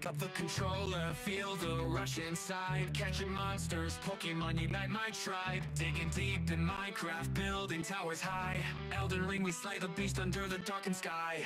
Pick up the controller, feel the rush inside. Catching monsters, Pokemon unite my tribe. Digging deep in Minecraft, building towers high. Elden Ring, we slay the beast under the darkened sky.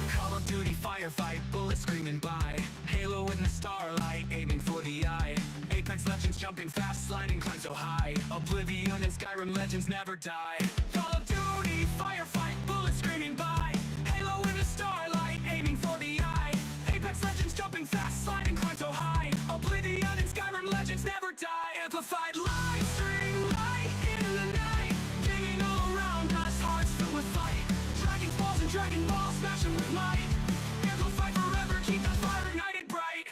Call of Duty, firefight, bullets screaming by. Halo in the starlight, aiming for the eye. Apex Legends, jumping fast, sliding, climb so high. Oblivion and Skyrim legends never die. Call of Duty, firefight, bullets screaming by. Halo in the starlight, aiming for the eye. Apex Legends, jumping fast, sliding, climb so high. Oblivion and Skyrim legends never die. Amplified live stream, light in the night. Digging all around us, hearts filled with fight. Dragon balls and Dragon Balls, smash them with might. Amplified forever, keep that fire ignited bright.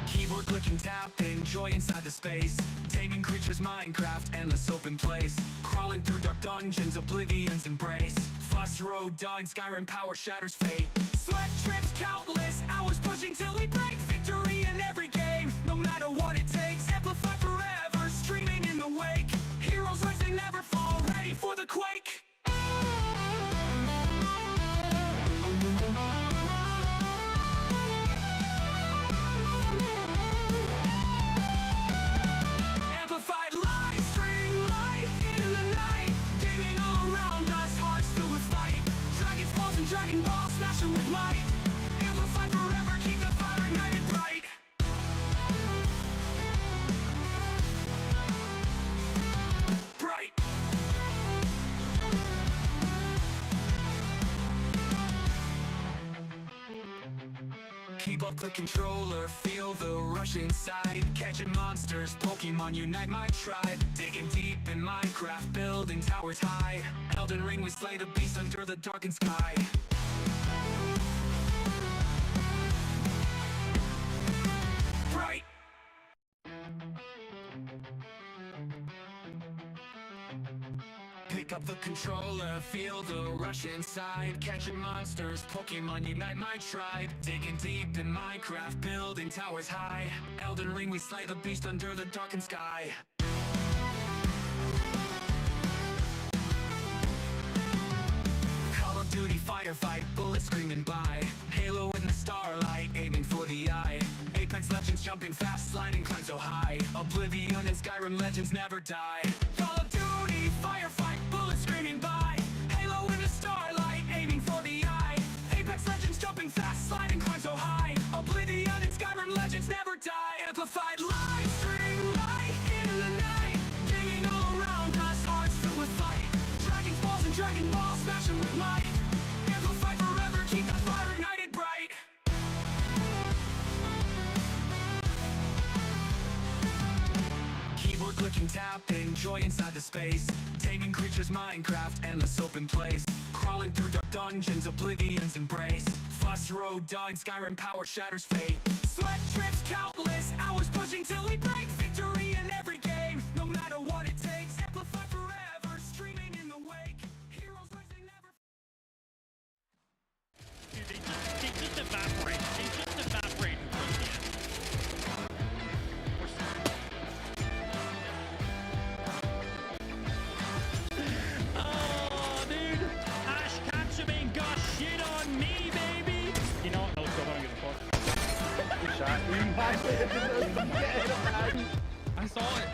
Keyboard clicking, tapping, joy inside the space. Taming creatures, Minecraft, endless open place. Crawling through dark dungeons, Oblivion's embrace. Fuss road, dog, Skyrim power shatters fate. Sweat trips, countless hours pushing till we break. Victory in every game, no matter what it takes. Amplify forever, streaming in the wake. Heroes rising, never fall, ready for the quake. Amplified live stream, light in the night. Gaming all around us, hearts filled with fight. Dragon balls and Dragon Balls, smash them with might. Amplified forever, keep the fire ignited bright. Bright. Keep up the controller, feel the rush inside. Catching monsters, Pokemon unite my tribe. Digging deep in Minecraft, building towers high. Elden Ring, we slay the beast under the darkened sky. Bright. Pick up the controller, feel the rush inside. Catching monsters, Pokemon unite my tribe. Digging deep in Minecraft, building towers high. Elden Ring, we slay the beast under the darkened sky. Call of Duty, firefight, bullets screaming by. Halo in the starlight, aiming for the eye. Apex Legends, jumping fast, sliding, climb so high. Oblivion and Skyrim legends never die. Call of Duty, firefight, bullets screaming by. Halo in the starlight, aiming for the eye. Apex Legends, jumping fast, sliding, climb so high. Oblivion and Skyrim legends never die. Amplified live stream, light in the night. Digging all around us, hearts filled with fight. Dragon balls and Dragon Balls, smash them with might. Amplified forever, keep that fire ignited bright. Keyboard clicking, tapping, joy inside the space. Taming creatures, Minecraft, endless open place. Crawling through dark dungeons, Oblivion's embrace. Fuss road, dog, Skyrim power shatters fate. Sweat trips, countless hours pushing till we break. Victory in every game, no matter what it takes. Amplify forever, streaming in the wake. Heroes rising never. Dude, they just evaporate. They just evaporate towards the end. Oh, dude. Ash Ketchum got shit on me, baby. You know what? No, still don't give a fuck. Good shot. I saw it.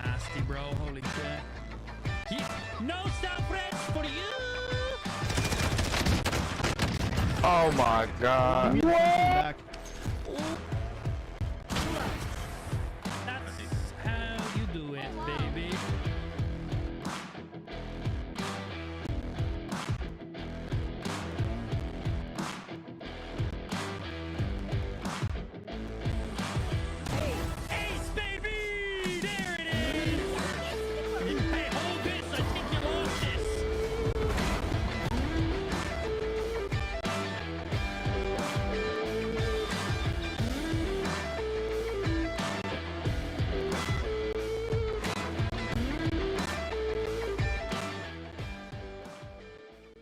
Nasty, bro. Holy shit. No stop threats for you. Oh my god. What? That's how you do it, baby. Ace, baby! There it is! Hey, hold this! I think you lost this!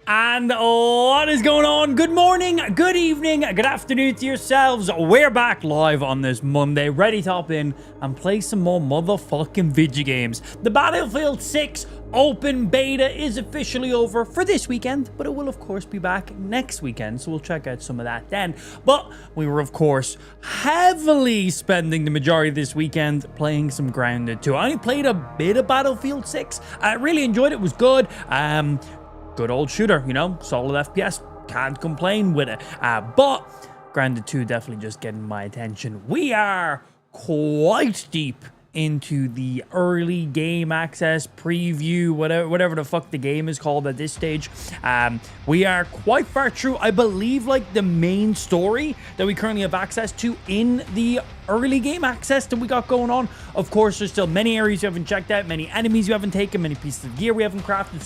And what is going on? Good morning, good evening, good afternoon to yourselves. We're back live on this Monday, ready to hop in and play some more motherfucking video games. The Battlefield 6 open beta is officially over for this weekend, but it will of course be back next weekend, so we'll check out some of that then. But we were of course heavily spending the majority of this weekend playing some Grounded 2. I only played a bit of Battlefield 6. I really enjoyed it. It was good. Good old shooter, you know, solid FPS, can't complain with it. But Grounded 2 definitely just getting my attention. We are quite deep into the early game access preview, whatever the fuck the game is called at this stage. We are quite far through, I believe, like the main story that we currently have access to in the early game access that we got going on. Of course, there's still many areas you haven't checked out, many enemies you haven't taken, many pieces of gear we haven't crafted,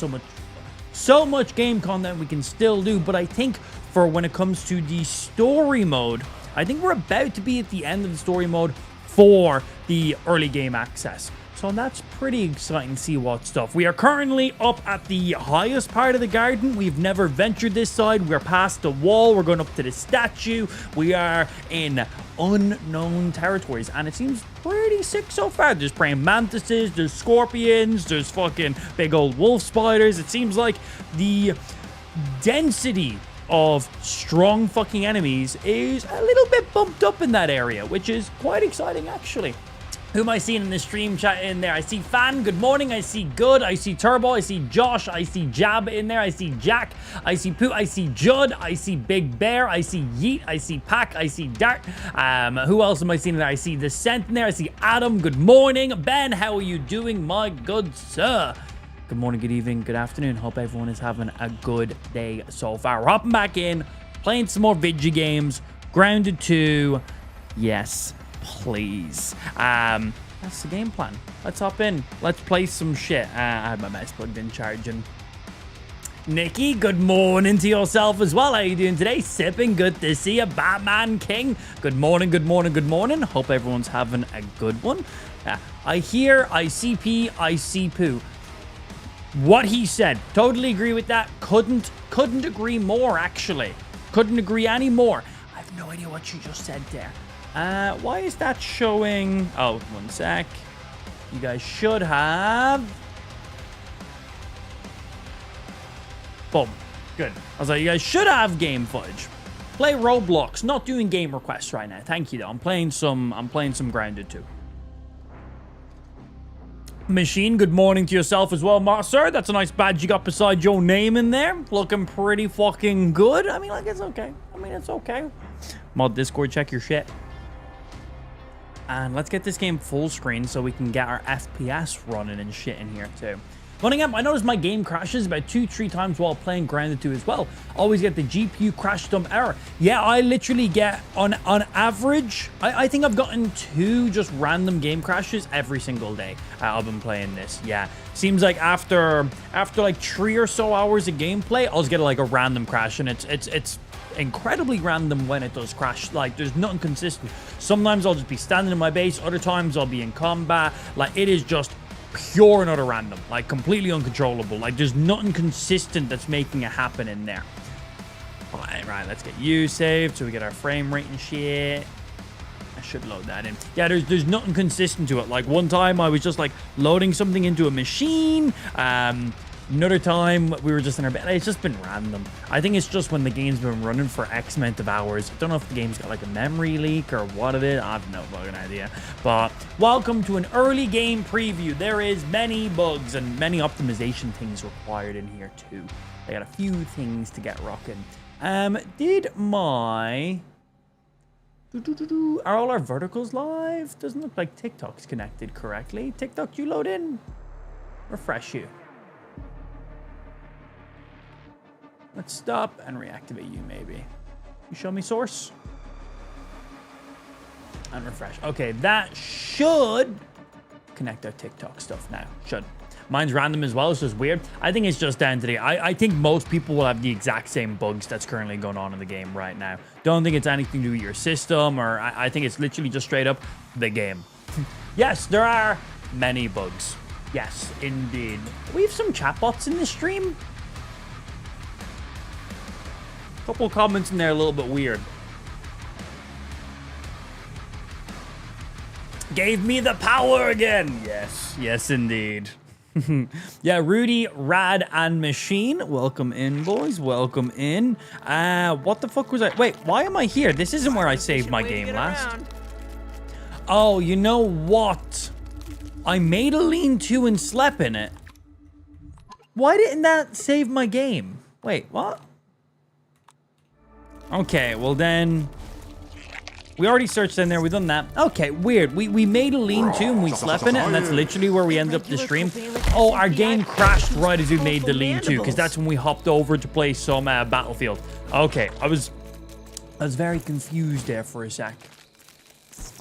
so much game content we can still do. But I think for when it comes to the story mode, I think we're about to be at the end of the story mode for the early game access. So that's pretty exciting to see what stuff. We are currently up at the highest part of the garden. We've never ventured this side. We're past the wall. We're going up to the statue. We are in unknown territories, and it seems pretty sick so far. There's praying mantises, there's scorpions, there's fucking big old wolf spiders. It seems like the density of strong fucking enemies is a little bit bumped up in that area, which is quite exciting actually. Who am I seeing in the stream chat in there? I see Fan, good morning. I see Good. I see Turbo. I see Josh. I see Jab in there. I see Jack. I see Pooh. I see Judd. I see Big Bear. I see Yeet. I see Pack. I see Dart. Who else am I seeing in there? I see Descent in there. I see Adam. Good morning. Ben, how are you doing, my good sir? Good morning, good evening, good afternoon. Hope everyone is having a good day so far. We're hopping back in, playing some more video games. Grounded 2. Yes, please. That's the game plan. Let's hop in. Let's play some shit. I have my mouse plugged in charging. Nikki, good morning to yourself as well. How are you doing today? Sipping, good to see you. Batman King, good morning, good morning, good morning. Hope everyone's having a good one. I hear, I see P, I see Pooh. What he said, totally agree with that. Couldn't agree more, actually. Couldn't agree any more. I have no idea what you just said there. Why is that showing? Oh, one sec. You guys should have. Boom. Good. I was like, you guys should have game footage. Play Roblox. Not doing game requests right now. Thank you though. I'm playing some Grounded 2. Machine, good morning to yourself as well, sir. That's a nice badge you got beside your name in there. Looking pretty fucking good. I mean, like, it's okay. It's okay. Mod Discord, check your shit. And let's get this game full screen so we can get our FPS running and shit in here too. Running up, I noticed my game crashes about 2-3 times while playing Grounded 2 as well. Always get the GPU crash dump error. Yeah, I literally get, on average, I think I've gotten 2 just random game crashes every single day I've been playing this. Yeah, seems like after like 3 or so hours of gameplay, I'll just get like a random crash, and it's incredibly random when it does crash. Like, there's nothing consistent. Sometimes I'll just be standing in my base, other times I'll be in combat. Like, it is just pure and utter random, like completely uncontrollable. Like, there's nothing consistent that's making it happen in there. Right, let's get you saved so we get our frame rate and shit. I should load that in. Yeah, there's nothing consistent to it. Like, one time I was just like loading something into a machine. Another time we were just in our bed. It's just been random. I think it's just when the game's been running for X amount of hours. I don't know if the game's got like a memory leak or what it is. I have no fucking idea. But welcome to an early game preview. There is many bugs and many optimization things required in here too. I got a few things to get rocking. Did my... Are all our verticals live? Doesn't look like TikTok's connected correctly. TikTok, you load in? Refresh you. Let's stop and reactivate you, maybe. You show me source. And refresh. Okay, that should connect our TikTok stuff now. Should. Mine's random as well. It's just weird. I think it's just down to the... I think most people will have the exact same bugs that's currently going on in the game right now. Don't think it's anything to do with your system, or I think it's literally just straight up the game. Yes, there are many bugs. Yes, indeed. We have some chatbots in this stream. Couple comments in there a little bit weird. Gave me the power again. Yes, yes, indeed. Yeah, Rudy, Rad, and Machine. Welcome in, boys. Welcome in. What the fuck was I? Wait, why am I here? This isn't where I saved my game last. Oh, you know what? I made a lean-to and slept in it. Why didn't that save my game? Wait, what? Okay, well then... We already searched in there. We've done that. Okay, weird. We made a lean-to and we slept in it, and that's literally where we ended up the stream. Oh, our game crashed right as we made the lean-to, because that's when we hopped over to play some Battlefield. Okay, I was very confused there for a sec.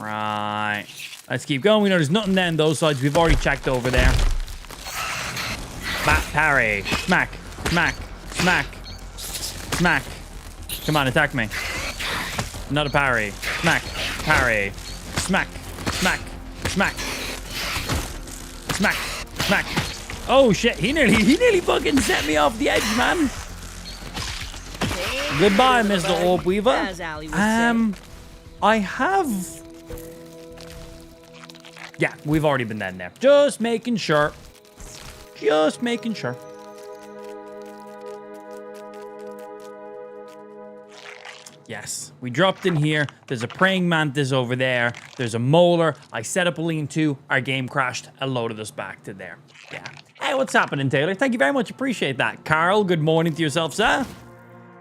Right. Let's keep going. We know there's nothing there on those sides. We've already checked over there. Parry. Smack. Smack. Smack. Smack. Come on, attack me. Not a parry. Smack. Parry. Smack. Smack. Smack. Smack. Smack. Oh shit, he nearly fucking set me off the edge, man. Goodbye, Mr. Orb Weaver. I have... Yeah, we've already been in there. Just making sure. Just making sure. Yes, we dropped in here. There's a praying mantis over there. There's a molar. I set up a lean-to. Our game crashed and loaded us back to there. Yeah. Hey, what's happening, Taylor? Thank you very much. Appreciate that. Carl, good morning to yourself, sir.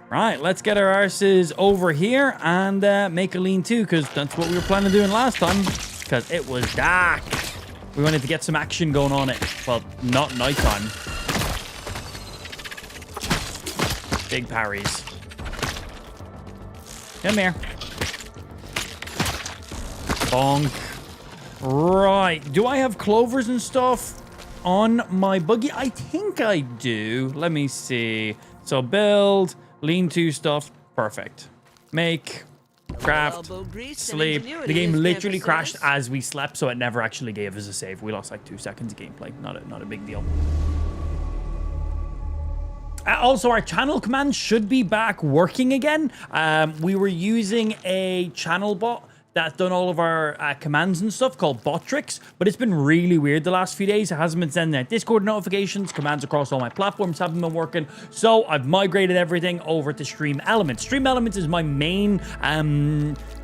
Right, let's get our arses over here and make a lean-to, because that's what we were planning on doing last time, because it was dark. We wanted to get some action going on it. Well, not nighttime. Big parries. Come here. Bonk. Right. Do I have clovers and stuff on my buggy? I think I do. Let me see. So build, lean-to stuff. Perfect. Make, craft, sleep. The game literally crashed as we slept, so it never actually gave us a save. We lost like 2 seconds of gameplay. Not a big deal. Also, our channel command should be back working again. We were using a channel bot that's done all of our commands and stuff called Botrix, but it's been really weird the last few days. It hasn't been sending out Discord notifications. Commands across all my platforms haven't been working, so I've migrated everything over to Stream Elements. Stream Elements is my main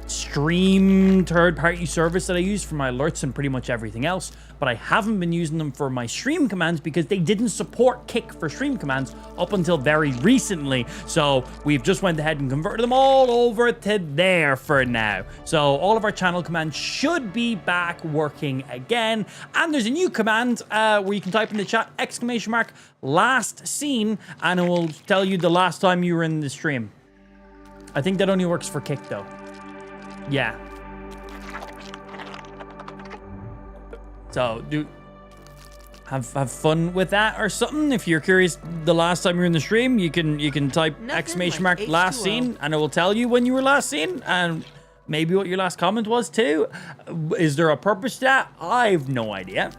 stream third-party service that I use for my alerts and pretty much everything else, but I haven't been using them for my stream commands because they didn't support Kick for stream commands up until very recently. So we've just went ahead and converted them all over to there for now. So all of our channel commands should be back working again, and there's a new command where you can type in the chat !last seen, and it will tell you the last time you were in the stream. I think that only works for Kick though. Yeah. So have fun with that or something. If you're curious, the last time you're in the stream, you can type !last seen, and it will tell you when you were last seen and maybe what your last comment was too. Is there a purpose to that? I have no idea.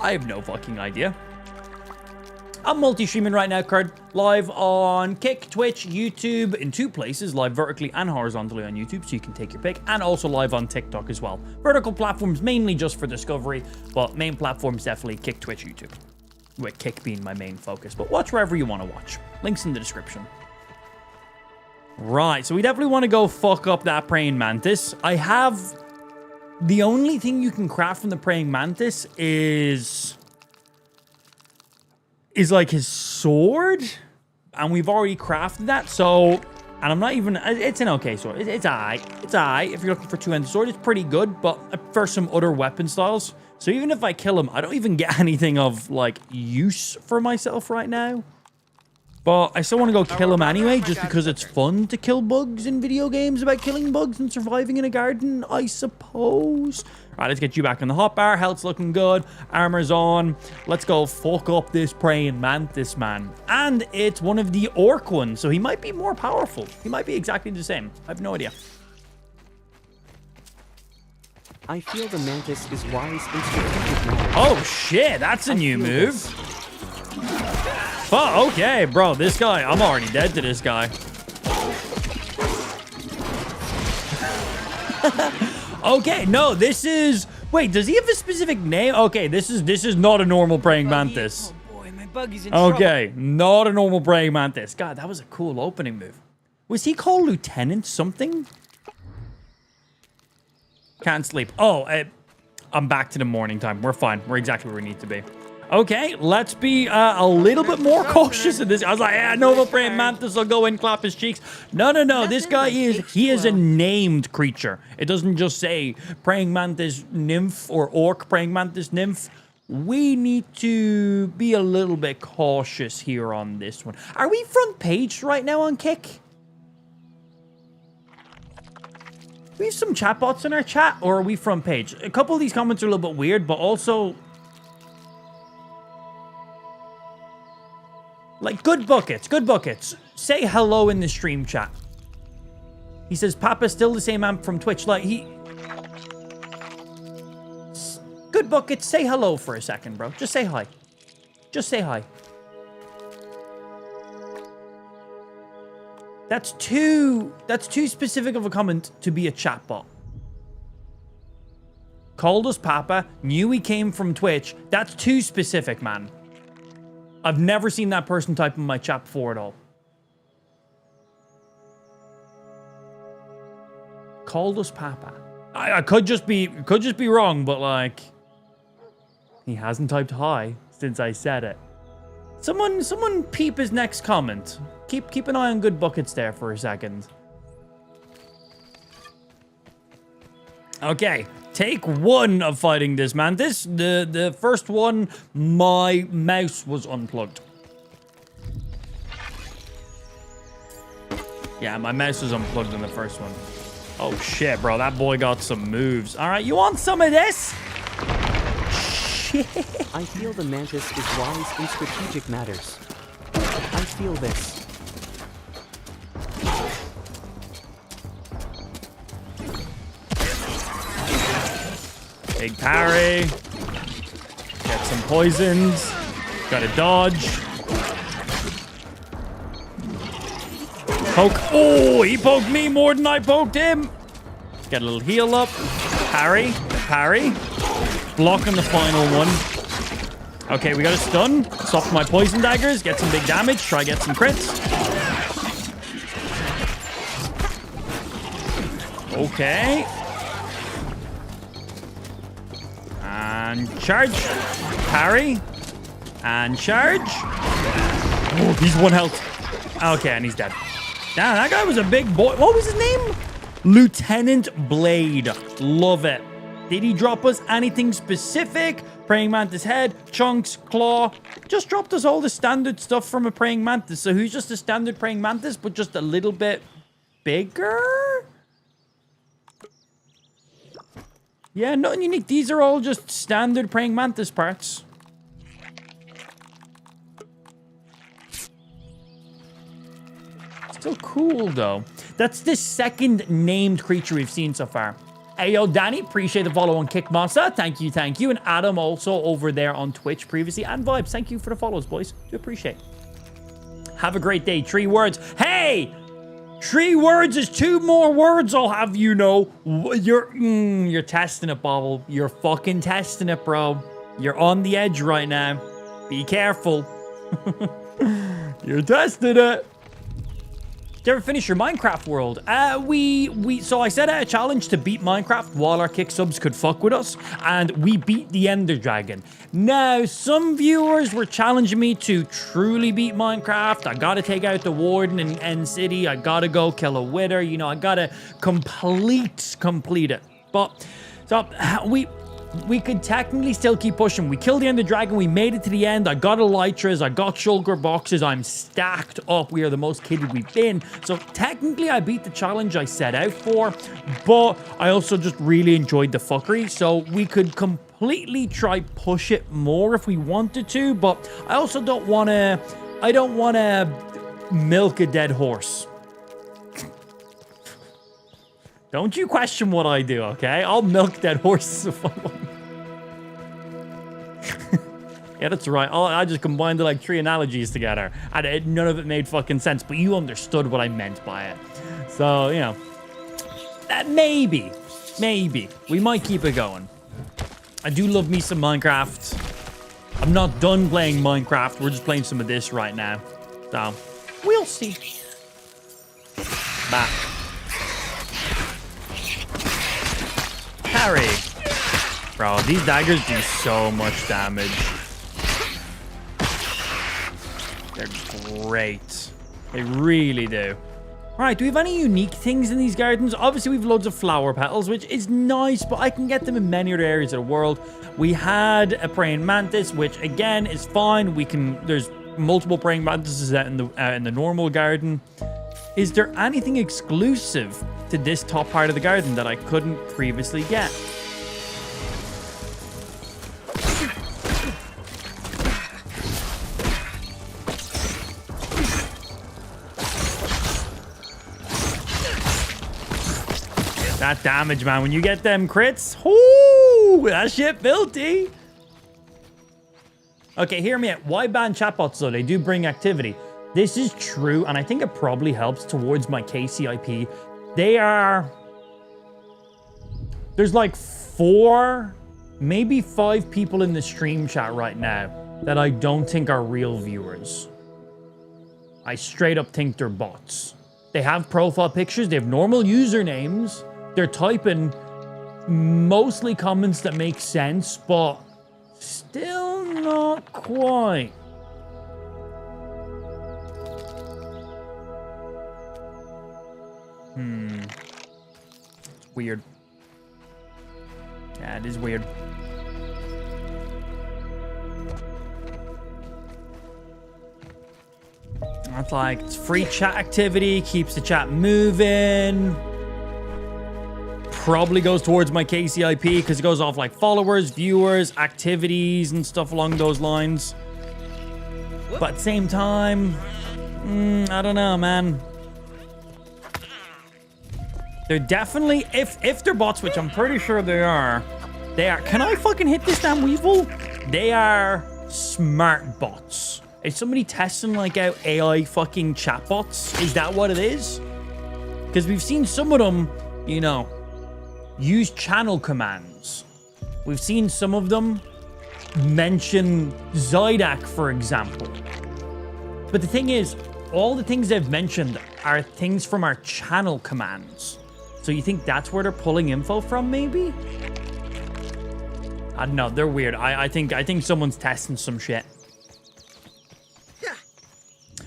I have no fucking idea. I'm multi-streaming right now, Kurt. Live on Kick, Twitch, YouTube, in 2 places. Live vertically and horizontally on YouTube, so you can take your pick. And also live on TikTok as well. Vertical platforms mainly just for discovery, but main platforms definitely Kick, Twitch, YouTube. With Kick being my main focus. But watch wherever you want to watch. Links in the description. Right, so we definitely want to go fuck up that praying mantis. I have... The only thing you can craft from the praying mantis is like his sword, and we've already crafted that. So, and I'm not even, it's an okay sword. It's alright. It's alright. If you're looking for two-handed sword, it's pretty good, but I prefer some other weapon styles. So even if I kill him, I don't even get anything of like use for myself right now. But I still want to go kill him anyway, just because it's fun to kill bugs in video games about killing bugs and surviving in a garden, I suppose. All right, let's get you back in the hotbar. Health's looking good. Armor's on. Let's go fuck up this praying mantis, man. And it's one of the orc ones, so he might be more powerful. He might be exactly the same. I have no idea. I feel the mantis is wise in strategic matters. Oh, shit. That's a new move. Oh, okay, bro. This guy, I'm already dead to this guy. Okay, no, this is... Wait, does he have a specific name? Okay, this is not a normal praying mantis. Oh boy, my buggy's in trouble. Okay, not a normal praying mantis. God, that was a cool opening move. Was he called Lieutenant something? Can't sleep. Oh, I'm back to the morning time. We're fine. We're exactly where we need to be. Okay, let's be a little bit more cautious in this. I was like, yeah, Nova Praying Mantis will go in, clap his cheeks. No. This guy is a named creature. It doesn't just say Praying Mantis Nymph or Orc Praying Mantis Nymph. We need to be a little bit cautious here on this one. Are we front page right now on Kick? We have some chatbots in our chat, or are we front page? A couple of these comments are a little bit weird, but also... Like, good buckets. Say hello in the stream chat. He says, Papa's still the same amp from Twitch. Like, Good buckets, say hello for a second, bro. Just say hi. Just say hi. That's too specific of a comment to be a chatbot. Called us Papa, knew he came from Twitch. That's too specific, man. I've never seen that person type in my chat before at all. Called us Papa. I could just be wrong, but like, he hasn't typed hi since I said it. Someone peep his next comment. Keep an eye on good buckets there for a second. Okay. Take one of fighting this mantis. The first one, my mouse was unplugged. Yeah, my mouse was unplugged in the first one. Oh shit, bro, that boy got some moves. All right, you want some of this? Shit. I feel the Mantis is wise in strategic matters. I feel this. Big parry. Get some poisons. Gotta dodge. Poke. Oh, he poked me more than I poked him. Get a little heal up. Parry. Parry. Blocking the final one. Okay, we got a stun. Stop my poison daggers. Get some big damage. Try get some crits. Okay. And charge. Parry. And charge. Oh, he's 1 health. Okay, and he's dead. Damn, that guy was a big boy. What was his name? Lieutenant Blade. Love it. Did he drop us anything specific? Praying Mantis head, chunks, claw. Just dropped us all the standard stuff from a Praying Mantis. So who's just a standard Praying Mantis, but just a little bit bigger? Yeah, nothing unique. These are all just standard Praying Mantis parts. Still cool, though. That's the second named creature we've seen so far. Hey, yo, Danny, appreciate the follow on Kick Monster. Thank you, thank you. And Adam also over there on Twitch previously. And Vibes, thank you for the follows, boys. Do appreciate. Have a great day. 3 words. Hey! 3 words is 2 more words, I'll have you know. You're testing it, Bobble. You're fucking testing it, bro. You're on the edge right now. Be careful. You're testing it. Did you ever finish your Minecraft world? So I set out a challenge to beat Minecraft while our Kick subs could fuck with us, and we beat the Ender Dragon. Now, some viewers were challenging me to truly beat Minecraft. I gotta take out the Warden in End City. I gotta go kill a Wither. You know, I gotta complete it. But, so, we could technically still keep pushing. We killed the Ender Dragon. We made it to the end. I got Elytras. I got Shulker boxes. I'm stacked up. We are the most kidded we've been. So technically, I beat the challenge I set out for. But I also just really enjoyed the fuckery. So we could completely try push it more if we wanted to. But I also don't want to... I don't want to milk a dead horse. Don't you question what I do, okay? I'll milk dead horses if I want. Yeah, that's right. I just combined like 3 analogies together. And none of it made fucking sense, but you understood what I meant by it. So, you know, that maybe. Maybe. We might keep it going. I do love me some Minecraft. I'm not done playing Minecraft. We're just playing some of this right now. So, we'll see. Bah. Parry. Bro, these daggers do so much damage. They're great. They really do. All right, do we have any unique things in these gardens? Obviously, we have loads of flower petals, which is nice, but I can get them in many other areas of the world. We had a praying mantis, which again is fine. There's multiple praying mantises out in the normal garden. Is there anything exclusive to this top part of the garden that I couldn't previously get? That damage, man. When you get them crits, whoo, that shit filthy. Okay, hear me out. Why ban chatbots, though? They do bring activity. This is true, and I think it probably helps towards my KCIP. There's like 4, maybe 5 people in the stream chat right now that I don't think are real viewers. I straight up think they're bots. They have profile pictures. They have normal usernames. They're typing mostly comments that make sense, but still not quite. It's weird. Yeah, it is weird. That's like, it's free chat activity, keeps the chat moving. Probably goes towards my KCIP because it goes off like followers, viewers, activities, and stuff along those lines. But at the same time, I don't know, man. They're definitely, if they're bots, which I'm pretty sure they are, can I fucking hit this damn weevil? They are smart bots. Is somebody testing like out AI fucking chatbots? Is that what it is? Because we've seen some of them, you know, use channel commands. We've seen some of them mention Zydak, for example. But the thing is, all the things they've mentioned are things from our channel commands. So you think that's where they're pulling info from, maybe? I don't know, they're weird. I think someone's testing some shit.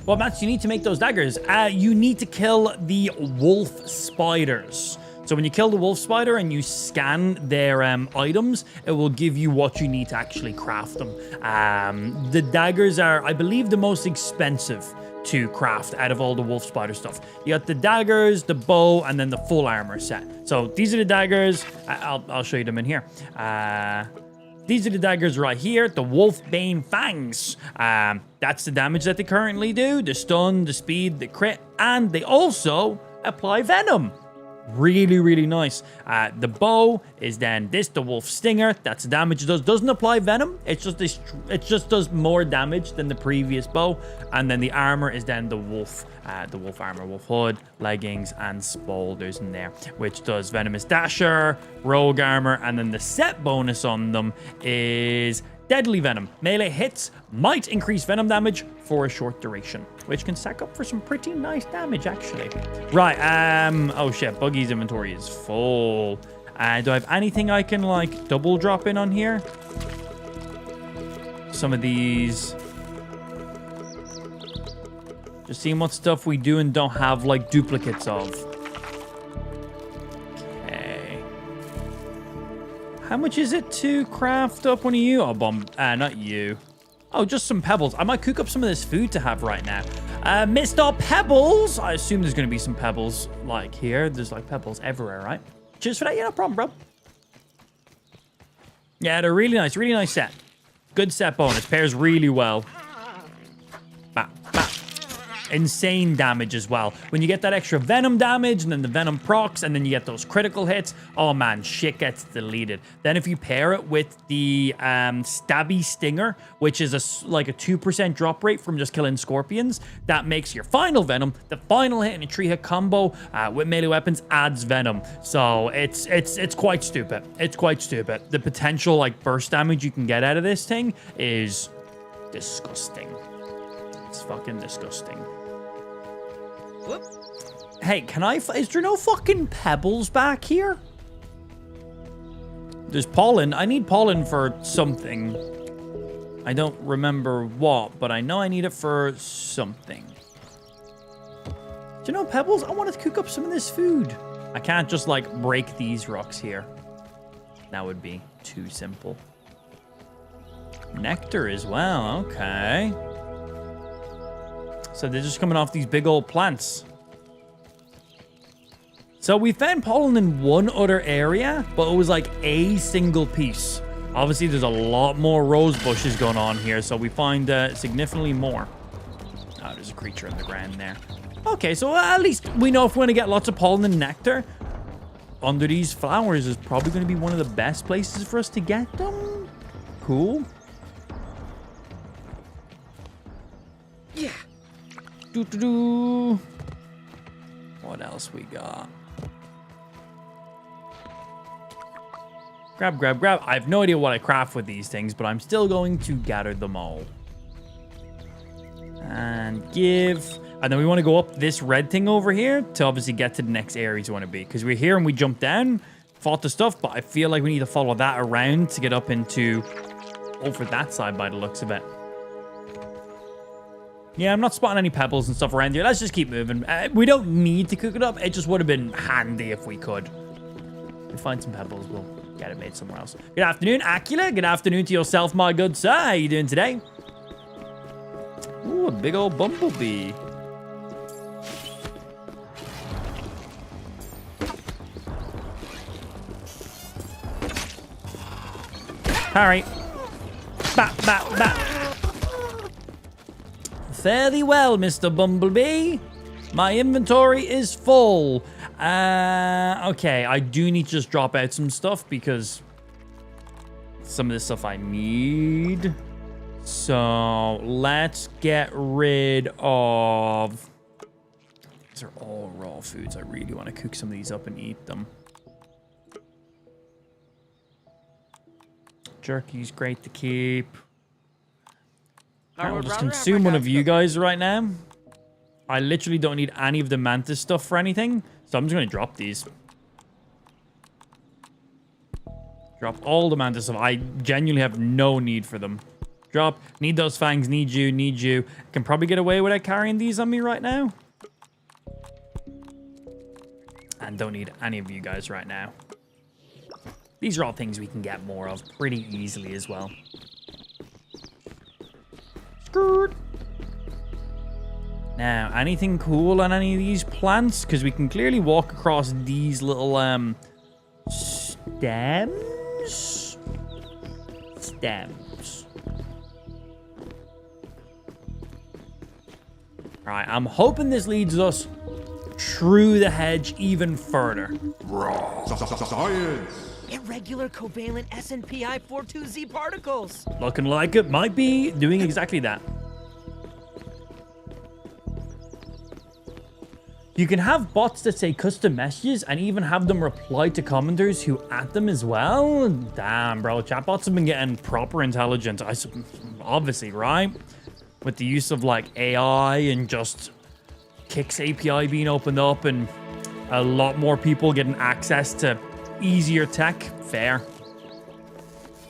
Well, Matt, you need to make those daggers. You need to kill the wolf spiders. So when you kill the wolf spider and you scan their items, it will give you what you need to actually craft them. The daggers are, I believe, the most expensive to craft out of all the wolf spider stuff. You got the daggers, the bow, and then the full armor set. So these are the daggers. I'll show you them in here. These are the daggers right here, the Wolfbane Fangs. That's the damage that they currently do, the stun, the speed, the crit, and they also apply venom. Really, really nice. The bow is then the wolf stinger. That's the damage it does. Doesn't apply venom. It just does more damage than the previous bow. And then the armor is then the wolf armor, wolf hood, leggings, and spolders in there, which does venomous dasher, rogue armor, and then the set bonus on them is deadly venom. Melee hits might increase venom damage for a short duration, which can stack up for some pretty nice damage, actually. Right, oh shit, Buggy's inventory is full. Do I have anything I can, like, double drop in on here? Some of these. Just seeing what stuff we do and don't have, like, duplicates of. Okay. How much is it to craft up one of you? Oh, not you. Oh, just some pebbles. I might cook up some of this food to have right now. Mr. Pebbles. I assume there's going to be some pebbles, like, here. There's, like, pebbles everywhere, right? Cheers for that. Yeah, no problem, bro. Yeah, they're really nice set. Good set bonus. Pairs really well. Bah, bah. insane damage as well. When you get that extra venom damage and then the venom procs and then you get those critical hits, oh man, shit gets deleted. Then if you pair it with the stabby stinger, which is like a 2% drop rate from just killing scorpions, that makes your final venom, the final hit in a 3-hit combo with melee weapons adds venom. So it's quite stupid. It's quite stupid. The potential like burst damage you can get out of this thing is disgusting. It's fucking disgusting. Whoop. Hey, is there no fucking pebbles back here? There's pollen. I need pollen for something. I don't remember what, but I know I need it for something. Do you know pebbles? I want to cook up some of this food. I can't just like break these rocks here. That would be too simple. Nectar as well. Okay. So they're just coming off these big old plants. So we found pollen in one other area, but it was like a single piece. Obviously, there's a lot more rose bushes going on here, so we find significantly more. Oh, there's a creature in the ground there. Okay, so at least we know if we're going to get lots of pollen and nectar, under these flowers is probably going to be one of the best places for us to get them. Cool. Yeah. Doo-doo-doo. What else we got? Grab, grab, grab. I have no idea what I craft with these things, but I'm still going to gather them all. And give. And then we want to go up this red thing over here to obviously get to the next areas we want to be. Because we're here and we jump down, fought the stuff, but I feel like we need to follow that around to get up into over that side by the looks of it. Yeah, I'm not spotting any pebbles and stuff around here. Let's just keep moving. We don't need to cook it up. It just would have been handy if we could. If we find some pebbles, we'll get it made somewhere else. Good afternoon, Acula. Good afternoon to yourself, my good sir. How you doing today? Ooh, a big old bumblebee. Alright. Bap, bap, bap. Fairly well, Mr. Bumblebee. My inventory is full. Okay, I do need to just drop out some stuff because some of this stuff I need. So let's get rid of... These are all raw foods. I really want to cook some of these up and eat them. Jerky's great to keep. I'll just consume one of you guys right now. I literally don't need any of the Mantis stuff for anything. So I'm just going to drop these. Drop all the Mantis stuff. I genuinely have no need for them. Drop. Need those fangs. Need you. Need you. Can probably get away without carrying these on me right now. And don't need any of you guys right now. These are all things we can get more of pretty easily as well. Skirt. Now, anything cool on any of these plants? Because we can clearly walk across these little stems. All right, I'm hoping this leads us through the hedge even further. Science! Irregular covalent SNPI 42Z particles. Looking like it might be doing exactly that. You can have bots that say custom messages and even have them reply to commenters who add them as well. Damn, bro. Chatbots have been getting proper intelligent. Obviously, right? With the use of like AI and just Kicks API being opened up and a lot more people getting access to easier tech. Fair.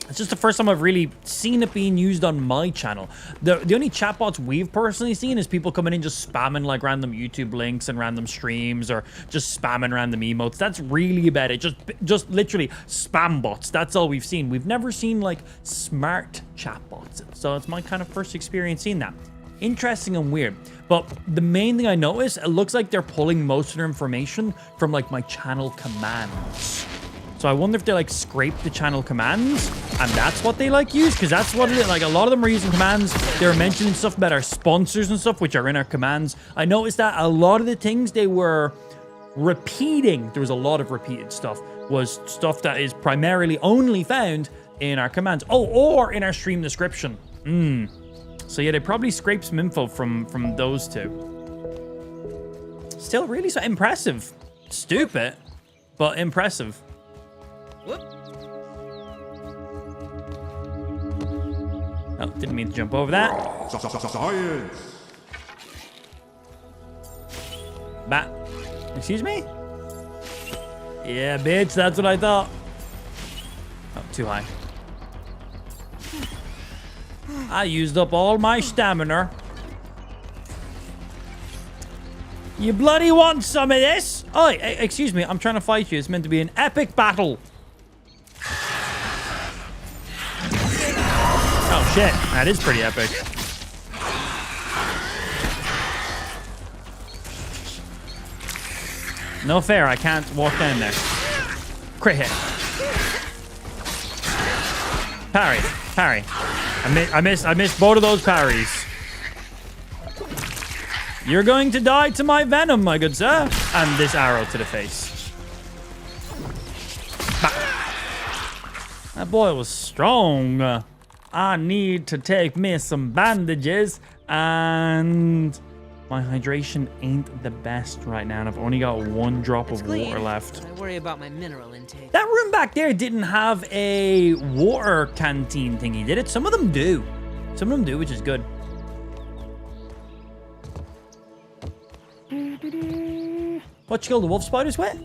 It's just the first time I've really seen it being used on my channel. The only chatbots we've personally seen is people coming in just spamming like random YouTube links and random streams or just spamming random emotes. That's really about it. Just literally spam bots. That's all we've seen. We've never seen like smart chatbots. So it's my kind of first experience seeing that. Interesting and weird. But the main thing I noticed, it looks like they're pulling most of their information from like my channel commands. So I wonder if they like scrape the channel commands and that's what they like use, because that's what it is. Like a lot of them are using commands. They're mentioning stuff about our sponsors and stuff, which are in our commands. I noticed that a lot of the things they were repeating, there was a lot of repeated stuff, was stuff that is primarily only found in our commands. Oh, or in our stream description. So yeah, they probably scraped some info from those two. Still really so impressive. Stupid, but impressive. Whoop. Oh, didn't mean to jump over that. Science. Bat. Excuse me? Yeah, bitch, that's what I thought. Oh, too high. I used up all my stamina. You bloody want some of this? Oh, excuse me, I'm trying to fight you. It's meant to be an epic battle. Oh, shit. That is pretty epic. No fair, I can't walk down there. Crit hit. Parry, parry. I missed both of those parries. You're going to die to my venom, my good sir. And this arrow to the face. Bah. That boy was strong. I need to take me some bandages, and my hydration ain't the best right now, and I've only got 1 drop of Clean, water left. but I worry about my mineral intake. That room back there didn't have a water canteen thingy, did it? Some of them do. Some of them do, which is good. What you kill the wolf spiders with?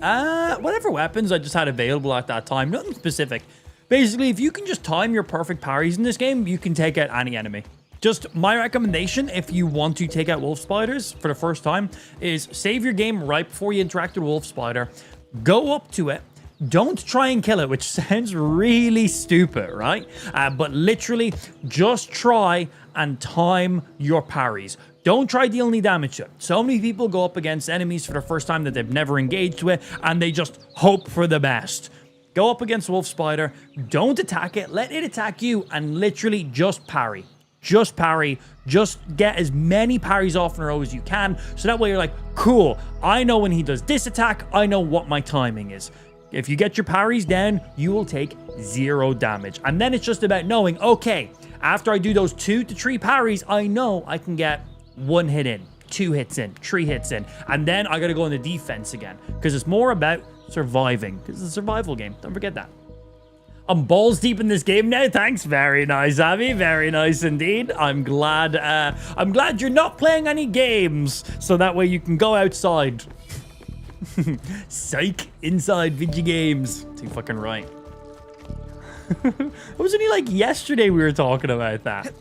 Whatever weapons I just had available at that time. Nothing specific. Basically, if you can just time your perfect parries in this game, you can take out any enemy. Just my recommendation, if you want to take out wolf spiders for the first time, is save your game right before you interact with a wolf spider. Go up to it. Don't try and kill it, which sounds really stupid, right? But literally, just try and time your parries. Don't try dealing any damage to it. So many people go up against enemies for the first time that they've never engaged with, and they just hope for the best. Go up against wolf spider, don't attack it, let it attack you, and literally just parry. Just parry. Just get as many parries off in a row as you can, so that way you're like, cool, I know when he does this attack, I know what my timing is. If you get your parries down, you will take 0 damage. And then it's just about knowing, okay, after I do those 2 to 3 parries, I know I can get 1 hit in, 2 hits in, 3 hits in, and then I gotta go into defense again, because it's more about surviving, because it's a survival game. Don't forget that. I'm balls deep in this game now. Thanks. Very nice, Abby. Very nice indeed. I'm glad you're not playing any games, so that way you can go outside. Psych. Inside video games. Too fucking right. It was only like yesterday we were talking about that.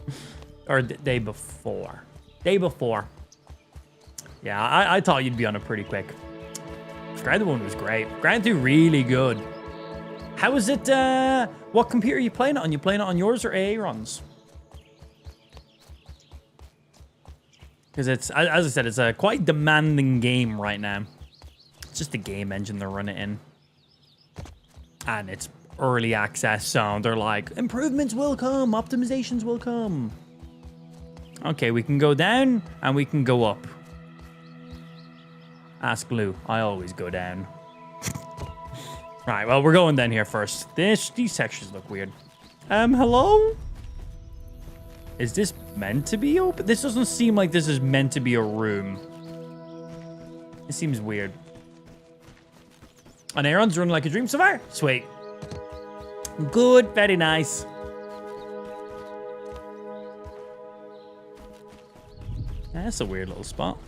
Or the day before. Day before. Yeah, I thought you'd be on it pretty quick. Ground 1 was great. Ground 2 really good. How is it, what computer are you playing it on? You playing it on yours or Aaron's? Because it's, as I said, it's a quite demanding game right now. It's just the game engine they're running in. And it's early access, so they're like, improvements will come, optimizations will come. Okay, we can go down and we can go up. Ask Lou. I always go down. Right, well, we're going down here first. These textures look weird. Hello? Is this meant to be open? This doesn't seem like this is meant to be a room. It seems weird. And Aaron's running like a dream so far. Sweet. Good, very nice. That's a weird little spot.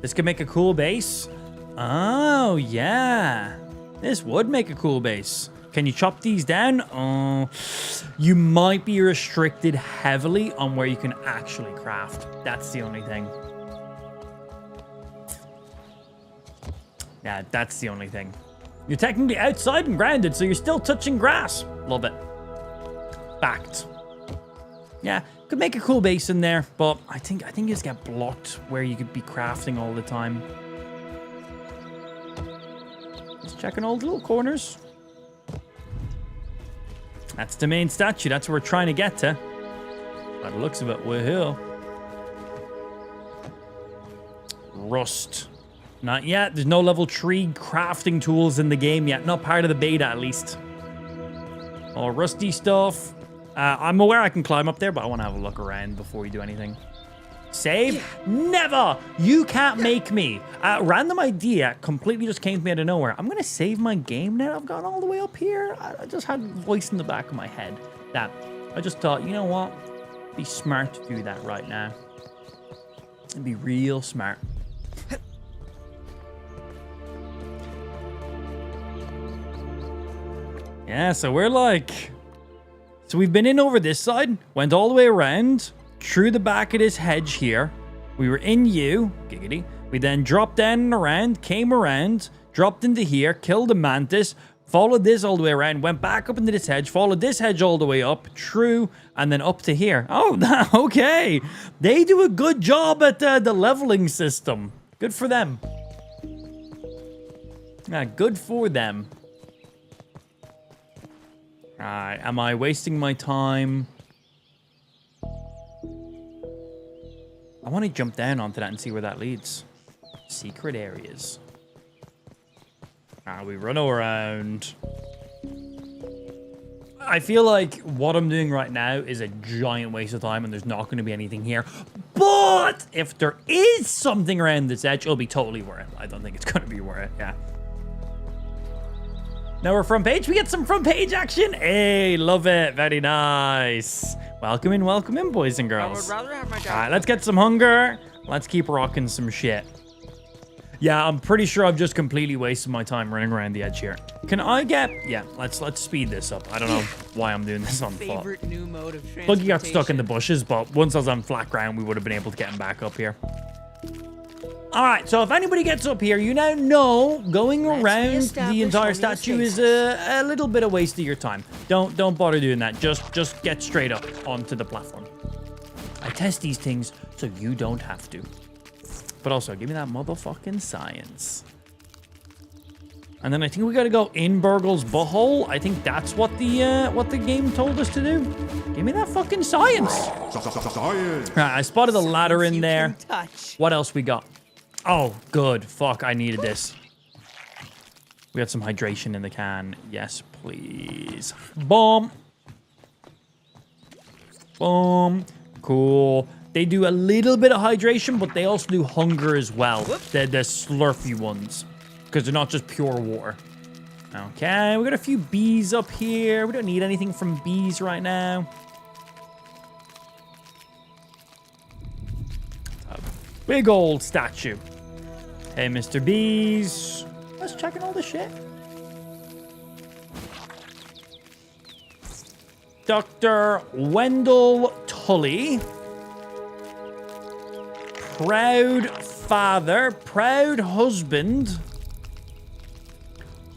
This could make a cool base. Oh, yeah. This would make a cool base. Can you chop these down? Oh, you might be restricted heavily on where you can actually craft. That's the only thing. Yeah, that's the only thing. You're technically outside and grounded, so you're still touching grass. Love it. Backed. Yeah, could make a cool base in there, but I think you just get blocked where you could be crafting all the time. Just checking all the little corners. That's the main statue. That's where we're trying to get to. By the looks of it, we're here. Rust. Not yet. There's no level 3 crafting tools in the game yet. Not part of the beta, at least. All rusty stuff. I'm aware I can climb up there, but I want to have a look around before we do anything. Save? Never! You can't make me. Random idea completely just came to me out of nowhere. I'm going to save my game now. I've gone all the way up here. I just had a voice in the back of my head that I just thought, you know what? It'd be smart to do that right now. It'd be real smart. Yeah, so we're like... So we've been in over this side, went all the way around, through the back of this hedge here. We were in U, giggity. We then dropped down and around, came around, dropped into here, killed a mantis, followed this all the way around, went back up into this hedge, followed this hedge all the way up, through, and then up to here. Oh, okay. They do a good job at the leveling system. Good for them. Yeah, good for them. Alright, am I wasting my time? I want to jump down onto that and see where that leads. Secret areas. We run around. I feel like what I'm doing right now is a giant waste of time and there's not going to be anything here. But if there is something around this edge, it'll be totally worth it. I don't think it's going to be worth it, yeah. Now we're front page. We get some front page action. Hey, love it. Very nice. Welcome in, boys and girls. I would rather have my guy. All right, let's get some hunger. Let's keep rocking some shit. Yeah, I'm pretty sure I've just completely wasted my time running around the edge here. Can I get... Yeah, let's speed this up. I don't know why I'm doing this on foot. Favorite new mode of transportation. Buggy got stuck in the bushes, but once I was on flat ground, we would have been able to get him back up here. All right, so if anybody gets up here, you now know going around the entire statue is a little bit of waste of your time. Don't bother doing that. Just get straight up onto the platform. I test these things so you don't have to. But also, give me that motherfucking science. And then I think we gotta go in Burgle's butthole. I think that's what the game told us to do. Give me that fucking science. Science. Right, I spotted a ladder in there. What else we got? Oh, good. Fuck, I needed this. We got some hydration in the can. Yes, please. Boom. Boom. Cool. They do a little bit of hydration, but they also do hunger as well. They're the slurpy ones. Because they're not just pure water. Okay, we got a few bees up here. We don't need anything from bees right now. A big old statue. Hey, Mr. Bees. Let's check in all the shit. Dr. Wendell Tully. Proud father. Proud husband.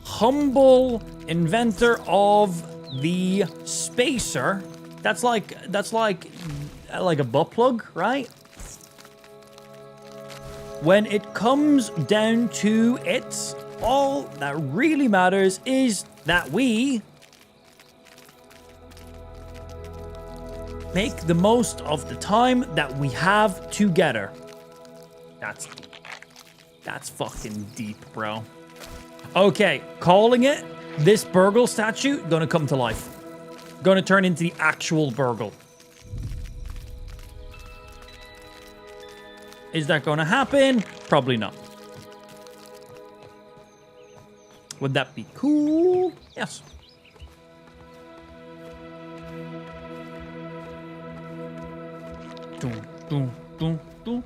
Humble inventor of the spacer. That's like a butt plug, right? When it comes down to it, all that really matters is that we make the most of the time that we have together. That's fucking deep, bro. Okay, calling it. This Burgle statue gonna come to life. Gonna turn into the actual Burgle. Is that gonna happen? Probably not. Would that be cool? Yes. Dun, dun, dun, dun.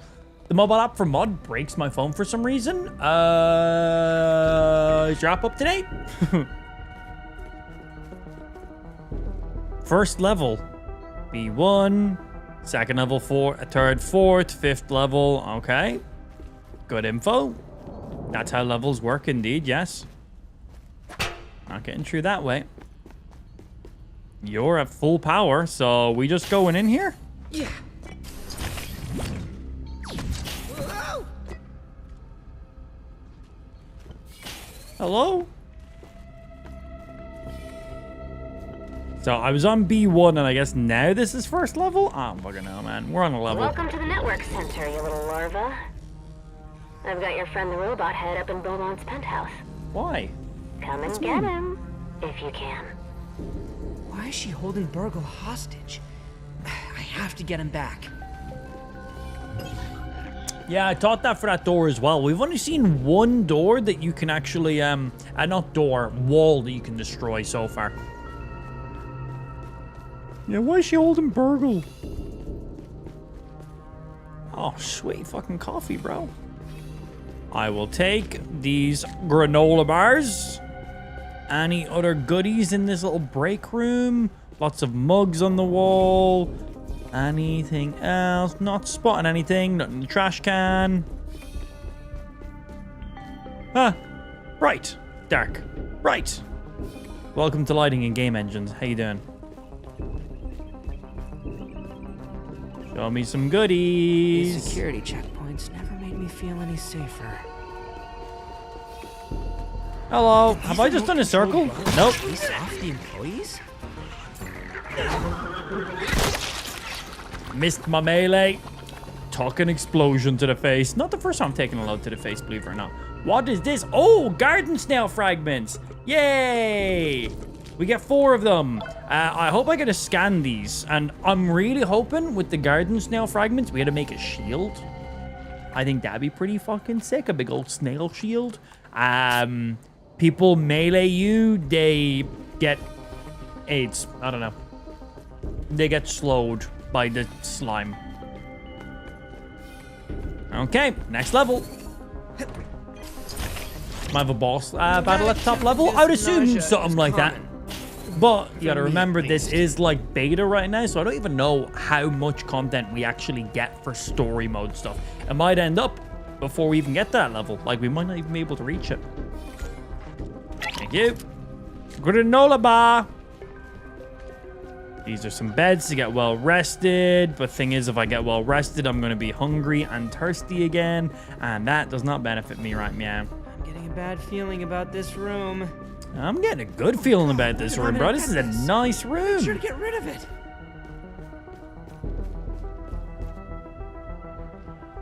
The mobile app for mod breaks my phone for some reason. Is your app up to date? First level, B1. Second level, 4, a third, fourth, fifth level. Okay. Good info. That's how levels work indeed, yes. Not getting through that way. You're at full power, so we just going in here? Yeah. Hello? So I was on B1, and I guess now this is first level? I don't fucking know, man. We're on a level. Welcome to the network center, you little larva. I've got your friend the robot head up in Beaumont's penthouse. Why? Come and get him, if you can. Why is she holding Burgle hostage? I have to get him back. Yeah, I thought that for that door as well. We've only seen one door that you can actually, not door, wall that you can destroy so far. Yeah, why is she holding Burgle? Oh, sweet fucking coffee, bro. I will take these granola bars. Any other goodies in this little break room? Lots of mugs on the wall. Anything else? Not spotting anything. Not in the trash can. Ah, right. Dark. Right. Welcome to Lighting and Game Engines. How you doing? Show me some goodies. These security checkpoints never made me feel any safer. Hello. Have I just done a circle? Nope. Police off the employees? Missed my melee. Tuck an explosion to the face. Not the first time I'm taking a load to the face, believe it or not. What is this? Oh, garden snail fragments. Yay. We get 4 of them. I hope I get to scan these. And I'm really hoping with the garden snail fragments, we had to make a shield. I think that'd be pretty fucking sick. A big old snail shield. People melee you, they get AIDS. I don't know. They get slowed by the slime. Okay, next level. I have a boss battle at top level. I would assume something like that. But you gotta remember, this is like beta right now, so I don't even know how much content we actually get for story mode stuff. It might end up before we even get to that level. Like, we might not even be able to reach it. Thank you. Granola bar. These are some beds to get well rested. But thing is, if I get well rested, I'm going to be hungry and thirsty again. And that does not benefit me right meow. I'm getting a bad feeling about this room. I'm getting a good feeling about this room, bro. This is a nice room. Make sure to get rid of it.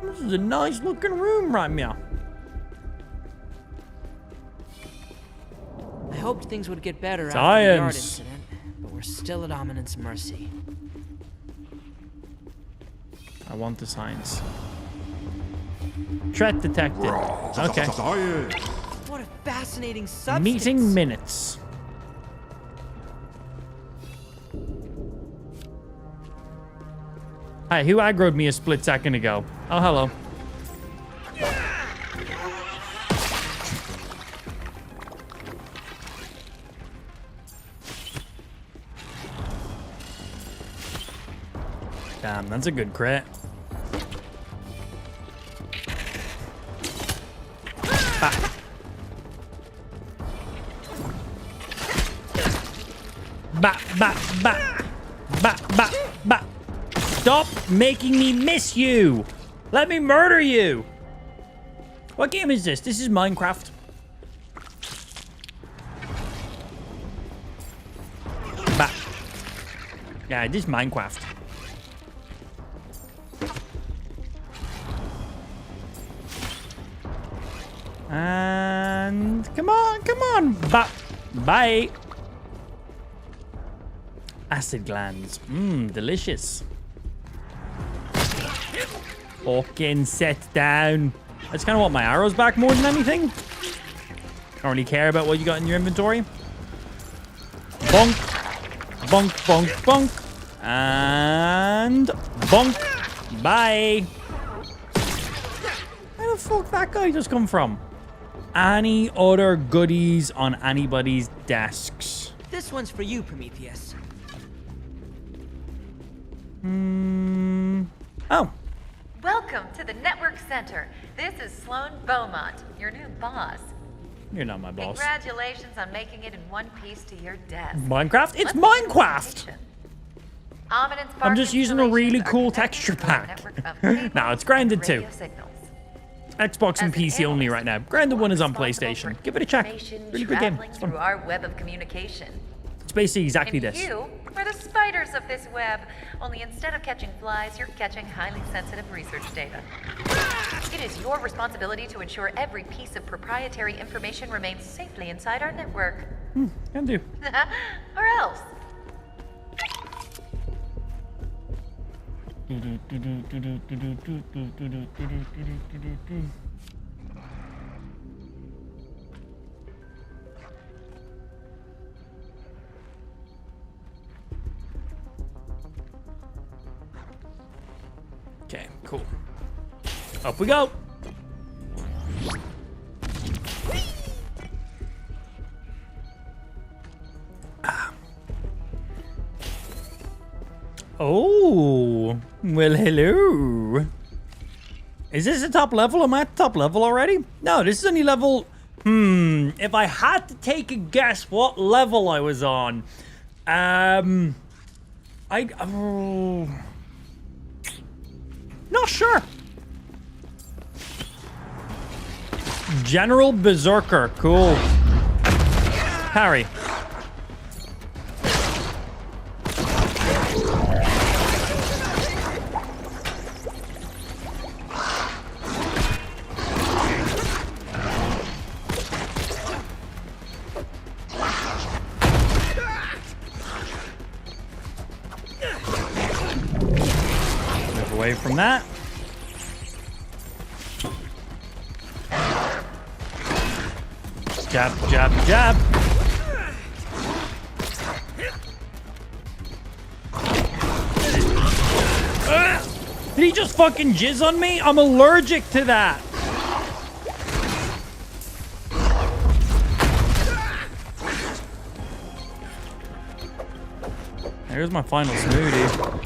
This is a nice looking room right meow. I hoped things would get better after the yard Science. incident, but we're still at Ominent's mercy. I want the science. Threat detected. Okay. Science. What a fascinating substance. Meeting minutes. Hi, who aggroed me a split second ago? Oh, hello. Damn, that's a good crit. Ah. Ba, ba, ba. Ba, ba, ba. Stop making me miss you. Let me murder you. What game is this? This is Minecraft. Ba. Yeah, this is Minecraft. And come on. Bye. Acid glands. Mmm, delicious. Fucking set down. I just kind of want my arrows back more than anything. Don't really care about what you got in your inventory. Bonk. Bonk, bonk, bonk. And bonk. Bye. Where the fuck that guy just come from? Any other goodies on anybody's desks? This one's for you, Prometheus. Oh. Welcome to the Network Center. This is Sloan Beaumont, your new boss. You're not my boss. Congratulations on making it in one piece to your desk. Minecraft? It's Let's begin the Minecraft! presentation. Ominent I'm Spark just using a really installations are cool connected texture to a pack. network of cables No, it's grinded and too. radio signals. Xbox and As an PC only analyst, right now. Grinded you one are is on responsible PlayStation. for Give it a check. information Really good game. traveling It's fun. through our web of communication. It's basically exactly And this. you are the spiders of this web. Only instead of catching flies, you're catching highly sensitive research data. It is your responsibility to ensure every piece of proprietary information remains safely inside our network. Can do. Or else. Okay, cool. Up we go. Oh, well, hello. Is this the top level? Am I at the top level already? No, this is only level... if I had to take a guess what level I was on, oh, not sure. General Berserker, cool. Parry. Move away from that. Jab, jab, jab. Did he just fucking jizz on me? I'm allergic to that. Here's my final smoothie.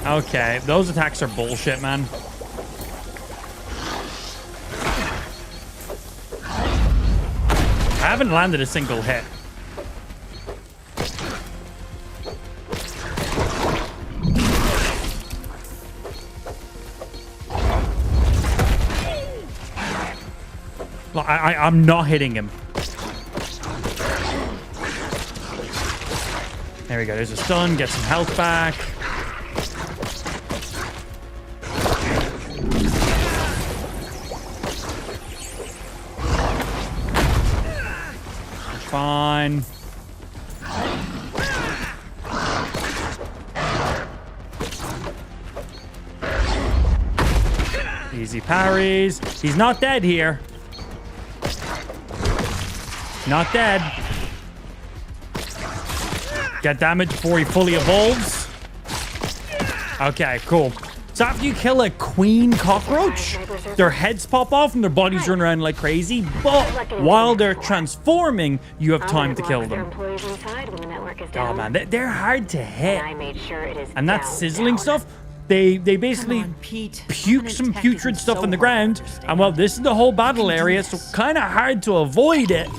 Okay, those attacks are bullshit, man. I haven't landed a single hit. I'm not hitting him. There we go. There's a stun. Get some health back. Fine. Easy parries. He's not dead here. Not dead. Get damage before he fully evolves. Okay, cool. So after you kill a queen cockroach, their heads pop off and their bodies run around like crazy. But while they're transforming, you have time to kill them. Oh man, they're hard to hit. And that sizzling stuff, they basically puke some putrid stuff on the ground. And well, this is the whole battle area, so kind of hard to avoid it.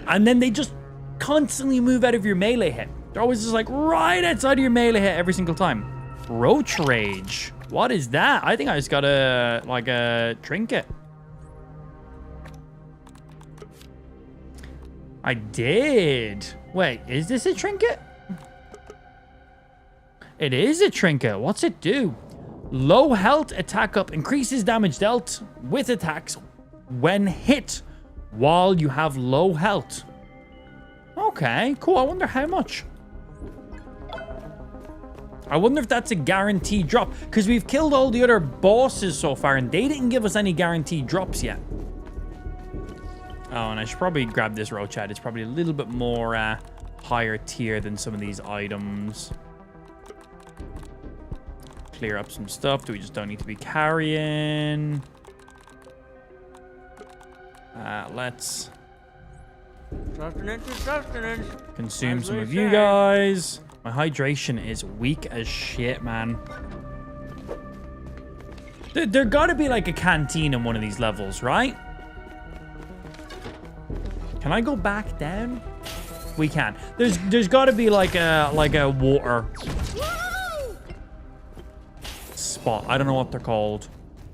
And then they just constantly move out of your melee hit. They're always just like right outside of your melee hit every single time. Roach Rage. What is that? I think I just got a trinket. I did. Wait, is this a trinket? It is a trinket. What's it do? Low health attack up increases damage dealt with attacks when hit while you have low health. Okay, cool. I wonder how much. I wonder if that's a guaranteed drop, because we've killed all the other bosses so far and they didn't give us any guaranteed drops yet. Oh, and I should probably grab this roach chat. It's probably a little bit more higher tier than some of these items. Clear up some stuff that we just don't need to be carrying. Let's consume some of you guys. My hydration is weak as shit, man. There gotta be like a canteen in one of these levels, right? Can I go back down? We can. There's gotta be like a water spot. I don't know what they're called.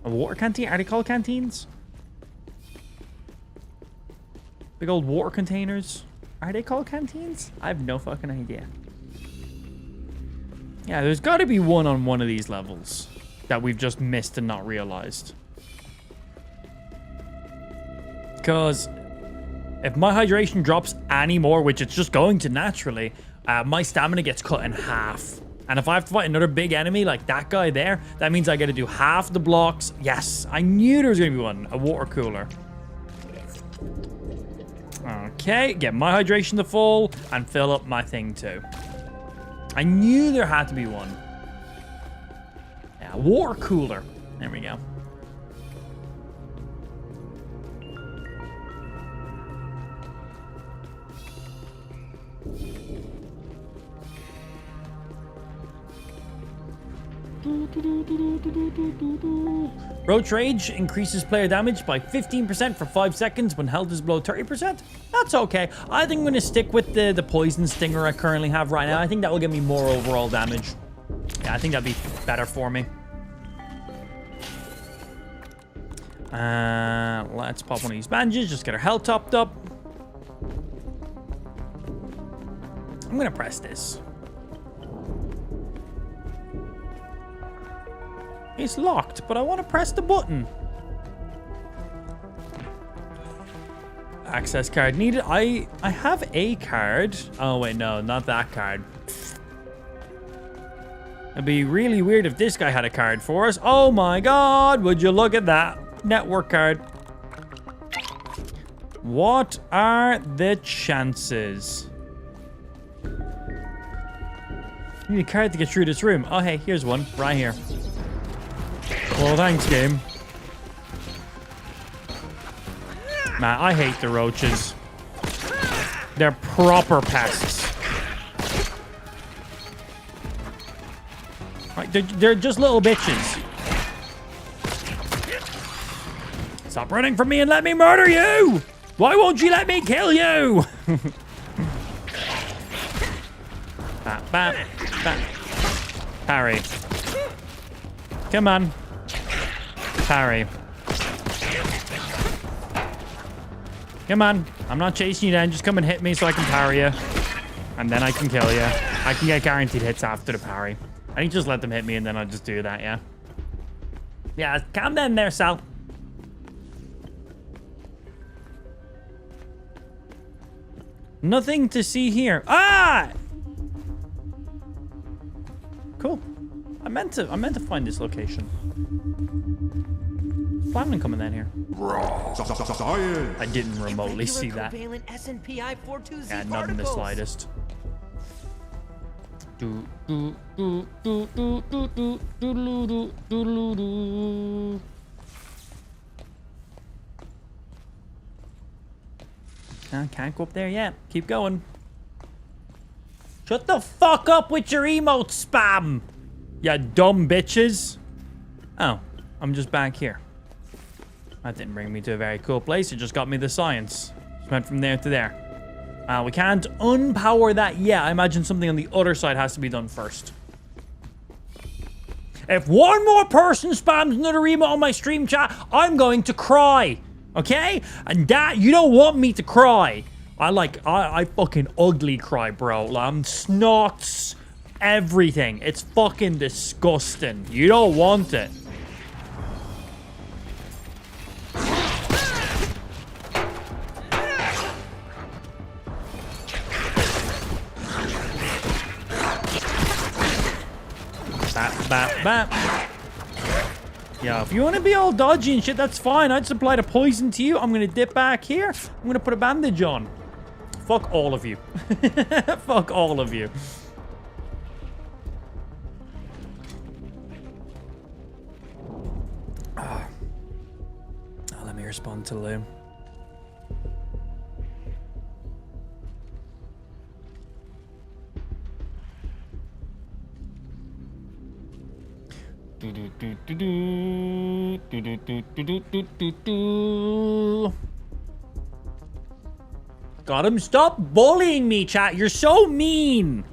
A water canteen? Are they called canteens? Big old water containers? Are they called canteens? I have no fucking idea. Yeah, there's got to be one on one of these levels that we've just missed and not realized. Because if my hydration drops any more, which it's just going to naturally, my stamina gets cut in half. And if I have to fight another big enemy like that guy there, that means I got to do half the blocks. Yes, I knew there was going to be one. A water cooler. Okay, get my hydration to full and fill up my thing too. I knew there had to be one. Yeah, water cooler. There we go. Roach Rage increases player damage by 15% for 5 seconds when health is below 30%. That's okay. I think I'm going to stick with the poison stinger I currently have right now. I think that will give me more overall damage. Yeah, I think that'd be better for me. Let's pop one of these bandages. Just get our health topped up. I'm going to press this. It's locked, but I want to press the button. Access card needed. I have a card. Oh, wait, no, not that card. It'd be really weird if this guy had a card for us. Oh my god, would you look at that. Network card. What are the chances? Need a card to get through this room. Oh, hey, here's one. Right here. Well, thanks, game. Man, I hate the roaches. They're proper pests. Right, they're just little bitches. Stop running from me and let me murder you! Why won't you let me kill you? Bap, bap, bap. Parry. Come on. Parry. Come on. I'm not chasing you down. Just come and hit me so I can parry you. And then I can kill you. I can get guaranteed hits after the parry. I think just let them hit me and then I'll just do that, yeah? Yeah, calm down there, Sal. Nothing to see here. Ah! Cool. I meant to find this location. Planning coming down here. Science. I didn't remotely see that. Yeah, not in the slightest. Can't go up there yet. Keep going. Shut the fuck up with your emote spam, you dumb bitches. Oh, I'm just back here. That didn't bring me to a very cool place. It just got me the science. Just went from there to there. We can't unpower that yet. I imagine something on the other side has to be done first. If one more person spams another emote on my stream chat, I'm going to cry. Okay? And that, you don't want me to cry. I fucking ugly cry, bro. Like, I'm snots, everything. It's fucking disgusting. You don't want it. Bap, bap, bap. Yeah, if you want to be all dodgy and shit, that's fine. I'd supply the poison to you. I'm going to dip back here. I'm going to put a bandage on. Fuck all of you. Fuck all of you. Oh, let me respond to Lou. Got him. Stop bullying me, chat. You're so mean.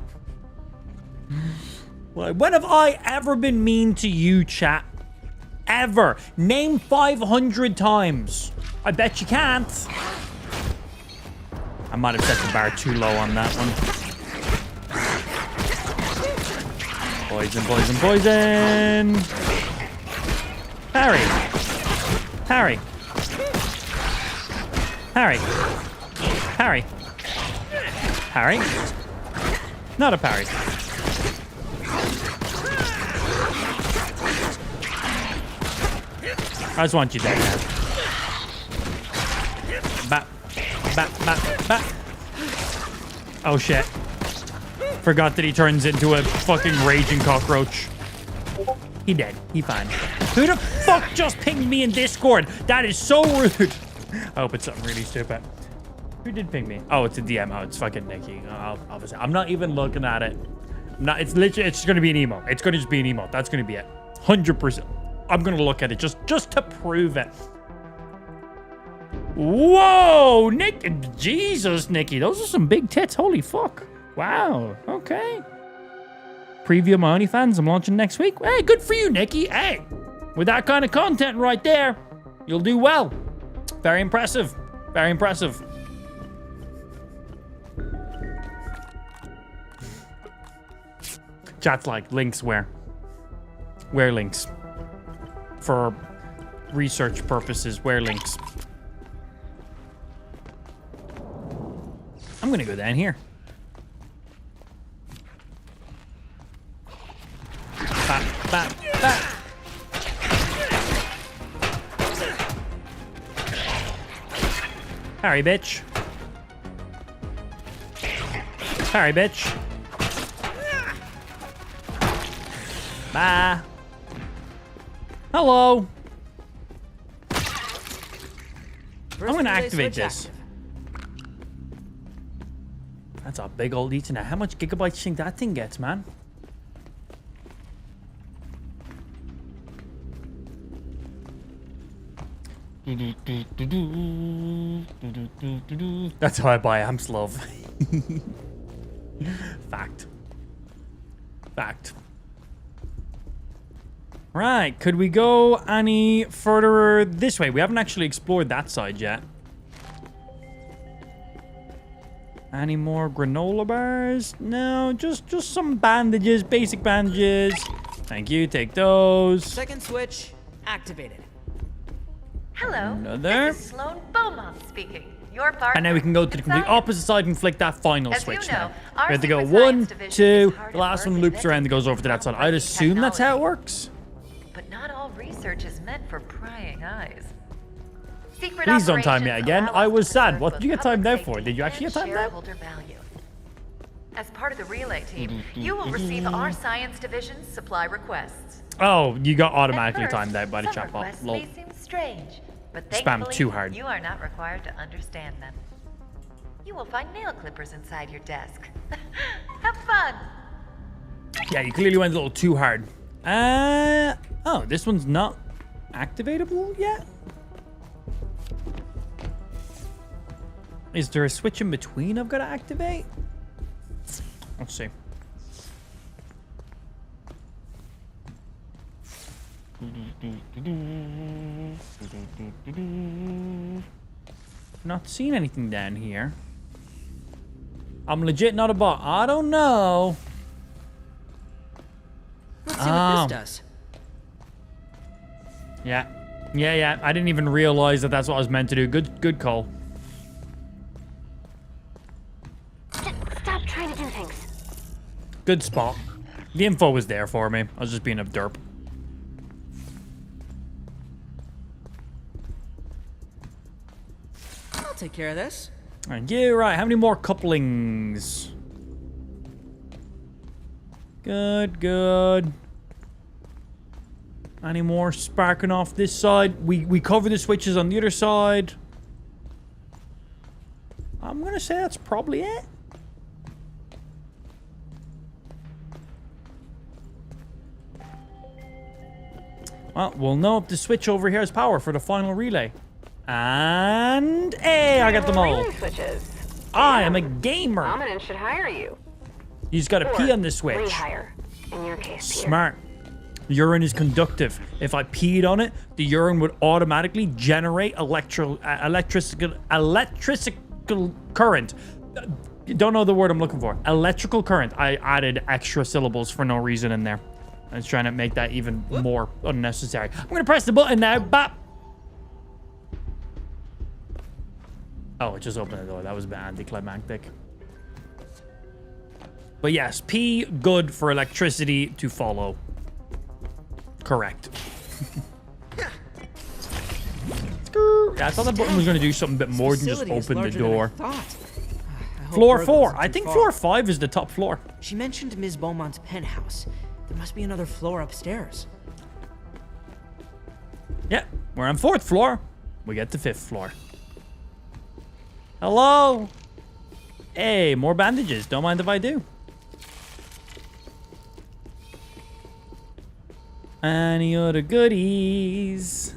When have I ever been mean to you, chat? Ever. Name 500 times. I bet you can't. I might have set the bar too low on that one. Poison, poison, poison. Harry. Harry. Harry. Harry. Harry. Not a parry. I just want you dead now. Bap. Bap, bap, bap. Oh shit. Forgot that he turns into a fucking raging cockroach. He dead. He fine. Who the fuck just pinged me in Discord? That is so rude. I hope it's something really stupid. Who did ping me? Oh, it's a DM. Oh, it's fucking Nikki. Obviously, I'm not even looking at it. It's literally, it's going to be an emote. It's going to just be an emote. That's going to be it. 100%. I'm going to look at it just to prove it. Whoa, Nick. Jesus, Nikki. Those are some big tits. Holy fuck. Wow. Okay. Preview of my OnlyFans. I'm launching next week. Hey, good for you, Nikki. Hey, with that kind of content right there, you'll do well. Very impressive. Very impressive. Chat's like, links where? Where links? For research purposes, where links? I'm gonna go down here. Bap, bap, bap. Harry, bitch. Harry, bitch. Bye. Hello. I'm gonna activate this. That's a big old Ethernet. How much gigabytes do you think that thing gets, man? That's how I buy amps, love. Fact. Fact. Right, could we go any further this way? We haven't actually explored that side yet. Any more granola bars? No, just some bandages, basic bandages. Thank you, take those. Second switch activated. Hello. Another. This is Sloan Beaumont speaking. Your partner. And now we can go to the complete opposite side and flick that final As switch you know, now. our We have to go secret science 1, division 2, is hard the at last work one loops around and goes over to that side. I'd assume that's how it works. But not all research is meant for prying eyes. Secret Please don't time me operations again. allow I us was to sad. preserve What both did you get public timed out for? safety Did you actually and get timed out? shareholder value. As part of the relay team, you will receive our science division's supply requests. Oh, you got At automatically first, timed out by the some chat bot. requests Lol. may seem strange, but Spam thankfully, too hard. you are not required to understand them. You will find nail clippers inside your desk. Have fun! Yeah, you clearly went a little too hard. Oh, this one's not activatable yet? Is there a switch in between I've got to activate? Let's see. Not seeing anything down here. I'm legit not a bot. I don't know. Let's see what this does. Yeah. Yeah. I didn't even realize that that's what I was meant to do. Good call. Stop trying to do things. Good spot. The info was there for me. I was just being a derp. I'll take care of this. And yeah, right. How many more couplings? Good. Any more sparking off this side? We cover the switches on the other side. I'm gonna say that's probably it. Well, we'll know if the switch over here has power for the final relay. And hey, I got them all. Relay switches. I am a gamer. Dominant should hire you. You just gotta pee on the switch. Rehire. In your case, Peter. Smart. Urine is conductive. If I peed on it, the urine would automatically generate electric electrical current. Don't know the word I'm looking for. Electrical current. I added extra syllables for no reason in there. I was trying to make that even more unnecessary. I'm going to press the button now. Bop. Oh, it just opened the door. That was a bit anticlimactic. But yes, P, good for electricity to follow. Correct. Yeah, I thought that button was going to do something a bit more than just open the door. Floor 4. I think floor 5 is the top floor. She mentioned Ms. Beaumont's penthouse. There must be another floor upstairs. Yeah, we're on 4th floor. We get to 5th floor. Hello? Hey, more bandages. Don't mind if I do. Any other goodies?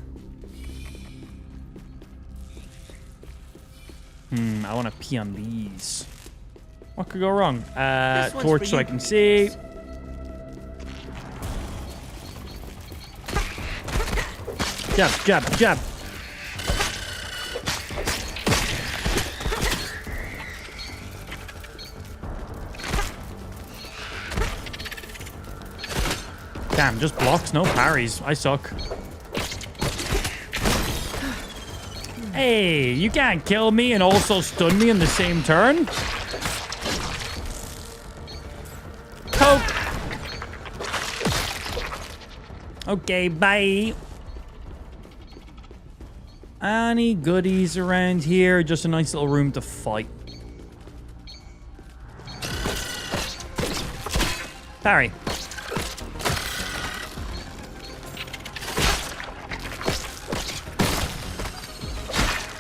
I want to pee on these. What could go wrong? Torch so I can see. Jab, jab, jab. Damn, just blocks, no parries. I suck. Hey, you can't kill me and also stun me in the same turn. Poke. Okay, bye. Any goodies around here? Just a nice little room to fight. Parry.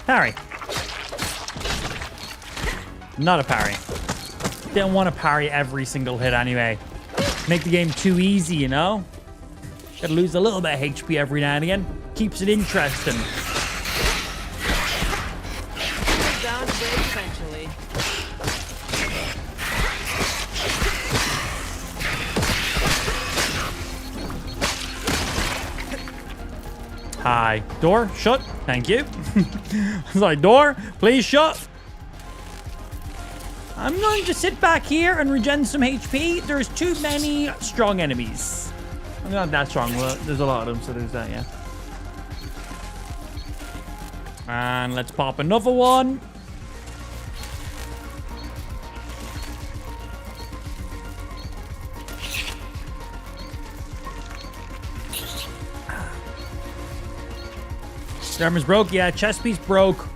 Parry. Not a parry. Didn't want to parry every single hit anyway. Make the game too easy, you know? Gotta lose a little bit of HP every now and again. Keeps it interesting. Bound to break eventually. Hi. Door, shut. Thank you. I was like, door, please shut. I'm going to sit back here and regen some HP. There's too many strong enemies. I'm not that strong, but there's a lot of them, so there's that, yeah. And let's pop another one. Armor's broke. Yeah, chest piece broke.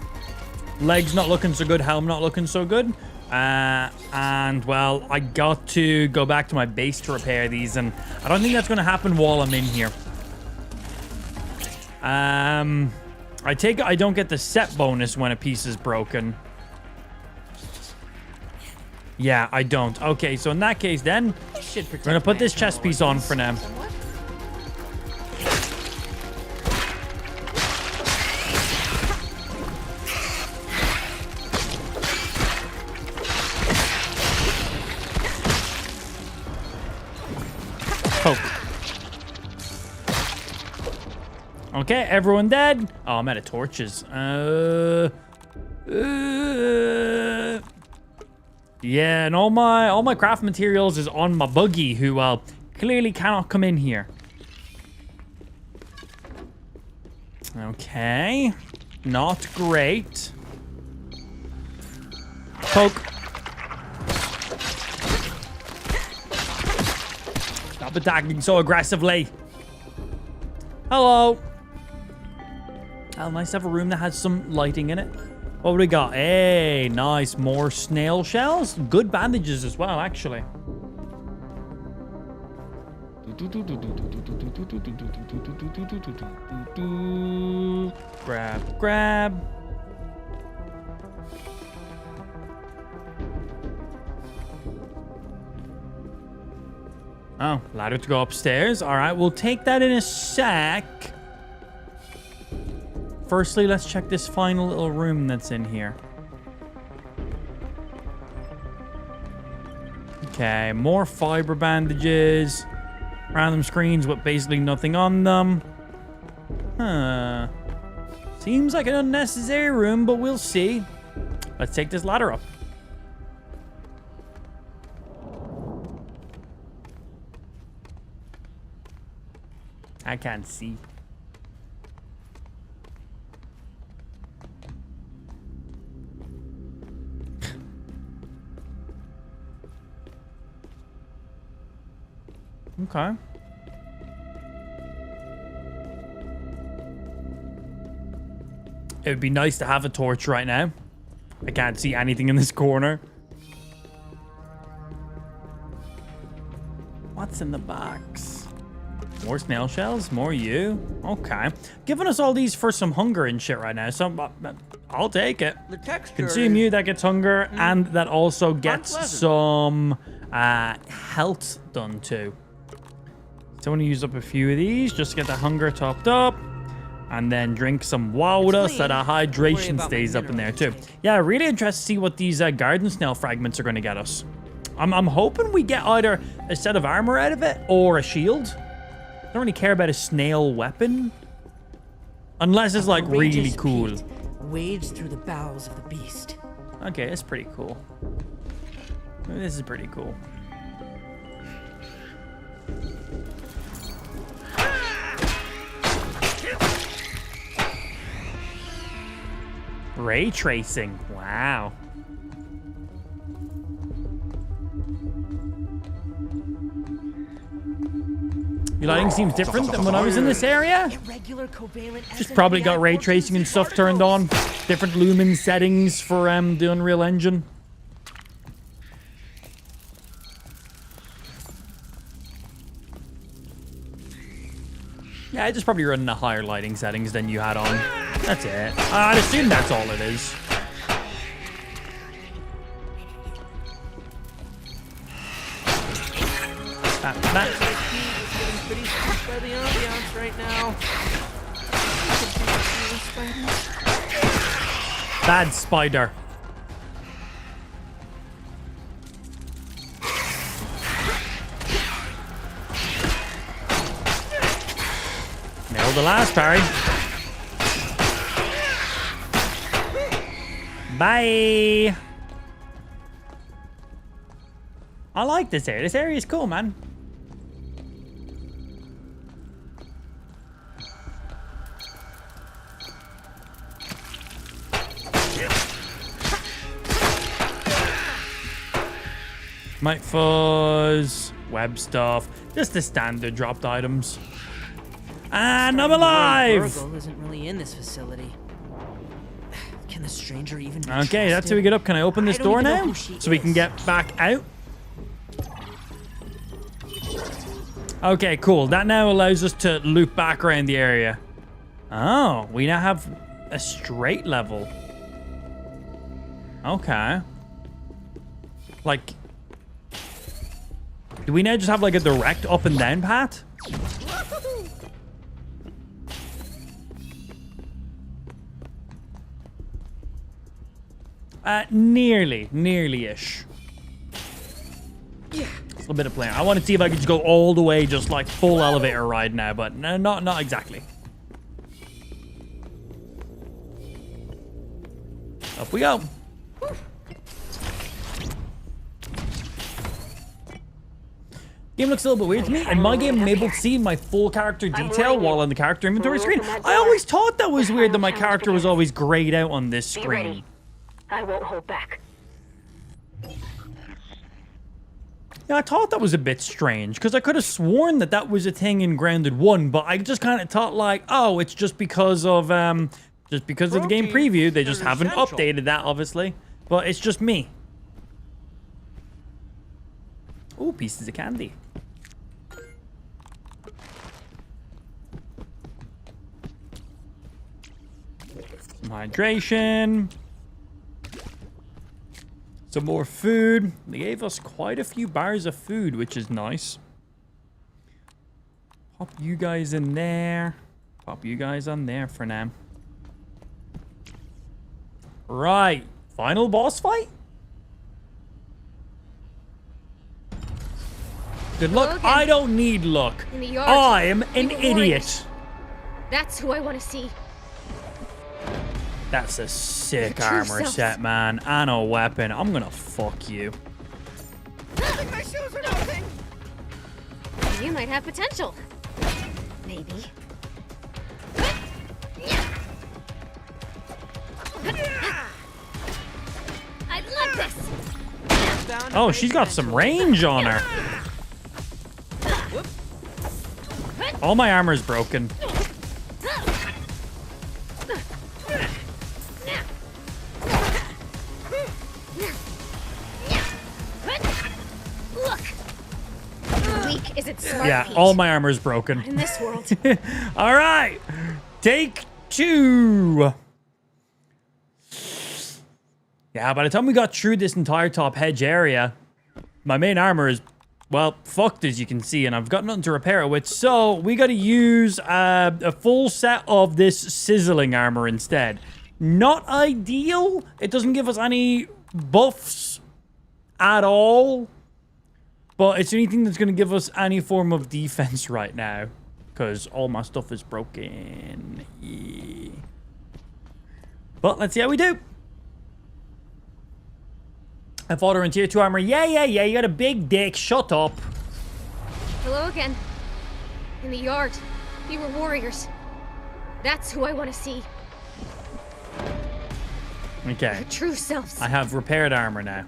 Legs not looking so good. Helm not looking so good. And, well, I got to go back to my base to repair these. And I don't think that's going to happen while I'm in here. I take it I don't get the set bonus when a piece is broken. Yeah, I don't. Okay, so in that case, then, we're going to put this chest piece on for now. Okay, everyone dead. Oh, I'm out of torches. Yeah, and all my craft materials is on my buggy, who clearly cannot come in here. Okay, not great. Poke. Stop attacking so aggressively. Hello. Oh, nice to have a room that has some lighting in it. What we got? Hey, nice. More snail shells. Good bandages as well, actually. Grab, grab. Oh, ladder to go upstairs. All right, we'll take that in a sec. Firstly, let's check this final little room that's in here. Okay, more fiber bandages. Random screens with basically nothing on them. Huh. Seems like an unnecessary room, but we'll see. Let's take this ladder up. I can't see. Okay. It would be nice to have a torch right now. I can't see anything in this corner. What's in the box? More snail shells? More you? Okay. Giving us all these for some hunger and shit right now. So I'll take it. The texture Consume you, that gets hunger, and that also gets unpleasant. some health done too. So I want to use up a few of these just to get the hunger topped up. And then drink some water so that our hydration stays up in there too. Yeah, really interested to see what these garden snail fragments are going to get us. I'm hoping we get either a set of armor out of it or a shield. I don't really care about a snail weapon. Unless it's like really Courageous cool. Pete wades through the bowels of the beast. Okay, that's pretty cool. This is pretty cool. Ray tracing. Wow. Your lighting seems different than when I was in this area. Irregular covalent Just probably got ray tracing and stuff turned on. Different lumen settings for the Unreal Engine. Yeah, I just probably running the higher lighting settings than you had on. That's it. I'd assume that's all it is. Pretty spooked by the ambiance right now. Bad spider. Nailed the last parry. Bye. I like this area. This area is cool, man. Mite fuzz, web stuff, just the standard dropped items. And I'm alive! Virgil isn't really in this facility. Can the stranger even be Okay, that's how we trusted? get up. Can I open this I don't door even know now? who she So we can is. get back out? Okay, cool. That now allows us to loop back around the area. Oh, we now have a straight level. Okay. Like, do we now just have like a direct up and down path? Nearly-ish. Yeah. It's a little bit of playing. I want to see if I could just go all the way, just like full elevator ride now, but no, not exactly. Up we go. Game looks a little bit weird to me. In my game, I'm able to see my full character detail while on the character inventory screen. I always thought that was weird that my character was always grayed out on this Be screen. ready. I won't hold back. Yeah, I thought that was a bit strange because I could have sworn that that was a thing in Grounded 1, but I just kind of thought like, oh, it's just because of the game preview. They just haven't updated that, obviously. But it's just me. Ooh, pieces of candy. Some hydration. Some more food. They gave us quite a few bars of food, which is nice. Pop you guys in there. Pop you guys on there for now. Right. Final boss fight? Good luck. Logan. I don't need luck. In the yard. I'm an You were worried. idiot. That's who I want to see. That's a sick The true armor self. set, man. And a weapon. I'm gonna fuck you. My shoes are melting. You might have potential. Maybe. I love this. Oh, she's got some range on her. All my armor's broken. Look. Weak is it smart? Yeah, Pete? all my armor's broken. In this world. All right. Take 2. Yeah, by the time we got through this entire top hedge area, my main armor is, well, fucked as you can see, and I've got nothing to repair it with. So we got to use a full set of this sizzling armor instead. Not ideal. It doesn't give us any buffs at all. But it's the only thing that's going to give us any form of defense right now. Because all my stuff is broken. Yeah. But let's see how we do. I fought her in tier 2 armor. Yeah. You got a big dick. Shut up. Hello again. In the yard. You were warriors. That's who I want to see. Okay. Your true selves. I have repaired armor now.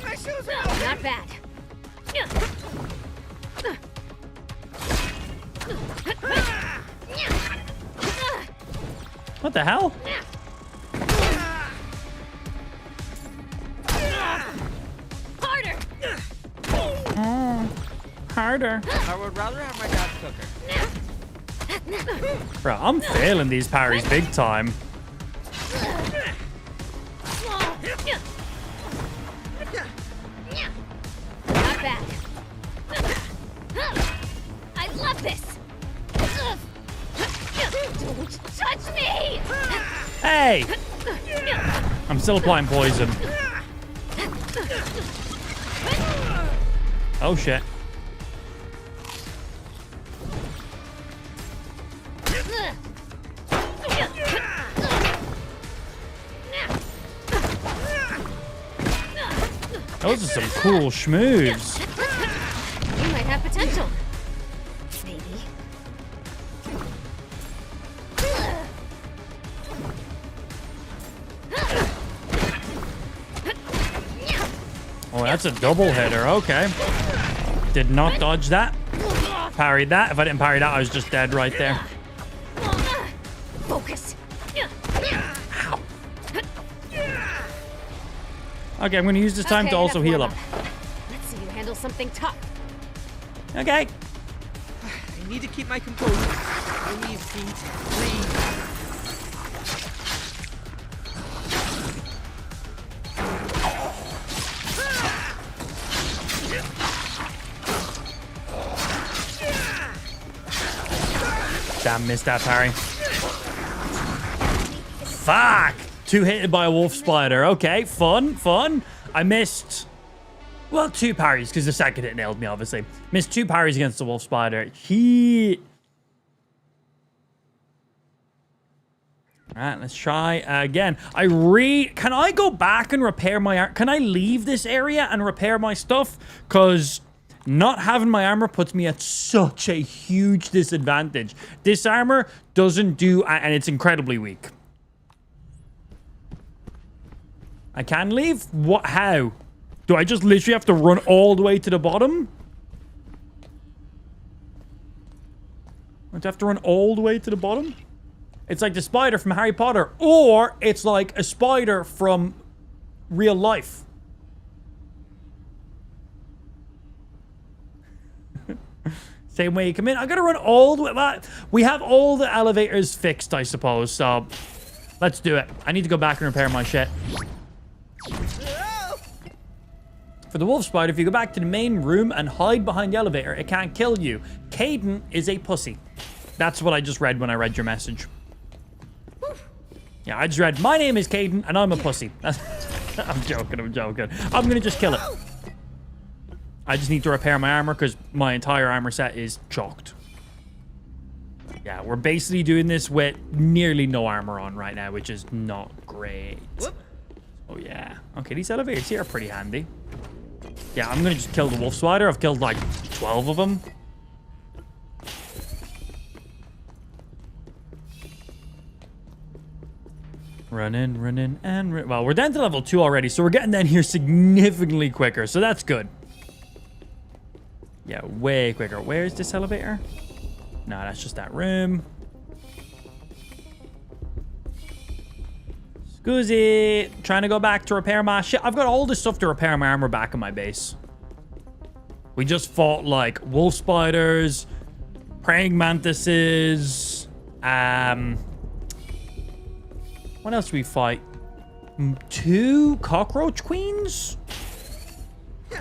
My shoes are melting. Not bad. What the hell? Harder. Harder. I would rather have my dad's cooker. Bro, I'm failing these parries big time. Not bad. I love this. Don't touch me. Hey! I'm still applying poison. Oh, shit. Those are some cool schmoves. You might have potential. Maybe. Oh, that's a double hitter. Okay. Did not dodge that. Parried that. If I didn't parry that, I was just dead right there. Focus. Okay, I'm going to use this time Okay, to also enough heal up. warm-up. Let's see you handle something tough. Okay. I need to keep my composure. Please, Pete. Please. Damn, missed that parry. Fuck! 2 hit by a wolf spider. Okay, fun. I missed, well, 2 parries, because the second hit nailed me, obviously. Missed 2 parries against the wolf spider. Alright, let's try again. Can I go back and repair my armor? Can I leave this area and repair my stuff? Because not having my armor puts me at such a huge disadvantage. This armor doesn't do, and it's incredibly weak. I can leave? What? How? Do I just literally have to run all the way to the bottom? I have to run all the way to the bottom? It's like the spider from Harry Potter. Or it's like a spider from real life. Same way you come in. I gotta run all the way. We have all the elevators fixed, I suppose. So let's do it. I need to go back and repair my shit. For the wolf spider, if you go back to the main room and hide behind the elevator, it can't kill you. Caden is a pussy. That's what I just read when I read your message. Yeah, I just read, my name is Caden and I'm a pussy. I'm joking. I'm gonna just kill it. I just need to repair my armor because my entire armor set is chalked. Yeah, we're basically doing this with nearly no armor on right now, which is not great. Whoop. Oh, yeah. Okay, these elevators here are pretty handy. Yeah, I'm going to just kill the wolf spider. I've killed like 12 of them. Run in, and well, we're down to level 2 already, so we're getting down here significantly quicker, so that's good. Yeah, way quicker. Where is this elevator? No, that's just that room. Scoozy, trying to go back to repair my shit. I've got all this stuff to repair my armor back in my base. We just fought like wolf spiders, praying mantises, what else did we fight? 2 cockroach queens?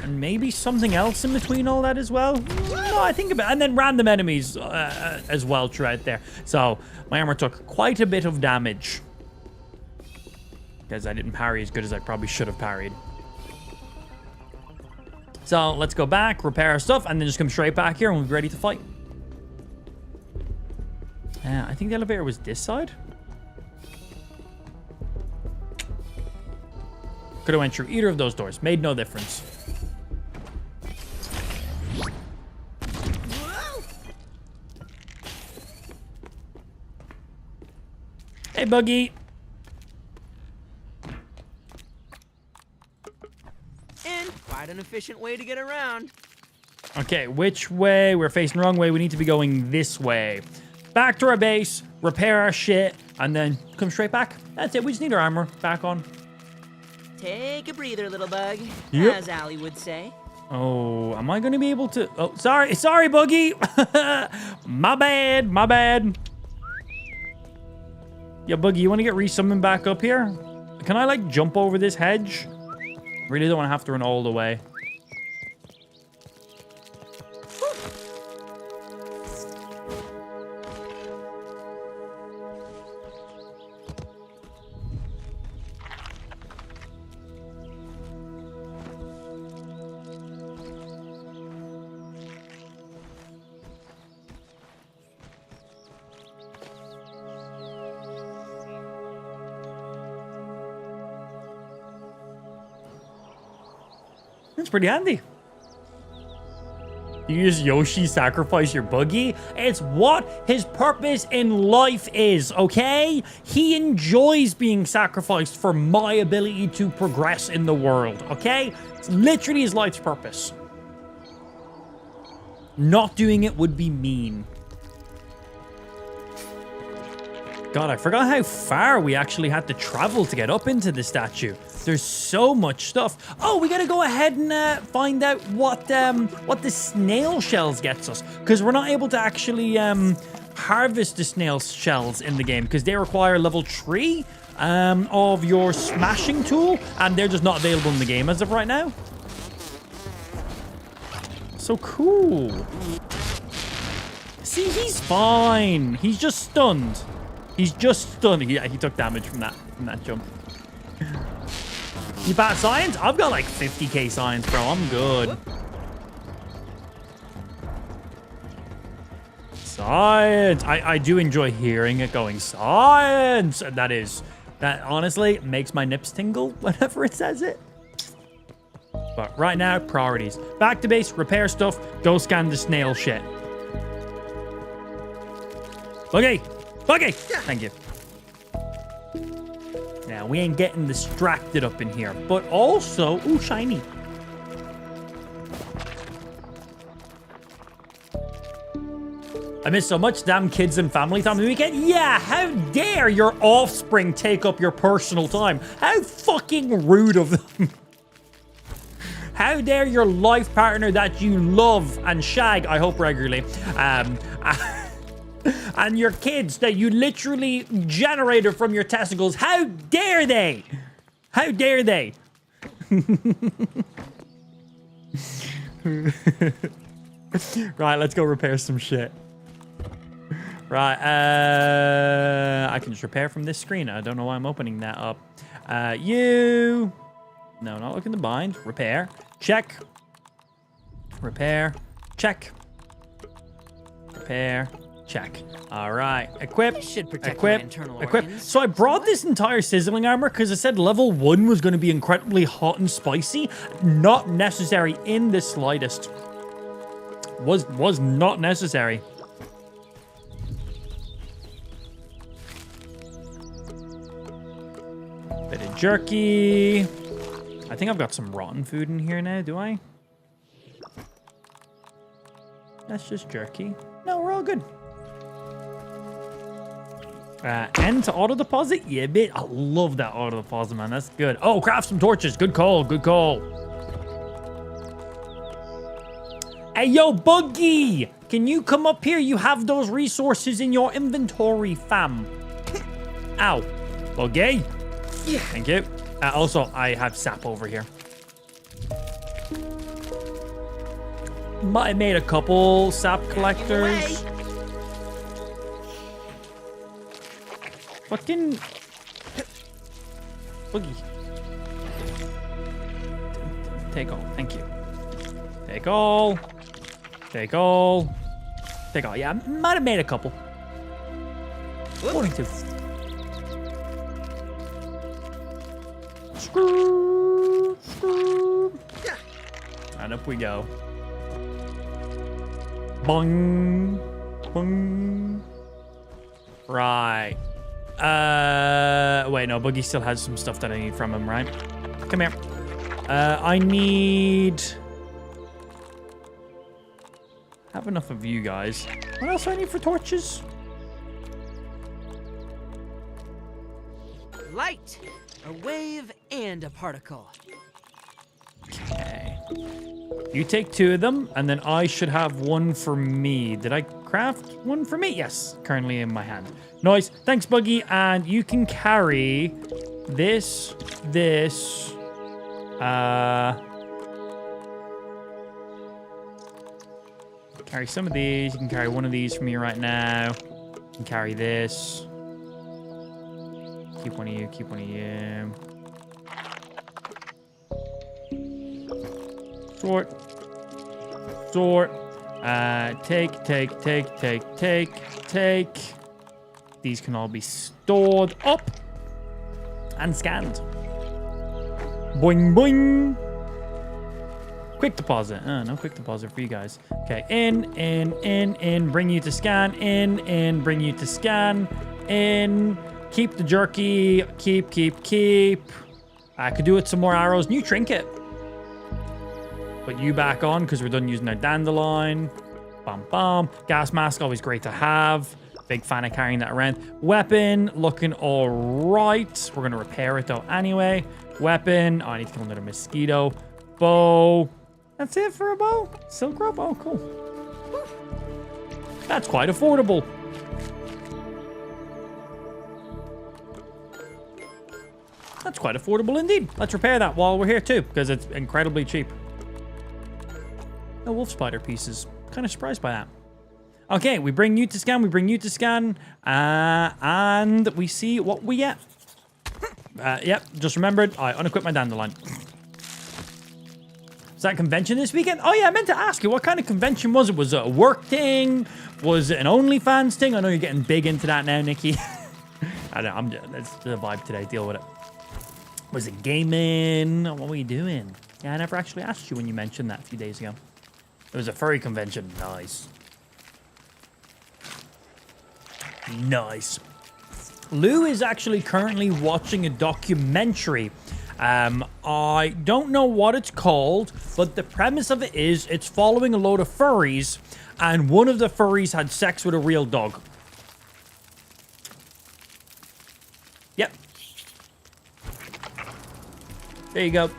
And maybe something else in between all that as well? No, I think about it. And then random enemies as well throughout there. So my armor took quite a bit of damage. Because I didn't parry as good as I probably should have parried. So let's go back, repair our stuff, and then just come straight back here and we'll be ready to fight. I think the elevator was this side. Could have went through either of those doors. Made no difference. Hey, Buggy. And quite an efficient way to get around. Okay, which way? We're facing the wrong way. We need to be going this way. Back to our base, repair our shit, and then come straight back. That's it. We just need our armor back on. Take a breather, little bug, Yep. as Allie would say. Oh, am I going to be able to... Oh, sorry, Buggy. My bad. Yeah, Buggy, you want to get resummoned back up here? Can I, like, jump over this hedge? Really don't want to have to run all the way. That's pretty handy. You use Yoshi sacrifice your Buggy? It's what his purpose in life is, okay? He enjoys being sacrificed for my ability to progress in the world, okay? It's literally his life's purpose. Not doing it would be mean. God, I forgot how far we actually had to travel to get up into the statue. There's so much stuff. Oh, we gotta go ahead and find out what the snail shells gets us, because we're not able to actually harvest the snail shells in the game because they require level 3 of your smashing tool, and they're just not available in the game as of right now. So cool. See, he's fine. He's just stunned. He's just stunned. Yeah, he took damage from that jump. You bad science? I've got like 50k science, bro. I'm good. Science. I do enjoy hearing it going science. That honestly makes my nips tingle whenever it says it. But right now, priorities. Back to base, repair stuff, go scan the snail shit. Buggy! Thank you. Now, we ain't getting distracted up in here, but also... Ooh, shiny. I miss so much damn kids and family time on the weekend. Yeah, how dare your offspring take up your personal time? How fucking rude of them. How dare your life partner that you love and shag, I hope regularly, and your kids that you literally generated from your testicles, how dare they? How dare they? Right, let's go repair some shit. Right, I can just repair from this screen. I don't know why I'm opening that up. No, not looking to bind. Repair. Check. Repair. Check. Repair. Check. All right. Equip. This should protect Equip. my internal Equip. organs. So I brought this entire sizzling armor because it said level 1 was going to be incredibly hot and spicy. Not necessary in the slightest. Was not necessary. Bit of jerky. I think I've got some rotten food in here now, do I? That's just jerky. No, we're all good. End to auto deposit? Yeah, bit. I love that auto deposit, man. That's good. Oh, craft some torches. Good call. Good call. Hey, yo, Buggy. Can you come up here? You have those resources in your inventory, fam. Ow. Buggy. Yeah. Thank you. Also, I have sap over here. Might have made a couple sap collectors. Fucking Boogie. Take all. Thank you. Take all. Take all. Take all. Yeah, I might have made a couple. 42. Screw, screw. And up we go. Bong. Bong. Right. Wait, no, Boogie still has some stuff that I need from him, right? Come here. I need... have enough of you guys. What else do I need for torches? Light, a wave, and a particle. Okay. You take 2 of them, and then I should have 1 for me. Did I craft 1 for me? Yes, currently in my hand. Nice. Thanks, Buggy. And you can carry this, carry some of these. You can carry 1 of these for me right now. You can carry this. Keep 1 of you, keep 1 of you. Sort. Sort. Take. These can all be stored up and scanned. Boing, boing. Quick deposit. No quick deposit for you guys. Okay, in, bring you to scan. In, bring you to scan. In, keep the jerky. Keep. I could do it some more arrows. New trinket. Put you back on because we're done using our dandelion. Bam. Gas mask, always great to have. Big fan of carrying that around. Weapon, looking all right. We're going to repair it though anyway. Weapon. Oh, I need to kill another mosquito. Bow. That's it for a bow. Silk rope. Oh, cool. That's quite affordable. That's quite affordable indeed. Let's repair that while we're here too, because it's incredibly cheap. No wolf spider pieces. Kind of surprised by that. Okay, we bring you to scan, and we see what we get. Yep, just remembered, I unequipped my dandelion. Is that convention this weekend? Oh yeah, I meant to ask you, what kind of convention was it? Was it a work thing? Was it an OnlyFans thing? I know you're getting big into that now, Nikki. I don't know, that's the vibe today, deal with it. Was it gaming? What were you doing? Yeah, I never actually asked you when you mentioned that a few days ago. It was a furry convention. Nice. Nice. Lou is actually currently watching a documentary. I don't know what it's called, but the premise of it is it's following a load of furries, and one of the furries had sex with a real dog. Yep. There you go.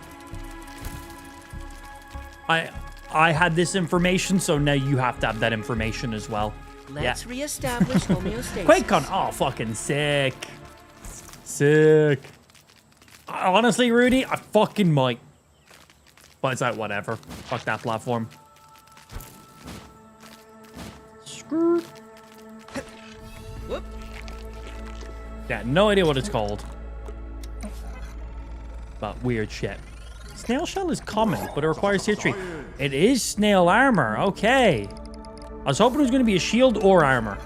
I had this information, so now you have to have that information as well. Let's reestablish homeostasis. QuakeCon. Oh, fucking sick. Sick. Honestly, Rudy, I fucking might. But it's like, whatever. Fuck that platform. Screw. Whoop. Yeah, no idea what it's called. But weird shit. Snail shell is common, but it requires tier 3. It is snail armor. Okay. I was hoping it was going to be a shield or armor.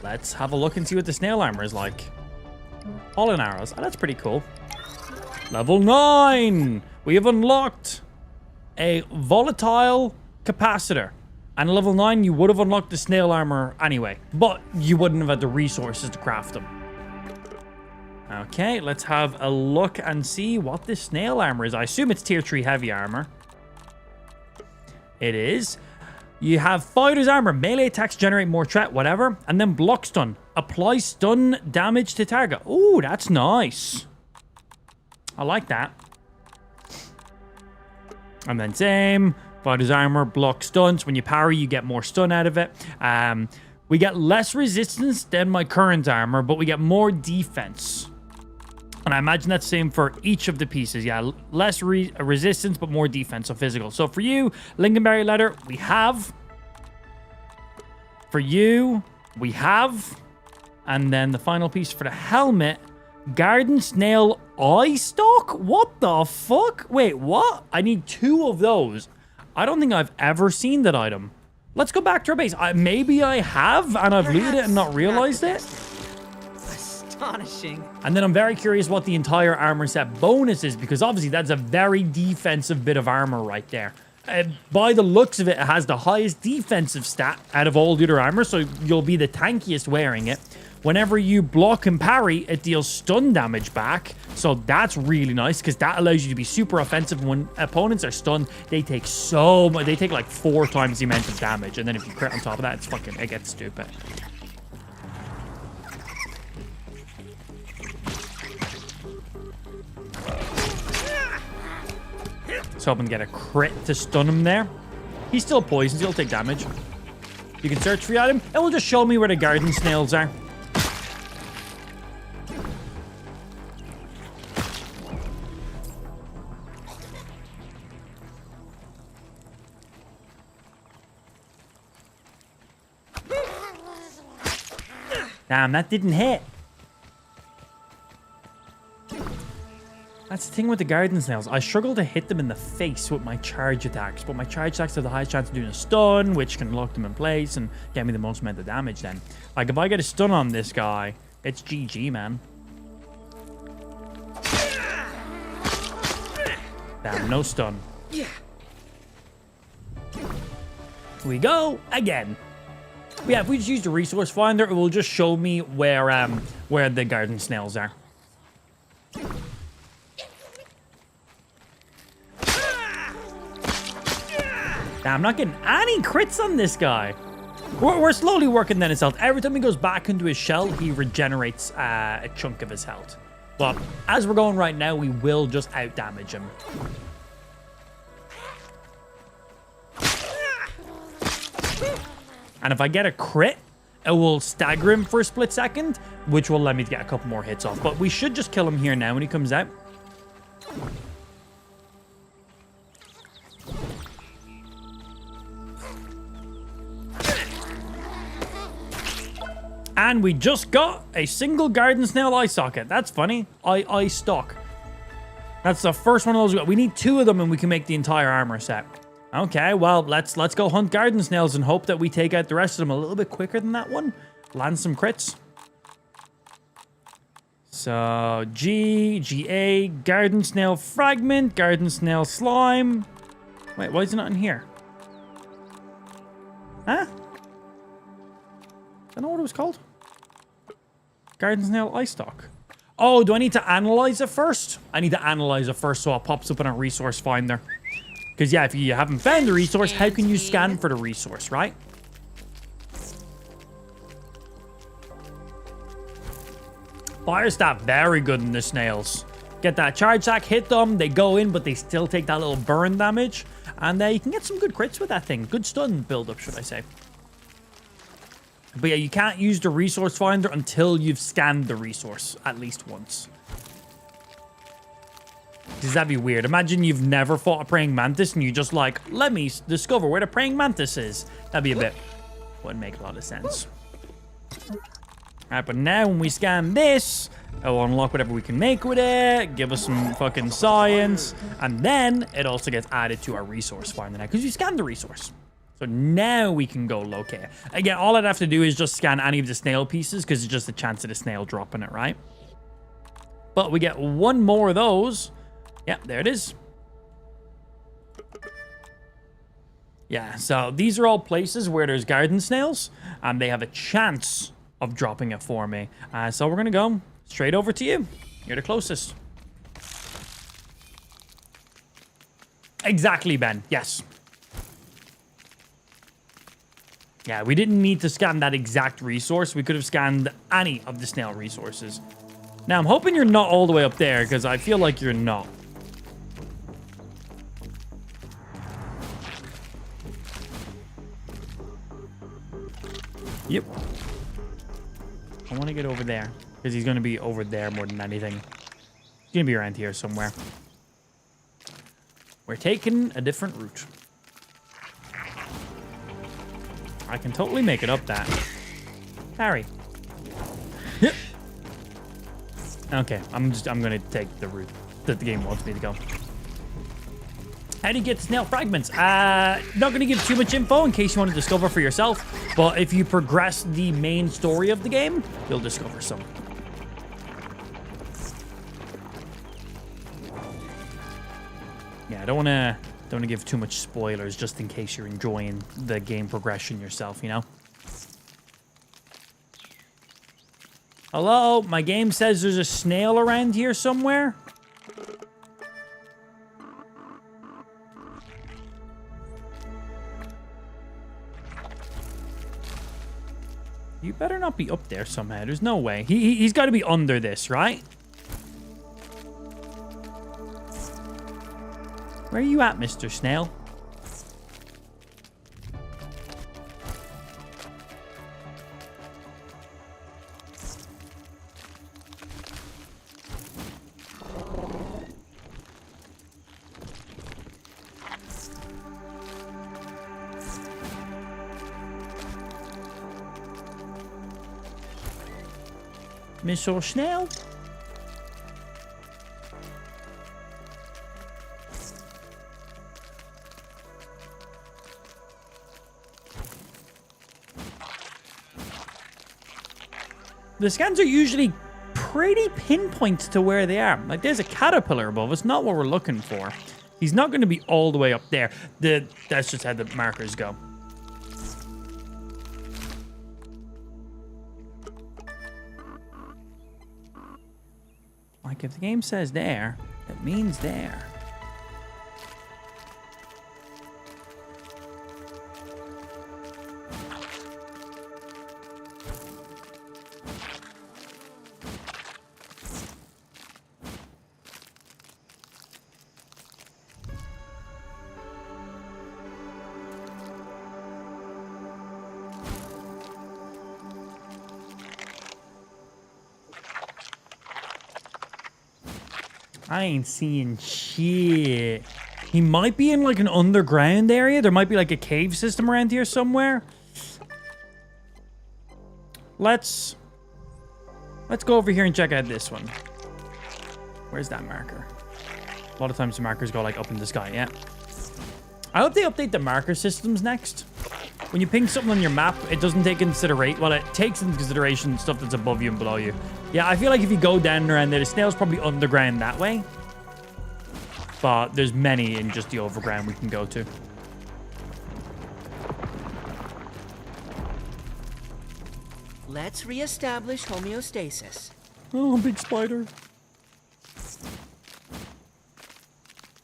let's have a look and see what the snail armor is like. Pollen arrows. Oh, that's pretty cool. Level 9. We have unlocked a volatile capacitor. And at level 9, you would have unlocked the snail armor anyway. But you wouldn't have had the resources to craft them. Okay, let's have a look and see what this snail armor is. I assume it's tier 3 heavy armor. It is. You have fighter's armor. Melee attacks generate more threat, whatever. And then block stun. Apply stun damage to target. Ooh, that's nice. I like that. And then same. Fighter's armor, block stunts. When you parry, you get more stun out of it. We get less resistance than my current armor, but we get more defense. And I imagine that's the same for each of the pieces. Yeah, less resistance, but more defense, so physical. So for you, Lincolnberry leather, we have. For you, we have. And then the final piece for the helmet, Garden Snail eye stalk? What the fuck? Wait, what? I need 2 of those. I don't think I've ever seen that item. Let's go back to our base. Maybe I have, and I've looted it and not realized it. Astonishing. And then I'm very curious what the entire armor set bonus is, because obviously that's a very defensive bit of armor right there. By the looks of it, it has the highest defensive stat out of all the other armor, so you'll be the tankiest wearing it. Whenever you block and parry, it deals stun damage back. So that's really nice, because that allows you to be super offensive. When opponents are stunned, they take so much. They take like 4 times the amount of damage. And then if you crit on top of that, it's fucking, it gets stupid. Let's hope and get a crit to stun him there. He's still poisoned, so he'll take damage. You can search for the item. It will just show me where the garden snails are. Damn, that didn't hit. That's the thing with the garden snails. I struggle to hit them in the face with my charge attacks, but my charge attacks have the highest chance of doing a stun, which can lock them in place and get me the most amount of damage then. Like, if I get a stun on this guy, it's GG, man. Damn, no stun. Yeah. We go again. But yeah, if we just use the resource finder, it will just show me where the garden snails are. Now, I'm not getting any crits on this guy. We're slowly working down his health. Every time he goes back into his shell, he regenerates a chunk of his health. But as we're going right now, we will just out-damage him. And if I get a crit, it will stagger him for a split second, which will let me get a couple more hits off. But we should just kill him here now when he comes out. And we just got a single garden snail eye socket. That's funny. Eye stock. That's the first one of those we got. We need 2 of them and we can make the entire armor set. Okay, well, let's go hunt garden snails and hope that we take out the rest of them a little bit quicker than that one. Land some crits. So, GA, garden snail fragment, garden snail slime. Wait, why is it not in here? Huh? I don't know what it was called. Garden snail eye stock. Oh, do I need to analyze it first? I need to analyze it first so it pops up in a resource finder. Because, yeah, if you haven't found the resource, how can you scan for the resource, right? Fire staff, very good in the snails. Get that charge sack, hit them, they go in, but they still take that little burn damage. And you can get some good crits with that thing. Good stun build-up, should I say. But yeah, you can't use the resource finder until you've scanned the resource at least once. Because that'd be weird. Imagine you've never fought a praying mantis and you just like, let me discover where the praying mantis is. That'd be a bit... wouldn't make a lot of sense. Alright, but now when we scan this, it will unlock whatever we can make with it, give us some fucking science, and then it also gets added to our resource finder now, because you scanned the resource. So So now we can go locate. Again, all I'd have to do is just scan any of the snail pieces because it's just a chance of the snail dropping it, right? But we get one more of those. Yeah, there it is. Yeah, so these are all places where there's garden snails, and they have a chance of dropping it for me. So we're going to go straight over to you. You're the closest. Exactly, Ben. Yes. Yeah, we didn't need to scan that exact resource. We could have scanned any of the snail resources. Now, I'm hoping you're not all the way up there, because I feel like you're not. Yep. I want to get over there, because he's going to be over there more than anything. He's going to be around here somewhere. We're taking a different route. I can totally make it up that. Harry. Yep. Okay, I'm gonna take the route that the game wants me to go. How do you get snail fragments? Not gonna give too much info in case you want to discover for yourself, but if you progress the main story of the game, you'll discover some. Yeah, I don't wanna give too much spoilers just in case you're enjoying the game progression yourself, you know? Hello? My game says there's a snail around here somewhere? You better not be up there somehow. There's no way. He's got to be under this, right? Where are you at, Mr. Snail? Mr. Snail? The scans are usually pretty pinpoint to where they are. Like, there's a caterpillar above us, not what we're looking for. He's not going to be all the way up there. That's just how the markers go. Like, if the game says there, it means there. I ain't seeing shit. He might be in like an underground area. There might be like a cave system around here somewhere. Let's go over here and check out this one. Where's that marker? A lot of times the markers go like up in the sky, yeah. I hope they update the marker systems next. When you ping something on your map, it doesn't take consideration. Well, it takes into consideration stuff that's above you and below you. Yeah, I feel like if you go down around there, the snail's probably underground that way. But there's many in just the overground we can go to. Let's reestablish homeostasis. Oh, big spider.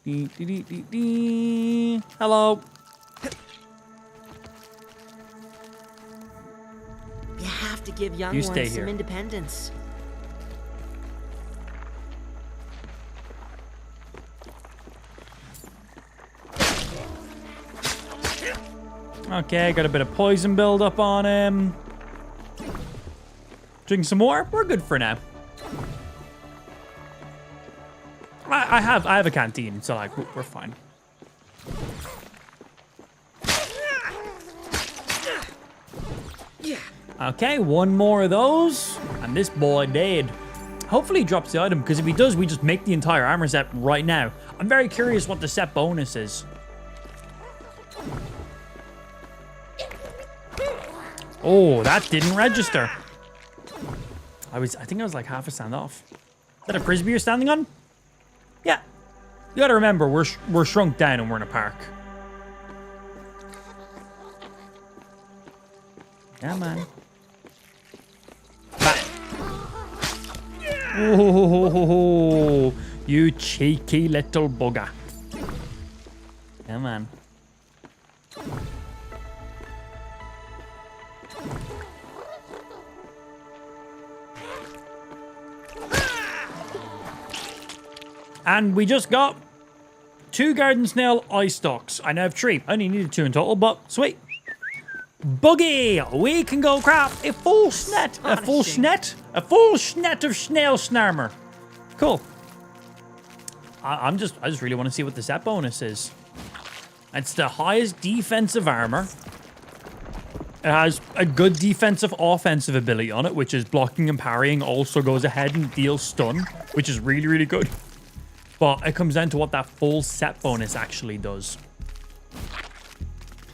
Dee, dee, dee, dee, dee. Hello. You have to give young You stay ones some here. independence. Okay, got a bit of poison buildup on him. Drink some more. We're good for now. I have a canteen, so like we're fine. Okay, one more of those, and this boy dead. Hopefully he drops the item, because if he does, we just make the entire armor set right now. I'm very curious what the set bonus is. Oh, that didn't register. I think I was like half a stand off. Is that a frisbee you're standing on? Yeah. You gotta remember, we're shrunk down and we're in a park. Yeah, man. Oh, you cheeky little bugger. Yeah, man. And we just got 2 garden snail eye stalks. I now have 3. I only needed 2 in total, but sweet. Buggy, we can go grab a full snet. A full snet? A full snet of snail snarmer. Cool. I just really want to see what the set bonus is. It's the highest defensive armor. It has a good defensive offensive ability on it, which is blocking and parrying. Also goes ahead and deals stun, which is really, really good. But it comes down to what that full set bonus actually does.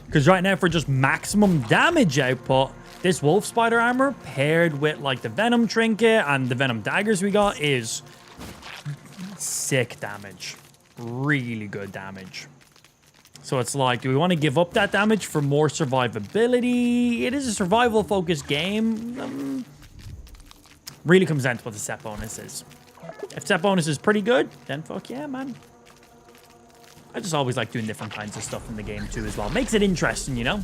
Because right now, for just maximum damage output, this wolf spider armor paired with like the venom trinket and the venom daggers we got is sick damage. Really good damage. So it's like, do we want to give up that damage for more survivability? It is a survival focused game. Really comes down to what the set bonus is. If set bonus is pretty good, then fuck yeah, man. I just always like doing different kinds of stuff in the game too as well. Makes it interesting, you know?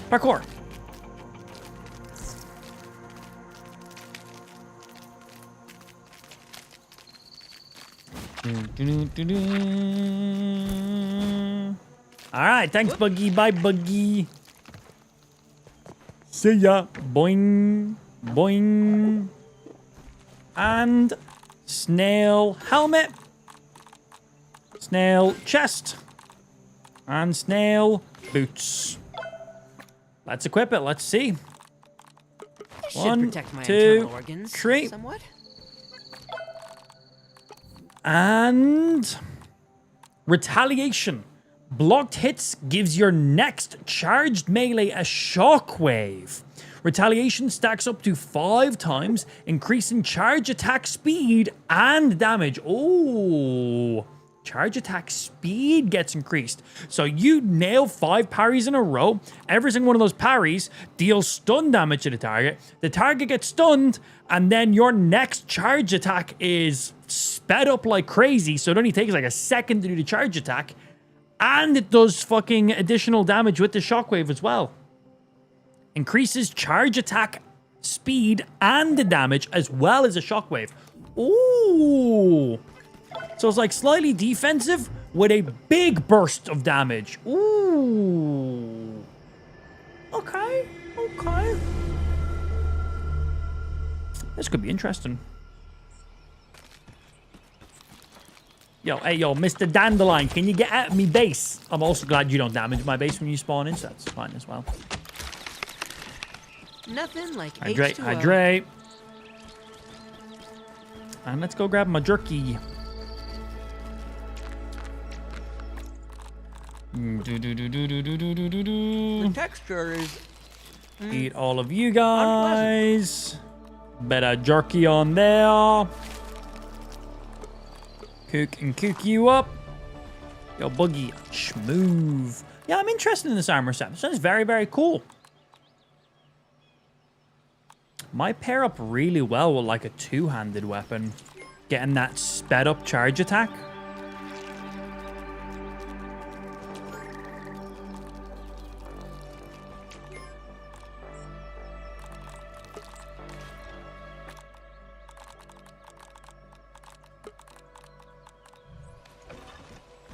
Parkour. Alright, thanks, Buggy. Bye, Buggy. See ya. Boing. Boing. And snail helmet. Snail chest. And snail boots. Let's equip it. Let's see. This should 1, protect my 2, internal organs 3. somewhat. And retaliation. Blocked hits gives your next charged melee a shockwave. Retaliation stacks up to 5 times, increasing charge attack speed and damage. Oh, charge attack speed gets increased. So you nail 5 parries in a row. Every single one of those parries deals stun damage to the target. The target gets stunned, and then your next charge attack is sped up like crazy. So it only takes like a second to do the charge attack. And it does fucking additional damage with the shockwave as well. Increases charge attack speed and the damage as well as a shockwave. Ooh. So it's like slightly defensive with a big burst of damage. Ooh. Okay. Okay. This could be interesting. Yo, hey, yo, Mr. Dandelion, can you get out of me base? I'm also glad you don't damage my base when you spawn in, so that's fine as well. Nothing like Hydrate, H2O. hydrate. And let's go grab my jerky. The texture is Eat all of you guys. Bit of jerky on there. Cook you up. Yo, Buggy, schmoove. Yeah, I'm interested in this armor set. This sounds very, very cool. Might pair up really well with like a 2-handed weapon. Getting that sped up charge attack.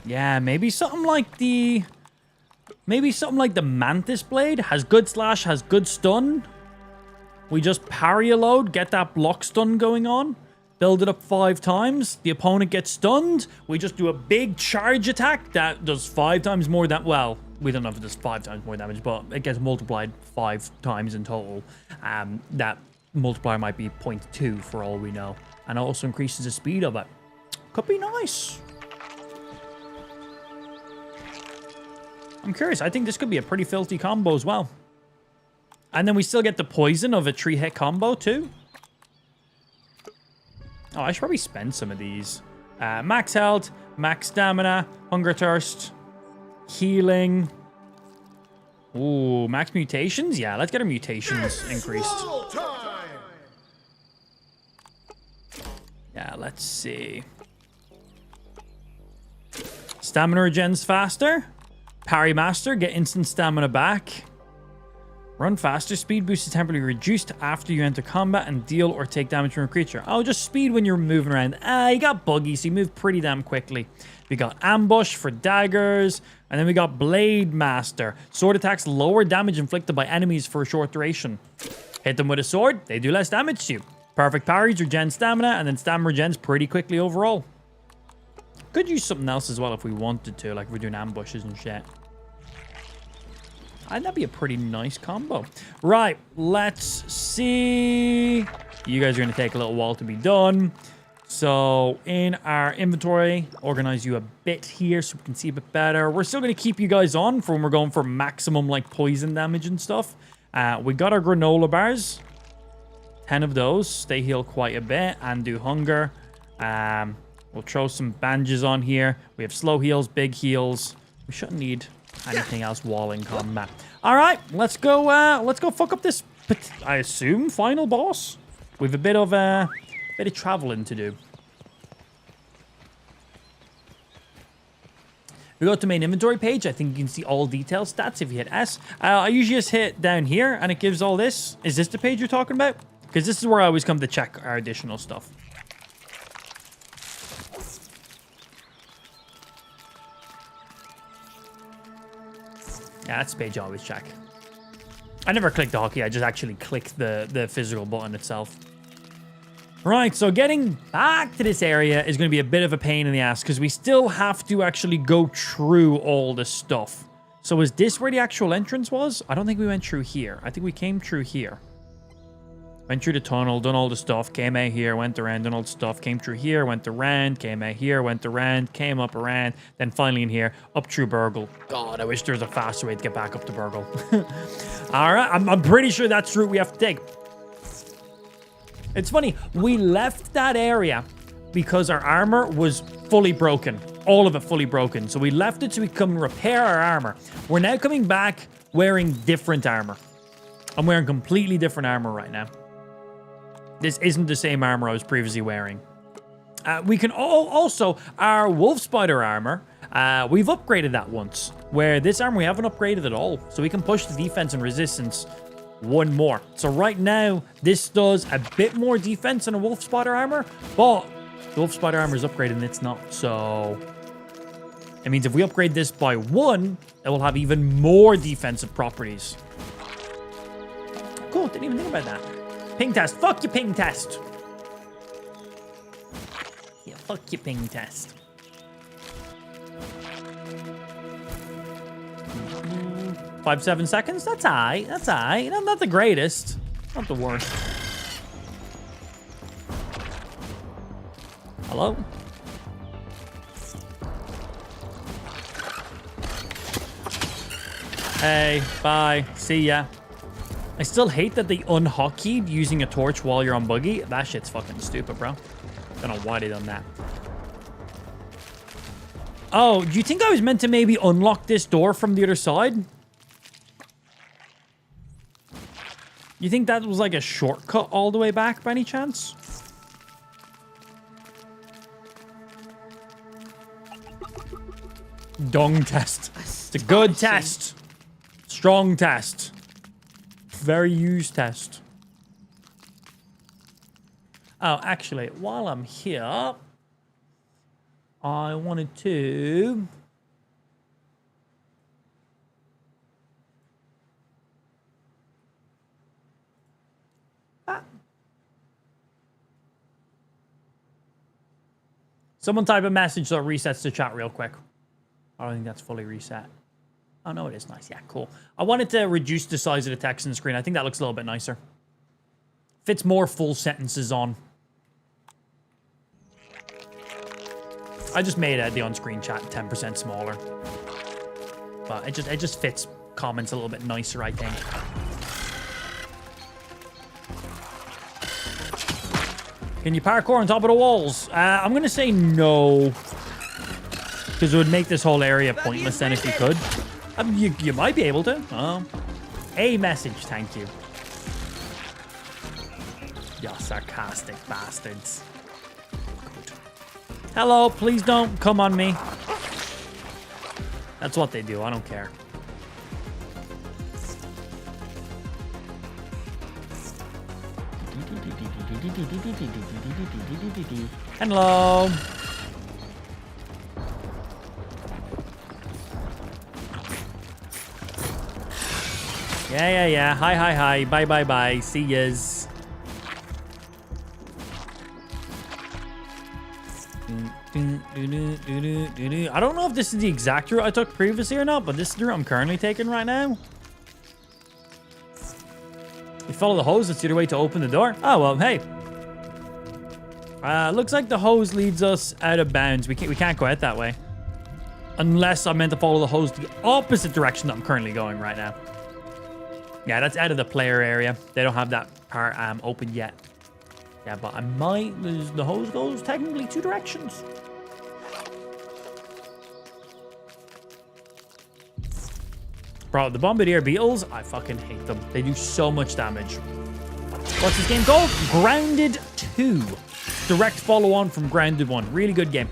Yeah, maybe something like the Mantis blade has good slash, has good stun. We just parry a load, get that block stun going on, build it up 5 times. The opponent gets stunned. We just do a big charge attack that does 5 times more than, well, we don't know if it does 5 times more damage, but it gets multiplied 5 times in total. That multiplier might be 0.2 for all we know. And it also increases the speed of it. Could be nice. I'm curious. I think this could be a pretty filthy combo as well. And then we still get the poison of a 3-hit combo too. Oh, I should probably spend some of these. Max health, max stamina, hunger thirst, healing. Ooh, max mutations? Yeah, let's get our mutations increased. Yeah, let's see. Stamina regens faster. Parry master, get instant stamina back. Run faster. Speed boost is temporarily reduced after you enter combat and deal or take damage from a creature. Oh, just speed when you're moving around. You got buggy, so you move pretty damn quickly. We got ambush for daggers. And then we got blade master. Sword attacks lower damage inflicted by enemies for a short duration. Hit them with a sword, they do less damage to you. Perfect parries regen stamina, and then stamina regens pretty quickly overall. Could use something else as well if we wanted to, like we're doing ambushes and shit. That'd be a pretty nice combo. Right, let's see. You guys are going to take a little while to be done. So in our inventory, organize you a bit here so we can see a bit better. We're still going to keep you guys on for when we're going for maximum like poison damage and stuff. We got our granola bars. 10 of those. They heal quite a bit and do hunger. We'll throw some bandages on here. We have slow heals, big heals. We shouldn't need anything else while in combat. All right, let's go fuck up this, I assume, final boss. With a bit of traveling to do. We go to main inventory page. I think you can see all detail stats if you hit S. I usually just hit down here and it gives all this. Is this the page you're talking about? Because this is where I always come to check our additional stuff. Yeah, that's the page I always check. I never click the hotkey. I just actually click the physical button itself. Right, so getting back to this area is going to be a bit of a pain in the ass because we still have to actually go through all this stuff. So is this where the actual entrance was? I don't think we went through here. I think we came through here. Went through the tunnel, done all the stuff, came out here, went around, done all the stuff, came through here, went around, came out here, went around, came up around, then finally in here, up through Burgle. God, I wish there was a faster way to get back up to Burgle. All right, I'm pretty sure that's the route we have to take. It's funny, we left that area because our armor was fully broken. All of it fully broken. So we left it so we could come repair our armor. We're now coming back wearing different armor. I'm wearing completely different armor right now. This isn't the same armor I was previously wearing. We can also, our wolf spider armor, we've upgraded that once. Where this armor we haven't upgraded at all. So we can push the defense and resistance one more. So right now, this does a bit more defense than a wolf spider armor. But the wolf spider armor is upgraded and it's not. So it means if we upgrade this by 1, it will have even more defensive properties. Cool, didn't even think about that. Ping test. Fuck your ping test. Yeah, fuck your ping test. 5-7 seconds? That's alright. That's alright. Not the greatest. Not the worst. Hello? Hey, bye. See ya. I still hate that they unhotkeyd using a torch while you're on buggy. That shit's fucking stupid, bro. Don't know why they done that. Oh, do you think I was meant to maybe unlock this door from the other side? You think that was like a shortcut all the way back by any chance? Dung test. It's a good test. Strong test. Very used test. Oh, actually, while I'm here, I wanted to... Someone type a message so it resets the chat real quick. I don't think that's fully reset. Oh, no, it is nice. Yeah, cool. I wanted to reduce the size of the text on the screen. I think that looks a little bit nicer. Fits more full sentences on. I just made the on-screen chat 10% smaller. but it just fits comments a little bit nicer, I think. Can you parkour on top of the walls? I'm gonna say no, because it would make this whole area pointless then if you could. You might be able to. A message, thank you. You sarcastic bastards. Good. Hello, please don't come on me. That's what they do, I don't care. Hello. Yeah. Hi. Bye. See yas. I don't know if this is the exact route I took previously or not, but this is the route I'm currently taking right now. You follow the hose, that's the other way to open the door. Oh, well, hey. Looks like the hose leads us out of bounds. We can't go out that way. Unless I'm meant to follow the hose the opposite direction that I'm currently going right now. Yeah, that's out of the player area. They don't have that part open yet. Yeah, but I might... The hose goes technically 2 directions. Bro, the Bombardier Beetles, I fucking hate them. They do so much damage. What's this game called? Grounded 2. Direct follow-on from Grounded 1. Really good game.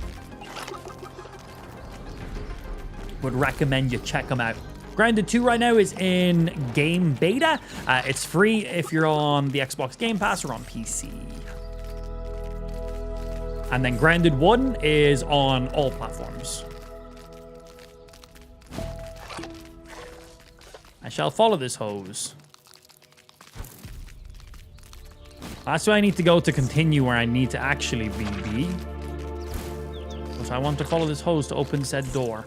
Would recommend you check them out. Grounded 2 right now is in game beta. It's free if you're on the Xbox Game Pass or on PC. And then Grounded 1 is on all platforms. I shall follow this hose. That's where I need to go to continue where I need to actually be. So I want to follow this hose to open said door.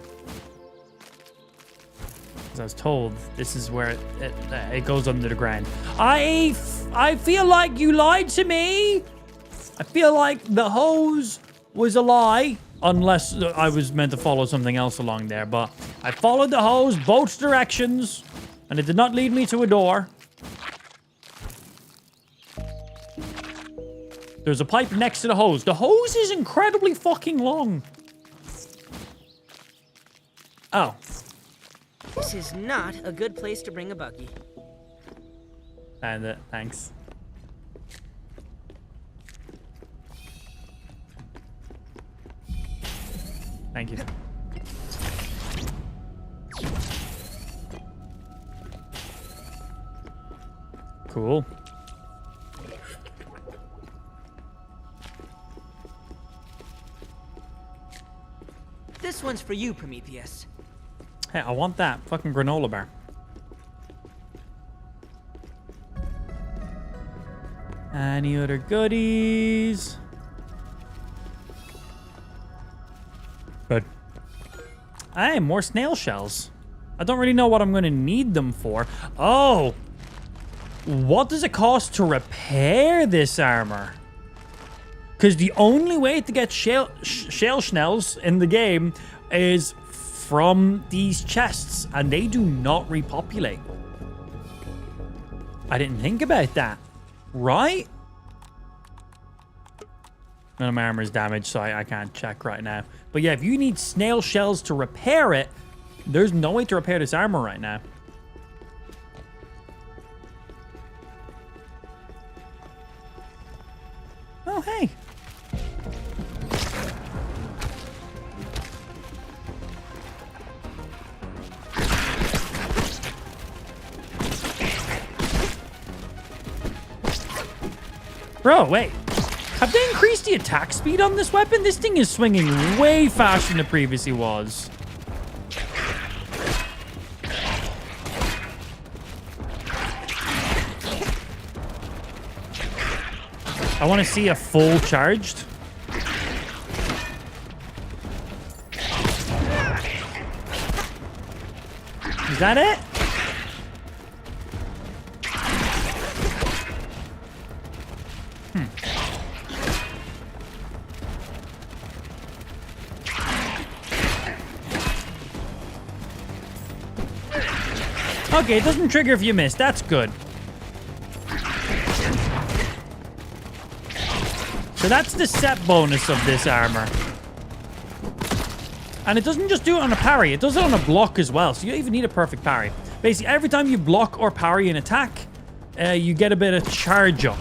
As I was told, this is where it goes under the ground. I feel like you lied to me. I feel like the hose was a lie. Unless I was meant to follow something else along there. But I followed the hose both directions. And it did not lead me to a door. There's a pipe next to the hose. The hose is incredibly fucking long. Oh. This is not a good place to bring a buggy. And thanks. Thank you. Cool. This one's for you, Prometheus. Hey, I want that fucking granola bar. Any other goodies? Good. Hey, more snail shells. I don't really know what I'm going to need them for. Oh! What does it cost to repair this armor? Because the only way to get shell schnells in the game is from these chests, and they do not repopulate. I didn't think about that. Right? None of my armor is damaged, so I can't check right now. But yeah, if you need snail shells to repair it, there's no way to repair this armor right now. Oh, hey. Bro, wait. Have they increased the attack speed on this weapon? This thing is swinging way faster than it previously was. I want to see a full charged. Is that it? Okay, it doesn't trigger if you miss. That's good. So that's the set bonus of this armor. And it doesn't just do it on a parry. It does it on a block as well. So you don't even need a perfect parry. Basically, every time you block or parry an attack, you get a bit of charge up.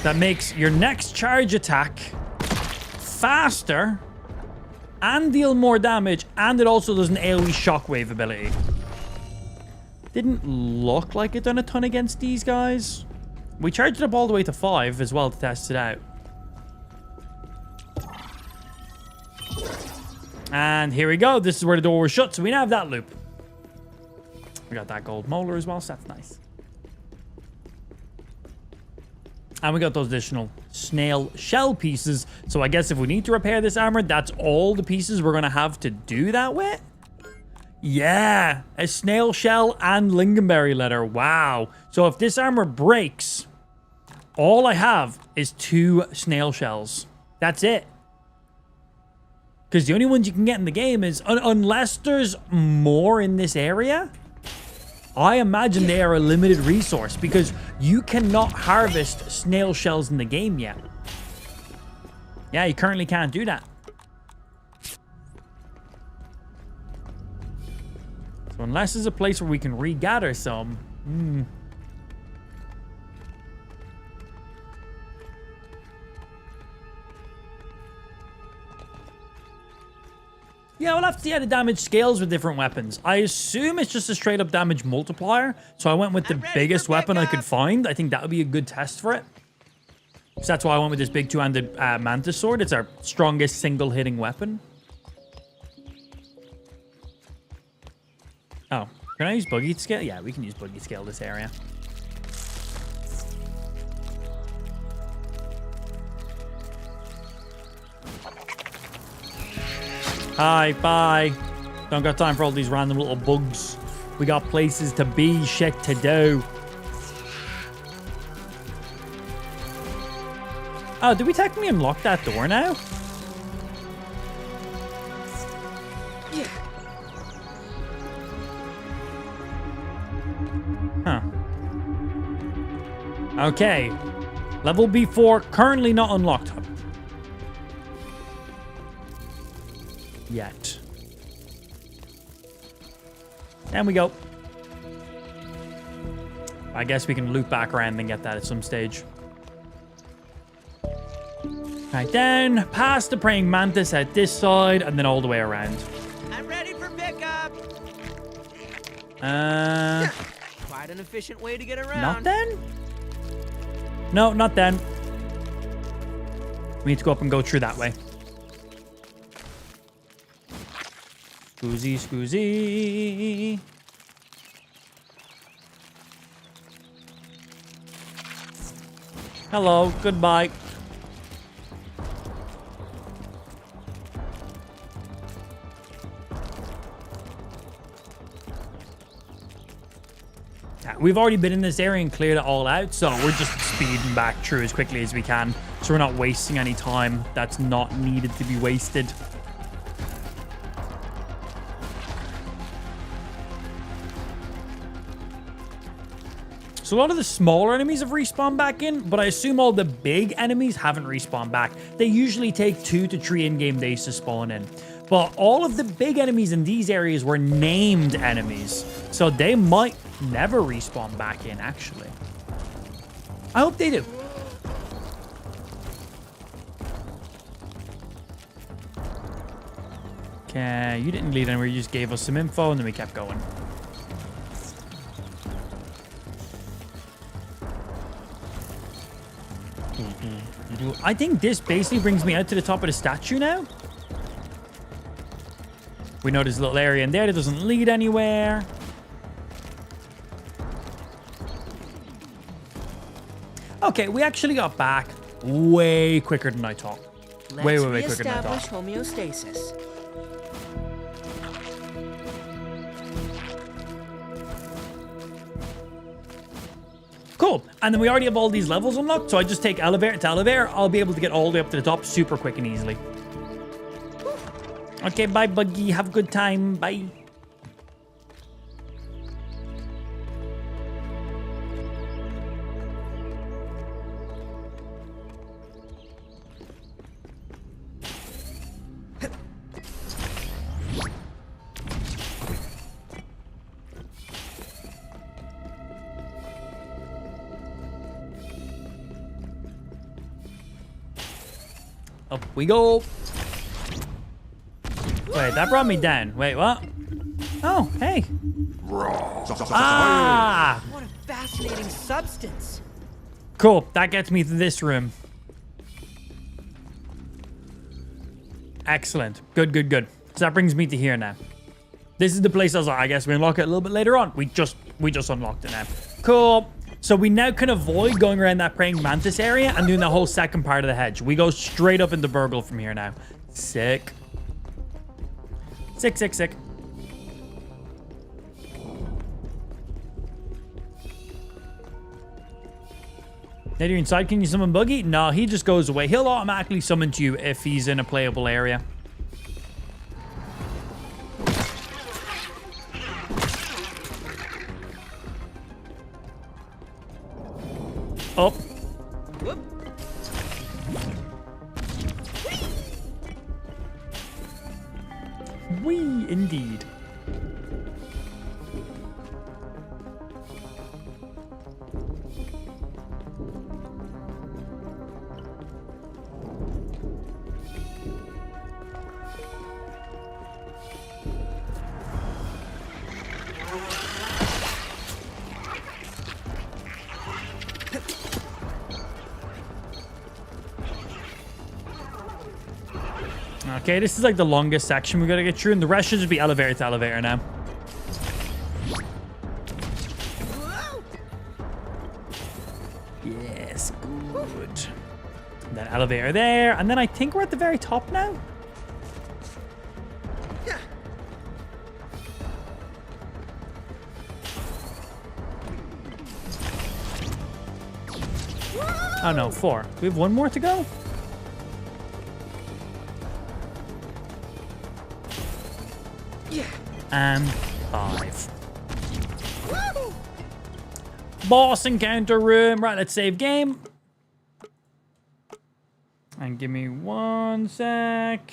That makes your next charge attack faster and deal more damage, and it also does an AoE shockwave ability. Didn't look like it done a ton against these guys. We charged it up all the way to 5 as well to test it out. And here we go. This is where the door was shut, so we now have that loop. We got that gold molar as well, so that's nice. And we got those additional snail shell pieces. So I guess if we need to repair this armor, that's all the pieces we're going to have to do that with. Yeah, a snail shell and lingonberry leather. Wow. So if this armor breaks, all I have is 2 snail shells. That's it. Because the only ones you can get in the game is, unless there's more in this area, I imagine they are a limited resource because you cannot harvest snail shells in the game yet. Yeah, you currently can't do that. So unless there's a place where we can regather some. Yeah, we'll have to see how the damage scales with different weapons. I assume it's just a straight up damage multiplier. So I went with the biggest weapon I could find. I think that would be a good test for it. So that's why I went with this big 2-handed Mantis sword. It's our strongest single hitting weapon. Oh, can I use buggy to scale? Yeah, we can use buggy to scale this area. Hi, bye. Don't got time for all these random little bugs. We got places to be, shit to do. Oh, did we technically unlock that door now? Yeah. Huh. Okay. Level B4 currently not unlocked. Yet. And we go. I guess we can loop back around and get that at some stage. Right, down, past the praying mantis out this side, and then all the way around. I'm ready for pickup. Quite an efficient way to get around. Not then? No, not then. We need to go up and go through that way. Scoozy, scoozy. Hello, goodbye. We've already been in this area and cleared it all out, so we're just speeding back through as quickly as we can. So we're not wasting any time that's not needed to be wasted. So a lot of the smaller enemies have respawned back in, but I assume all the big enemies haven't respawned back. They usually take 2 to 3 in-game days to spawn in. But all of the big enemies in these areas were named enemies. So they might never respawn back in, actually. I hope they do. Okay, you didn't lead anywhere. You just gave us some info and then we kept going. I think this basically brings me out to the top of the statue now. We know there's a little area in there that doesn't lead anywhere. Okay, we actually got back way quicker than I thought. Way quicker than I thought. Let's reestablish homeostasis. Cool. And then we already have all these levels unlocked, so I just take elevator to elevator. I'll be able to get all the way up to the top super quick and easily. Okay, bye, Buggy. Have a good time. Bye. Up we go. Wait, that brought me down. Wait, what? Oh, hey. Ah! What a fascinating substance. Cool. That gets me to this room. Excellent. Good, good, good. So that brings me to here now. This is the place I guess we unlock it a little bit later on. We just unlocked it now. Cool. So we now can avoid going around that praying mantis area and doing the whole second part of the hedge. We go straight up into Burgle from here now. Sick. Sick, sick, sick. Now you're inside, can you summon Buggy? No, he just goes away. He'll automatically summon to you if he's in a playable area. Up. Wee, indeed. Okay, this is like the longest section we gotta get through, and the rest should just be elevator to elevator now. Yes, good. And then elevator there, and then I think we're at the very top now. Oh no, 4. We have one more to go? And 5. Boss encounter room. Right, let's save game. And give me 1 sec.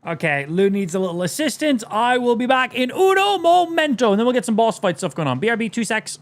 Okay, Lou needs a little assistance. I will be back in uno momento. And then we'll get some boss fight stuff going on. BRB, 2 secs.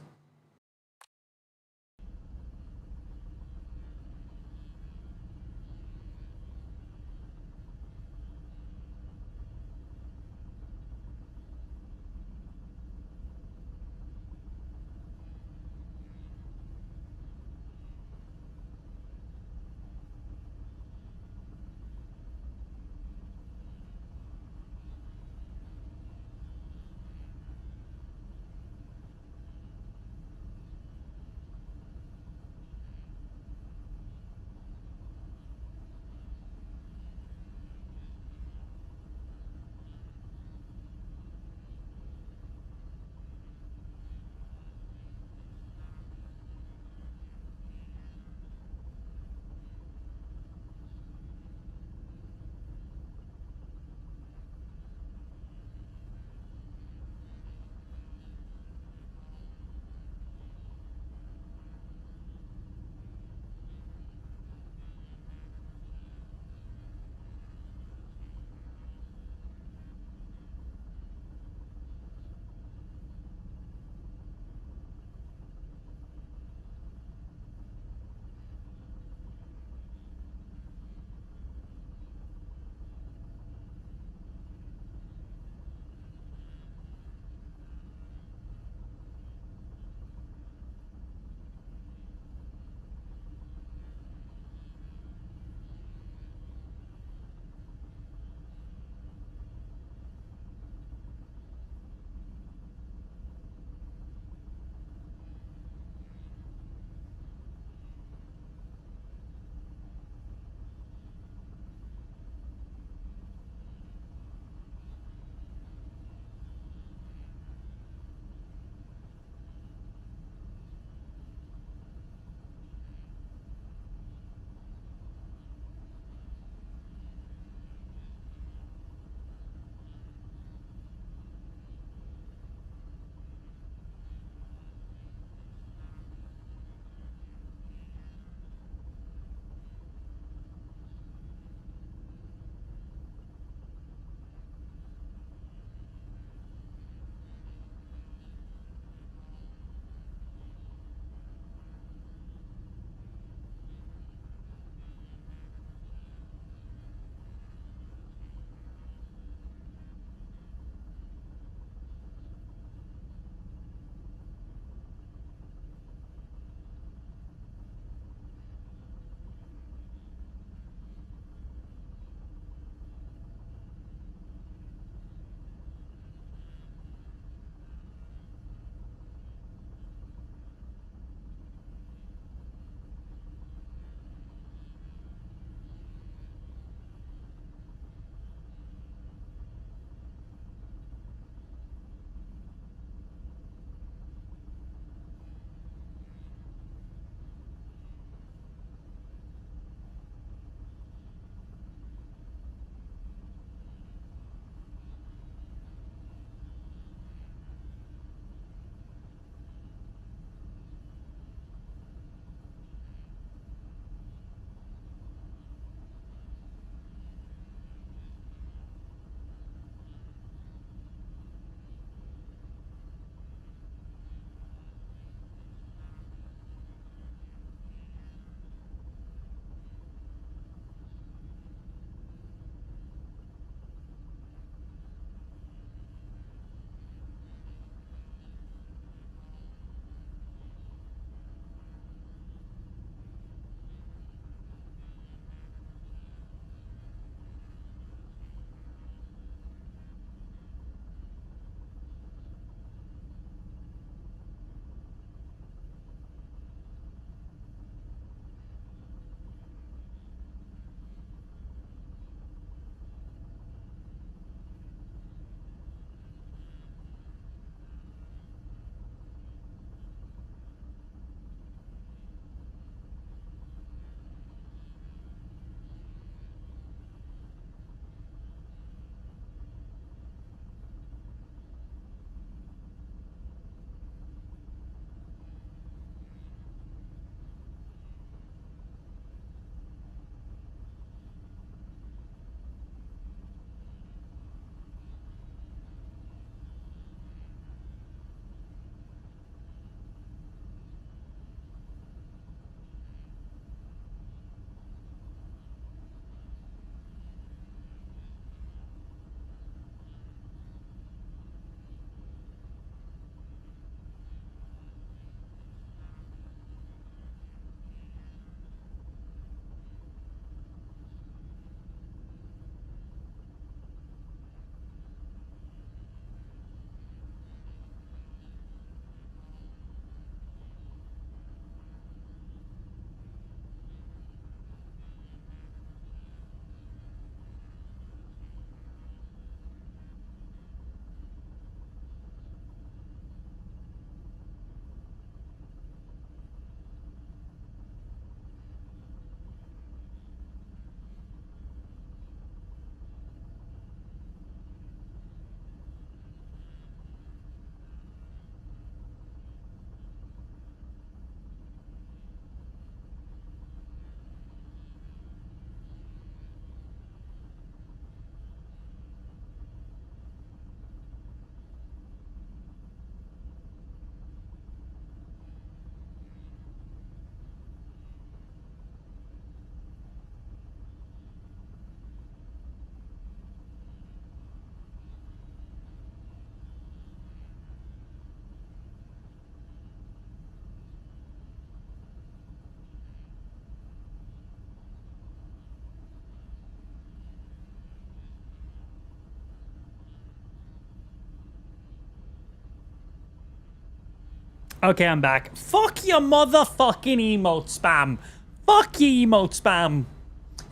Okay, I'm back. Fuck your motherfucking emote spam. Fuck your emote spam.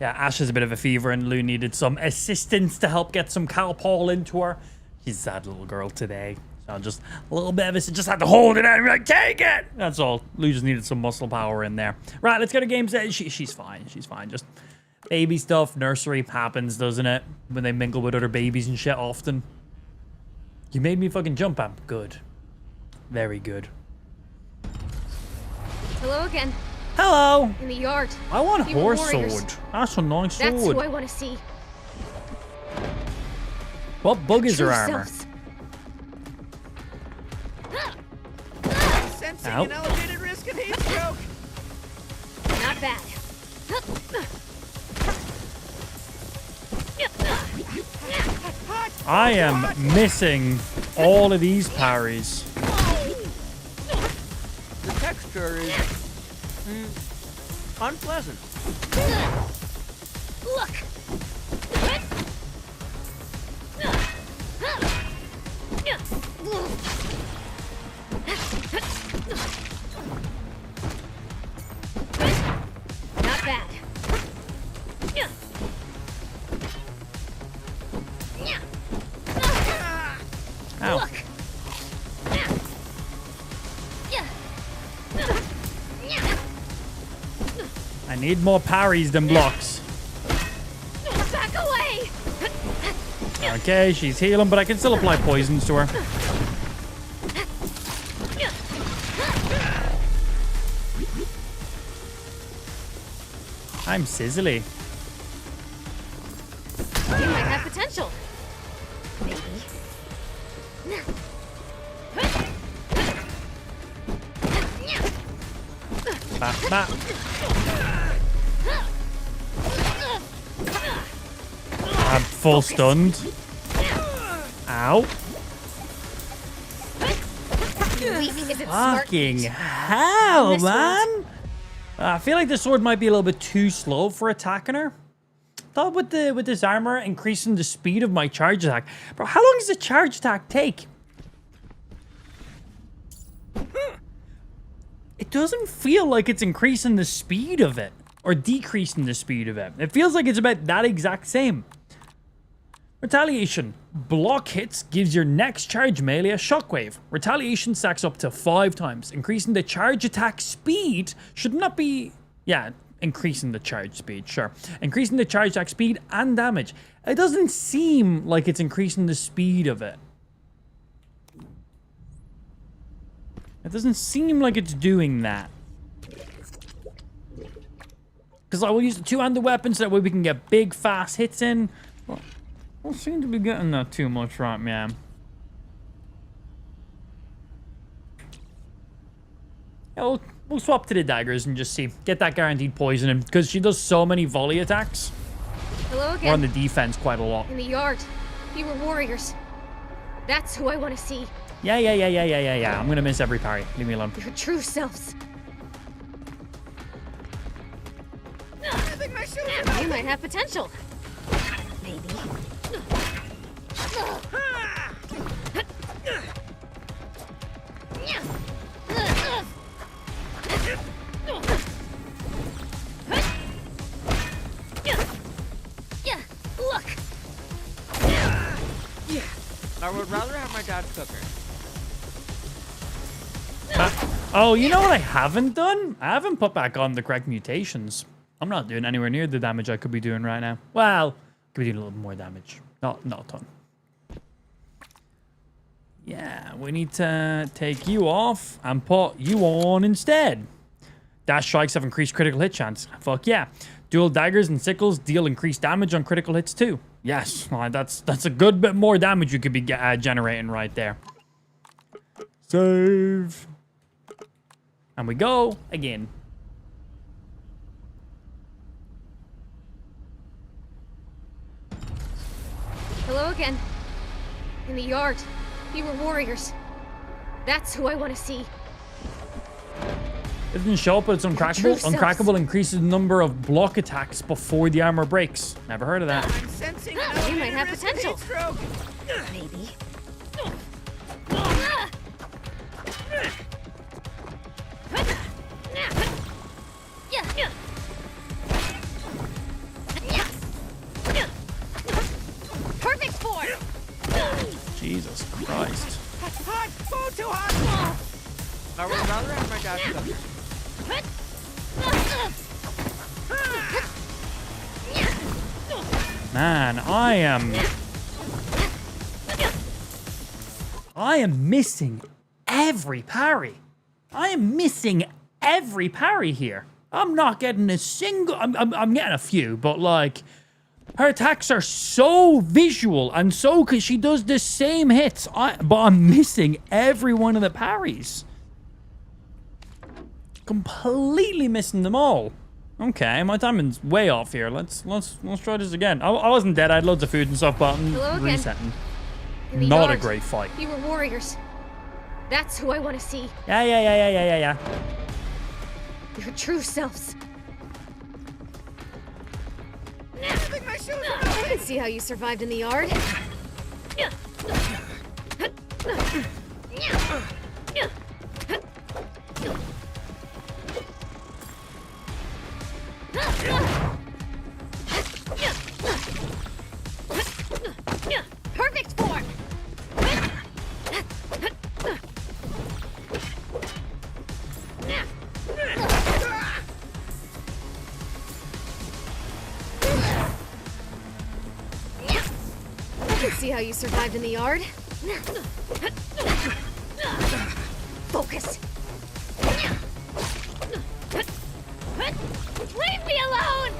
Yeah, Ash has a bit of a fever and Lou needed some assistance to help get some Calpol into her. She's a sad little girl today. So just a little bit of it. Just had to hold it out and be like, take it. That's all. Lou just needed some muscle power in there. Right, let's get a game set. She's fine. She's fine. Just baby stuff, nursery happens, doesn't it? When they mingle with other babies and shit often. You made me fucking jump, Amp. Good. Very good. Hello again. Hello. In the yard. I want a You were horse warriors. sword. That's a nice sword. That's who I want to see. What bug is her True armor? selves. Sensing Ow. an elevated risk of heat stroke. Not bad. I am missing all of these parries. The texture is unpleasant. Look. Not bad. Ow. Look. I need more parries than blocks. Back away. Okay, she's healing, but I can still apply poisons to her. I'm sizzly. You might have potential. Maybe. Bah, bah. I'm full stunned. Ow. Is it smart? Fucking hell, This man. I feel like this sword might be a little bit too slow for attacking her. Thought with this armor increasing the speed of my charge attack. Bro, how long does the charge attack take? It doesn't feel like it's increasing the speed of it or decreasing the speed of it. It feels like it's about that exact same. Retaliation. Block hits gives your next charge melee a shockwave. Retaliation stacks up to 5 times. Increasing the charge attack speed should not be... Yeah, increasing the charge speed, sure. Increasing the charge attack speed and damage. It doesn't seem like it's increasing the speed of it. It doesn't seem like it's doing that. Because I will use the two-handed weapons so that way we can get big, fast hits in. Well, I don't seem to be getting that too much right, man. Yeah, we'll swap to the daggers and just see. Get that guaranteed poisoning. Because she does so many volley attacks. Hello We're on again. the defense quite a lot. In the yard. You were warriors. That's who I want to see. Yeah. I'm going to miss every parry. Leave me alone. Your true selves. You might have potential. Maybe. Look. I would rather have my dad cook her. Oh, you know what I haven't done? I haven't put back on the correct mutations. I'm not doing anywhere near the damage I could be doing right now. Well, could be doing a little more damage. Not a ton. Yeah, we need to take you off and put you on instead. Dash strikes have increased critical hit chance. Fuck yeah. Dual daggers and sickles deal increased damage on critical hits too. Yes, that's a good bit more damage you could be generating right there. Save. And we go again. Hello again. In the yard. You were warriors. That's who I want to see. It doesn't show up, but it's True uncrackable. selves. Uncrackable increases the number of block attacks before the armor breaks. Never heard of that. I'm sensing an You might elevated have risk of potential. heat stroke. Maybe. Man, I am missing every parry. I am missing every parry here. I'm not getting a single... I'm getting a few, but like... Her attacks are so visual and so... Because she does the same hits. But I'm missing every one of the parries. Completely missing them all. Okay, my timing's way off here. Let's try this again. I wasn't dead. I had loads of food and stuff, but I'm Hello again. resetting. In the Not a yard, great fight. You were warriors. That's who I want to see. Yeah. Your true selves. I can see how you survived in the yard. Perfect form. I can see how you survived in the yard. Focus. Leave me alone!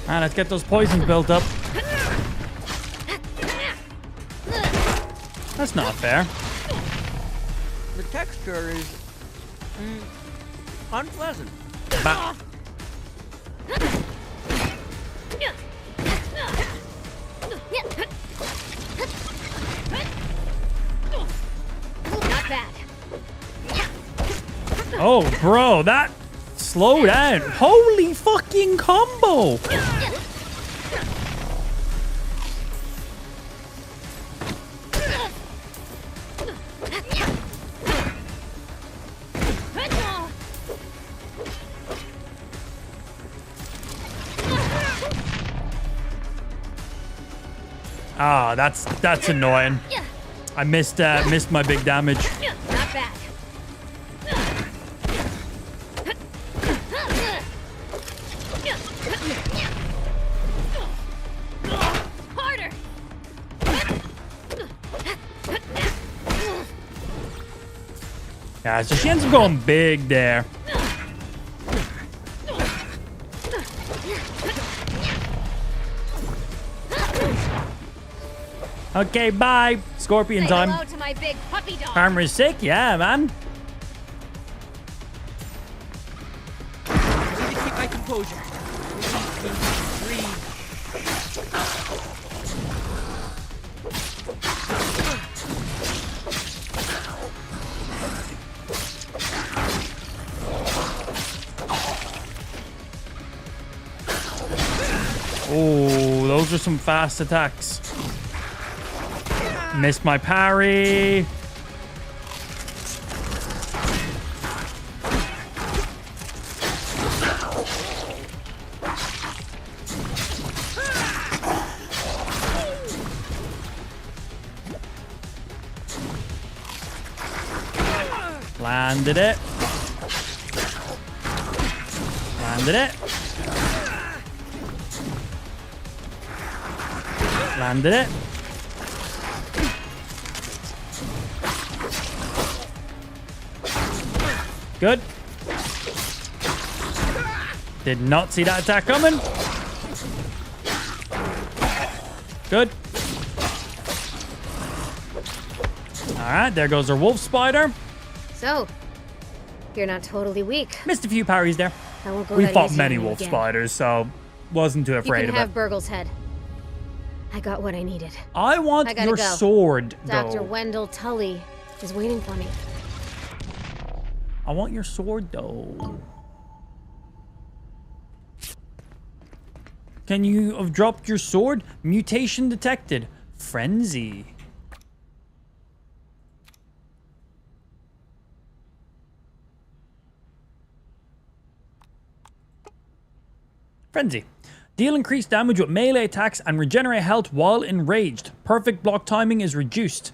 Let's get those poisons built up. That's not fair. The texture is unpleasant. Bah. Not bad. Oh, bro, that... Slow down. Holy fucking combo. Ah, that's annoying. I missed my big damage. Not bad. Harder. Yeah, so she ends up going big there. Okay, bye. Scorpion Say time. hello to my big puppy dog. Farmer's sick? Yeah, man. I need to keep my composure. Breathe. Oh, those are some fast attacks. Missed my parry. Landed it. Landed it. Landed it. Good. Did not see that attack coming. Good. Alright, there goes our wolf spider. So, you're not totally weak. Missed a few parries there. I won't go We that fought easy many on you wolf again. spiders, so wasn't too You afraid can of have it. Burgle's head. I got what I needed. I want I gotta your go. sword, Dr. though. Wendell Tully is waiting for me. I want your sword, though. Can you have dropped your sword? Mutation detected. Frenzy. Frenzy. Deal increased damage with melee attacks and regenerate health while enraged. Perfect block timing is reduced.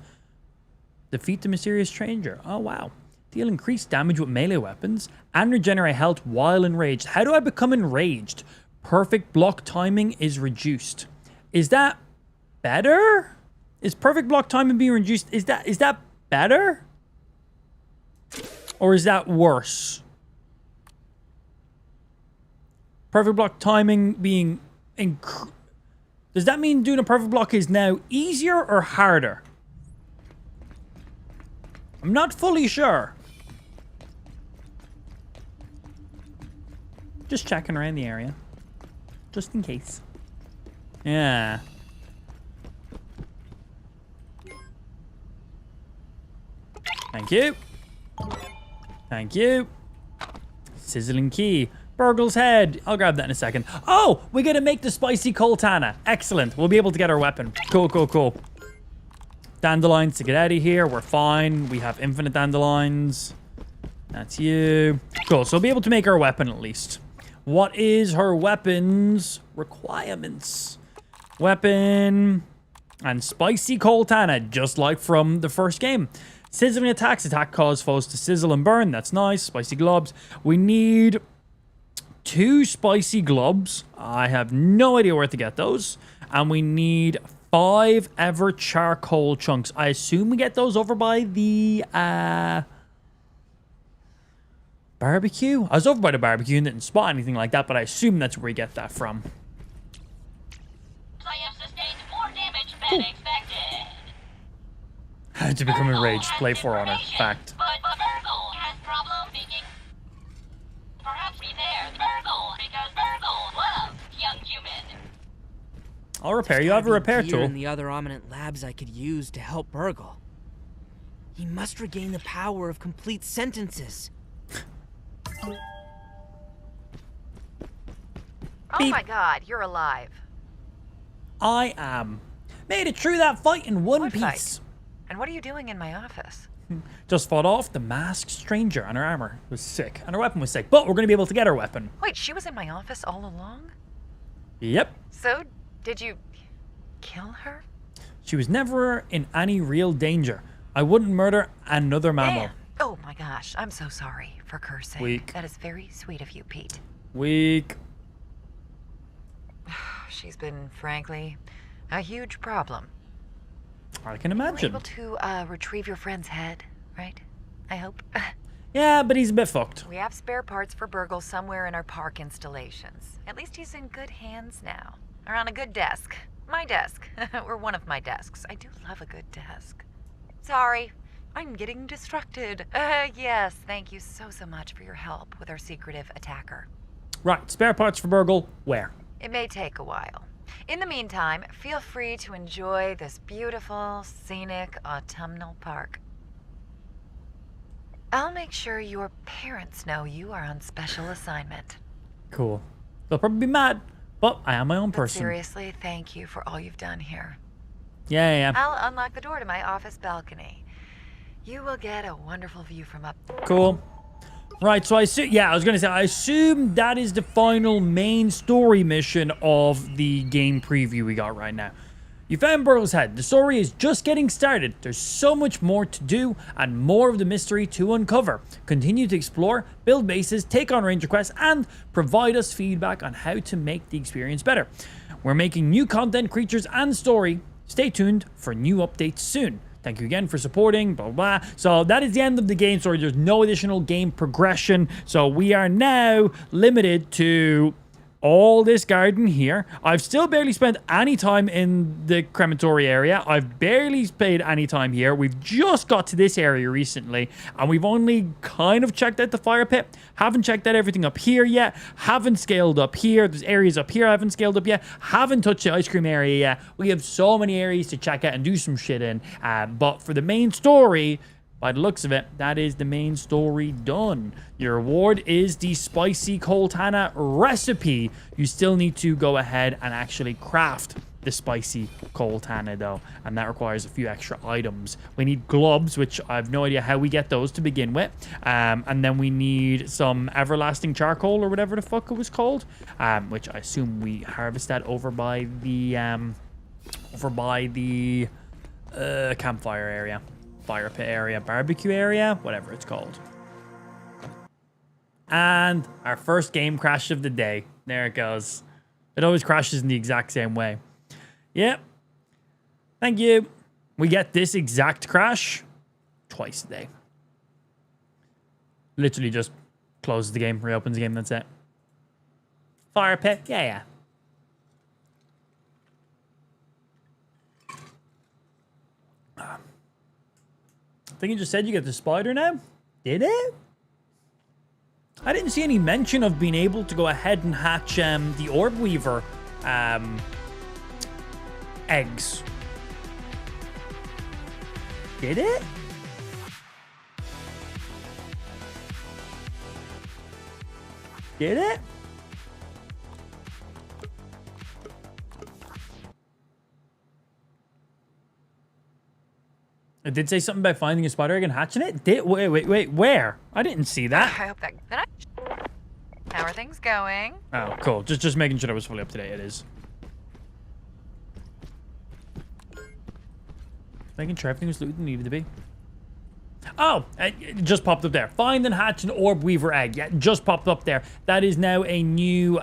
Defeat the mysterious stranger. Oh, wow. Deal increased damage with melee weapons and regenerate health while enraged. How do I become enraged? Perfect block timing is reduced. Is that better? Is perfect block timing being reduced? Is that better? Or is that worse? Perfect block timing being... Does that mean doing a perfect block is now easier or harder? I'm not fully sure. Just checking around the area. Just in case. Yeah. Thank you. Thank you. Sizzling key. Burgle's head. I'll grab that in a second. Oh, we gotta make the spicy coltana. Excellent. We'll be able to get our weapon. Cool, cool, cool. Dandelions to get out of here. We're fine. We have infinite dandelions. That's you. Cool. So we'll be able to make our weapon at least. What is her weapon's requirements? Weapon and spicy coltana, just like from the first game. Sizzling attacks. Attack cause foes to sizzle and burn. That's nice. Spicy globs. We need 2 spicy globs. I have no idea where to get those. And we need 5 ever charcoal chunks. I assume we get those over by the barbecue. I was over by the barbecue and didn't spot anything like that, but I assume that's where we get that from. I have sustained more damage than expected. How to become enraged. Play for honor. Fact. But Virgil has problem thinking. Perhaps repair Virgil because Virgil loves young human. I'll repair. You have a repair Gear tool. in the other Ominent labs I could use to help Burgle. He must regain the power of complete sentences. Oh my god, you're alive. I am. Made it through that fight in one What piece. fight? And what are you doing in my office? Just fought off the masked stranger, and her armor was sick, and her weapon was sick. But we're going to be able to get her weapon. Wait, she was in my office all along? Yep. So, did you kill her? She was never in any real danger. I wouldn't murder another mammal. Damn. Oh my gosh, I'm so sorry for cursing. Weak. That is very sweet of you, Pete. Weak. She's been, frankly, a huge problem. I can You were imagine. able to retrieve your friend's head, right? I hope. Yeah, but he's a bit fucked. We have spare parts for Burgle somewhere in our park installations. At least he's in good hands now. Or on a good desk. My desk. Or one of my desks. I do love a good desk. Sorry, I'm getting distracted. Yes, thank you so much for your help with our secretive attacker. Right, spare parts for Burgle. Where? It may take a while. In the meantime, feel free to enjoy this beautiful, scenic, autumnal park. I'll make sure your parents know you are on special assignment. Cool. They'll probably be mad, but I am my own But person. seriously, thank you for all you've done here. Yeah. I'll unlock the door to my office balcony. You will get a wonderful view from up. Cool. Right, so I was gonna say, I assume that is the final main story mission of the game preview we got right now. You found Burgle's head. The story is just getting started. There's so much more to do and more of the mystery to uncover. Continue to explore, build bases, take on ranger quests, and provide us feedback on how to make the experience better. We're making new content, creatures, and story. Stay tuned for new updates soon. Thank you again for supporting, blah, blah, blah. So that is the end of the game story. There's no additional game progression. So we are now limited to all this garden here. I've still barely spent any time in the crematory area. I've barely played any time here. We've just got to this area recently, and we've only kind of checked out the fire pit. Haven't checked out everything up here yet. Haven't scaled up here. There's areas up here I haven't scaled up yet. Haven't touched the ice cream area yet. We have so many areas to check out and do some shit in. But for the main story, by the looks of it, that is the main story done. Your reward is the spicy coltana recipe. You still need to go ahead and actually craft the spicy coltana though, and that requires a few extra items. We need globs, which I have no idea how we get those to begin with, and then we need some everlasting charcoal or whatever the fuck it was called, which I assume we harvest that over by the campfire area. fire pit area, barbecue area, whatever it's called. And our first game crash of the day. There it goes. It always crashes in the exact same way. Yep. Thank you. We get this exact crash twice a day. Literally just closes the game, reopens the game, that's it. Fire pit, yeah. I think it just said you get the spider now. Did it? I didn't see any mention of being able to go ahead and hatch the Orb Weaver eggs. Did it? Did it? It did say something about finding a spider egg and hatching it? Wait, where? I didn't see that. I hope that... How are things going? Oh, cool. Just making sure I was fully up to date. It is. Making sure everything was looted and needed to be. Oh, it just popped up there. Find and hatch an Orb Weaver egg. Yeah, just popped up there. That is now a new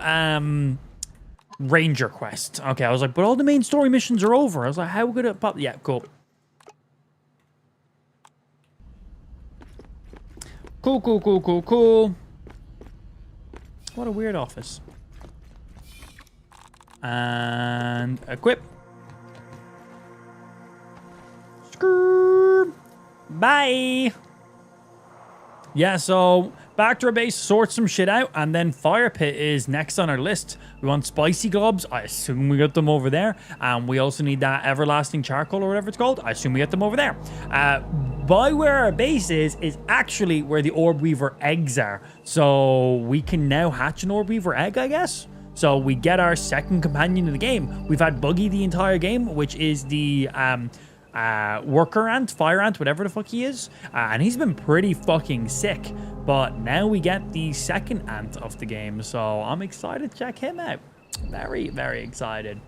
Ranger quest. Okay, I was like, but all the main story missions are over. I was like, how could it pop? Yeah, cool. Cool. What a weird office. And equip. Skrrr. Bye. Yeah, so back to our base, sort some shit out, and then fire pit is next on our list. We want spicy globs. I assume we got them over there. And we also need that everlasting charcoal or whatever it's called. I assume we get them over there. By where our base is actually where the Orb Weaver eggs are. So we can now hatch an Orb Weaver egg, I guess. So we get our second companion in the game. We've had Buggy the entire game, which is the worker ant, fire ant, whatever the fuck he is. And he's been pretty fucking sick. But now we get the second ant of the game. So I'm excited to check him out. Very, very excited.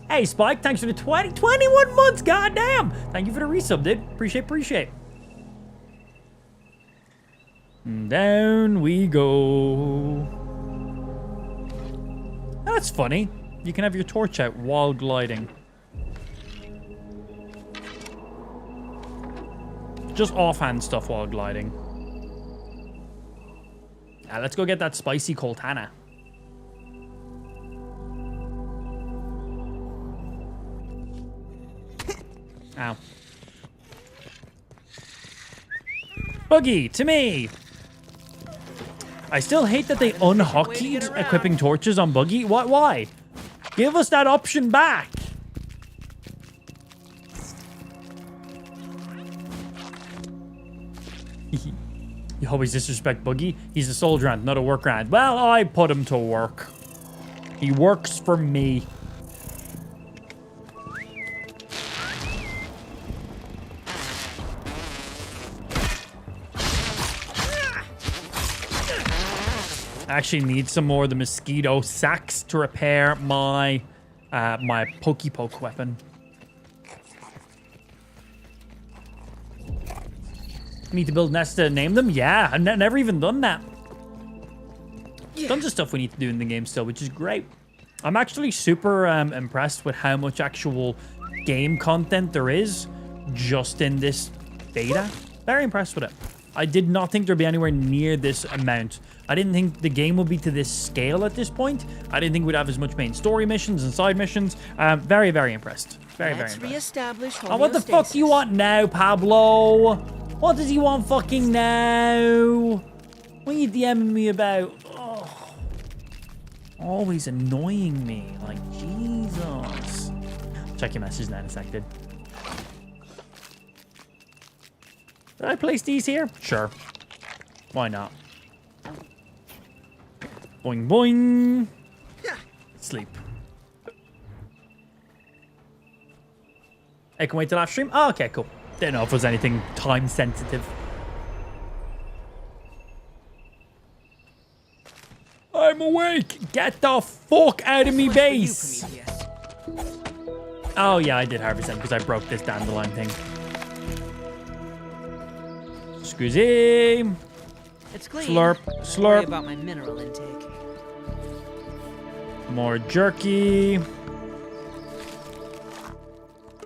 Hey, Spike, thanks for the 21 months, goddamn. Thank you for the resub, dude. Appreciate. And down we go. That's funny. You can have your torch out while gliding. Just offhand stuff while gliding. Let's go get that spicy Coltana. Ow. Buggy, to me! I still hate that they unhotkeeyed equipping torches on Buggy. Why? Give us that option back! You always disrespect Buggy. He's a soldier ant, not a worker ant. Well, I put him to work. He works for me. I actually need some more of the mosquito sacks to repair my my Poke weapon. Need to build nests to name them? Yeah, I've never even done that. Tons of stuff we need to do in the game still, which is great. I'm actually super impressed with how much actual game content there is just in this beta. Very impressed with it. I did not think there'd be anywhere near this amount. I didn't think the game would be to this scale at this point. I didn't think we'd have as much main story missions and side missions. Very, very impressed. Very impressed. Reestablish oh, what the fuck do you want now, Pablo? What does he want fucking now? What are you DMing me about? Oh, always annoying me. Like, Jesus. Check your message now in a sec, dude. Did I place these here? Sure. Why not? Boing, boing. Sleep. I can wait till live stream? Oh, okay, cool. Didn't know if it was anything time sensitive. I'm awake! Get the fuck out of me base! Oh yeah, I did harvest them because I broke this dandelion thing. Squeezy. It's clean. Slurp, Don't worry slurp. about my mineral intake. More jerky.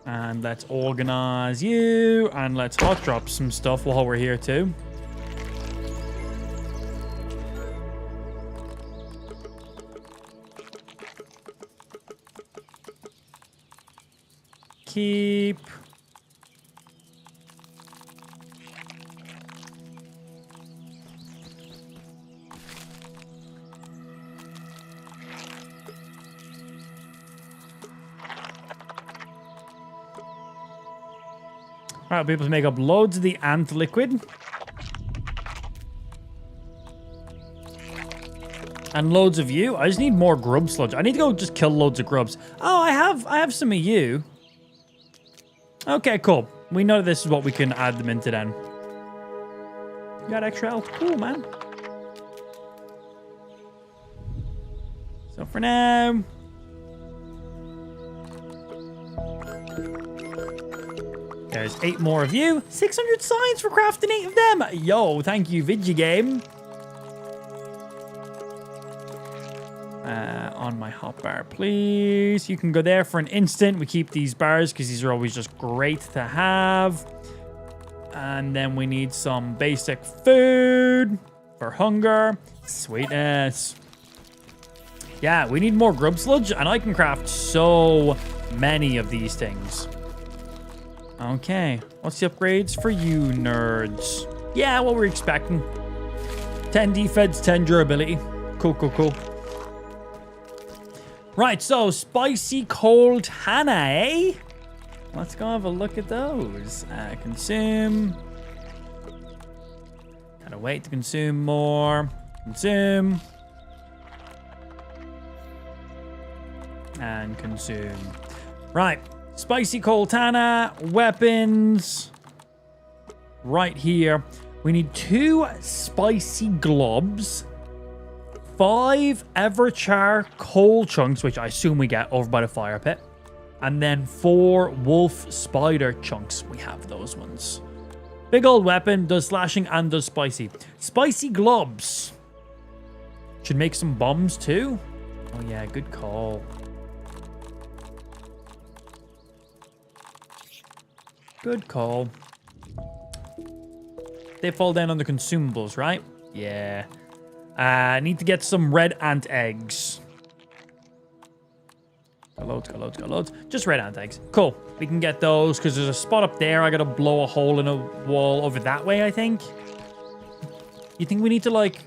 And let's organize you. And let's hot drop some stuff while we're here too. Keep. All right, I'll be able to make up loads of the ant liquid. And loads of you. I just need more grub sludge. I need to go just kill loads of grubs. Oh, I have some of you. Okay, cool. We know this is what we can add them into then. You got extra health. Cool, man. So for now... There's 8 more of you. 600 signs for crafting 8 of them. Yo, thank you, video game. On my hotbar, please. You can go there for an instant. We keep these bars because these are always just great to have. And then we need some basic food for hunger. Sweetness. Yeah, we need more grub sludge, and I can craft so many of these things. Okay, what's the upgrades for you nerds? Yeah, what we're expecting. 10 defense, 10 durability. Cool, cool, cool. Right, so spicy cold Hannah, eh? Let's go have a look at those. Consume. Gotta wait to consume more. Consume. And consume. Right. Spicy Coltana, weapons. Right here. We need 2 spicy globs. 5 Everchar coal chunks, which I assume we get over by the fire pit. And then 4 wolf spider chunks. We have those ones. Big old weapon, does slashing and does spicy. Spicy globs. Should make some bombs too. Oh yeah, good call. Good call. They fall down on the consumables, right? Yeah. Need to get some red ant eggs. Got loads, got loads, got loads. Just red ant eggs. Cool. We can get those because there's a spot up there. I gotta blow a hole in a wall over that way, I think. You think we need to, like,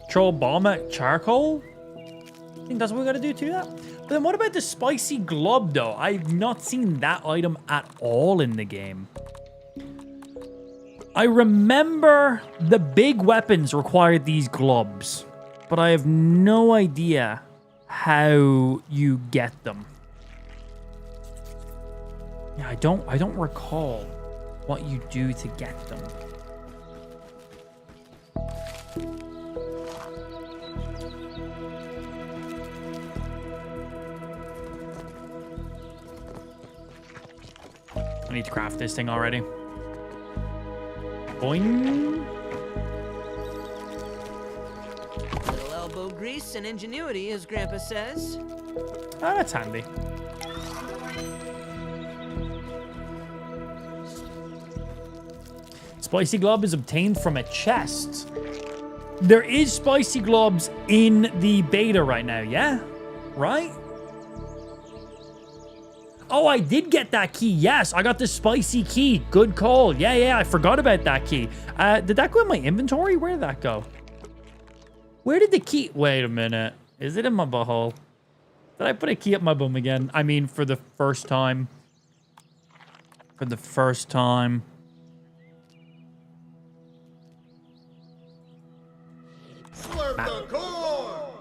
throw a bomb at charcoal? I think that's what we gotta do to that. But then what about the spicy glob, though? I've not seen that item at all in the game. I remember the big weapons required these globs, but I have no idea how you get them. Yeah, I don't recall what you do to get them. I need to craft this thing already. Boing. Little elbow grease and ingenuity, as Grandpa says. Oh, that's handy. Spicy glob is obtained from a chest. There is spicy globs in the beta right now, yeah? Right? Oh, I did get that key. Yes, I got the spicy key. Good call. Yeah, I forgot about that key. Did that go in my inventory? Where did that go? Where did the key... Wait a minute. Is it in my butthole? Did I put a key up my bum again? I mean, for the first time. For the first time. Slurp the core!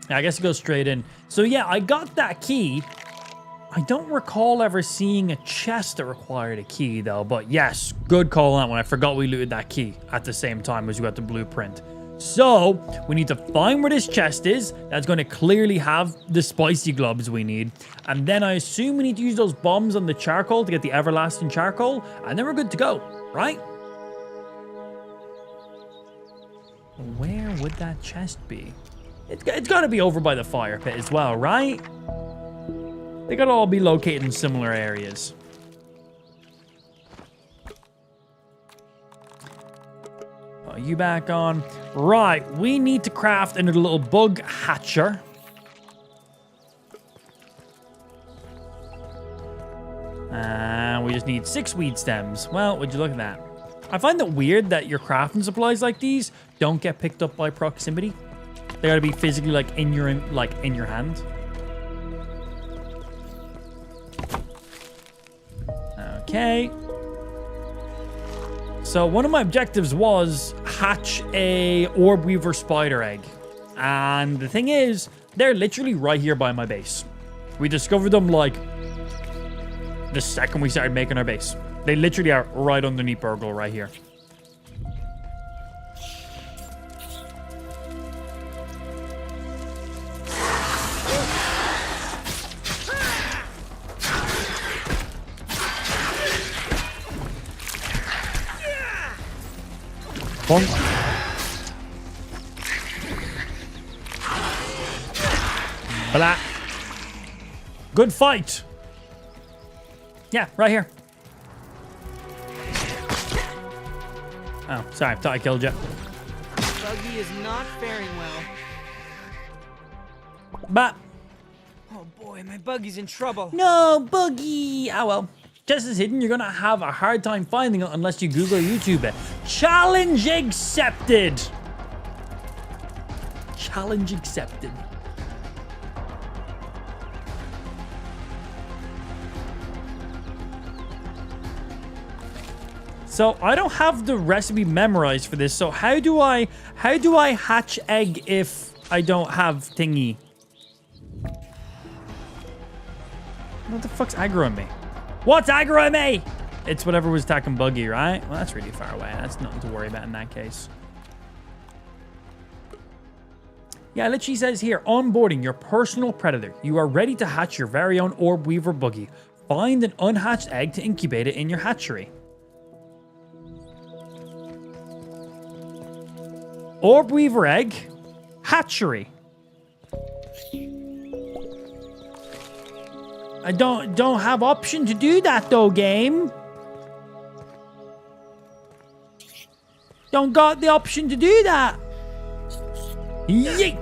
I guess it goes straight in. So yeah, I got that key. I don't recall ever seeing a chest that required a key, though. But yes, good call on that one. I forgot we looted that key at the same time as we got the blueprint. So, we need to find where this chest is. That's going to clearly have the spicy globs we need. And then I assume we need to use those bombs on the charcoal to get the everlasting charcoal. And then we're good to go, right? Where would that chest be? It's got to be over by the fire pit as well, right? They got to all be located in similar areas. Oh, you back on. Right, we need to craft another little bug hatcher. And we just need 6 weed stems. Well, would you look at that? I find it weird that your crafting supplies like these don't get picked up by proximity. They gotta be physically like in your hand. Okay. So one of my objectives was hatch a orb weaver spider egg. And the thing is, they're literally right here by my base. We discovered them like the second we started making our base. They literally are right underneath Burgle right here. Bonk. Blah. Good fight. Yeah, right here. Oh, sorry. Thought I killed you. Buggy is not faring well. But Oh boy, my buggy's in trouble. no, Boogie. Oh, well. Just as hidden, you're going to have a hard time finding it unless you Google or YouTube it. Challenge accepted. Challenge accepted. So I don't have the recipe memorized for this. So how do I hatch egg if I don't have thingy? What the fuck's aggroing me? What's aggroing me? It's whatever was attacking Buggy, right? Well, that's really far away. That's nothing to worry about in that case. Yeah, it literally says here, onboarding your personal predator. You are ready to hatch your very own orb weaver buggy. Find an unhatched egg to incubate it in your hatchery. Orb weaver egg, hatchery. I don't have option to do that though, game. Don't got the option to do that. Yeet.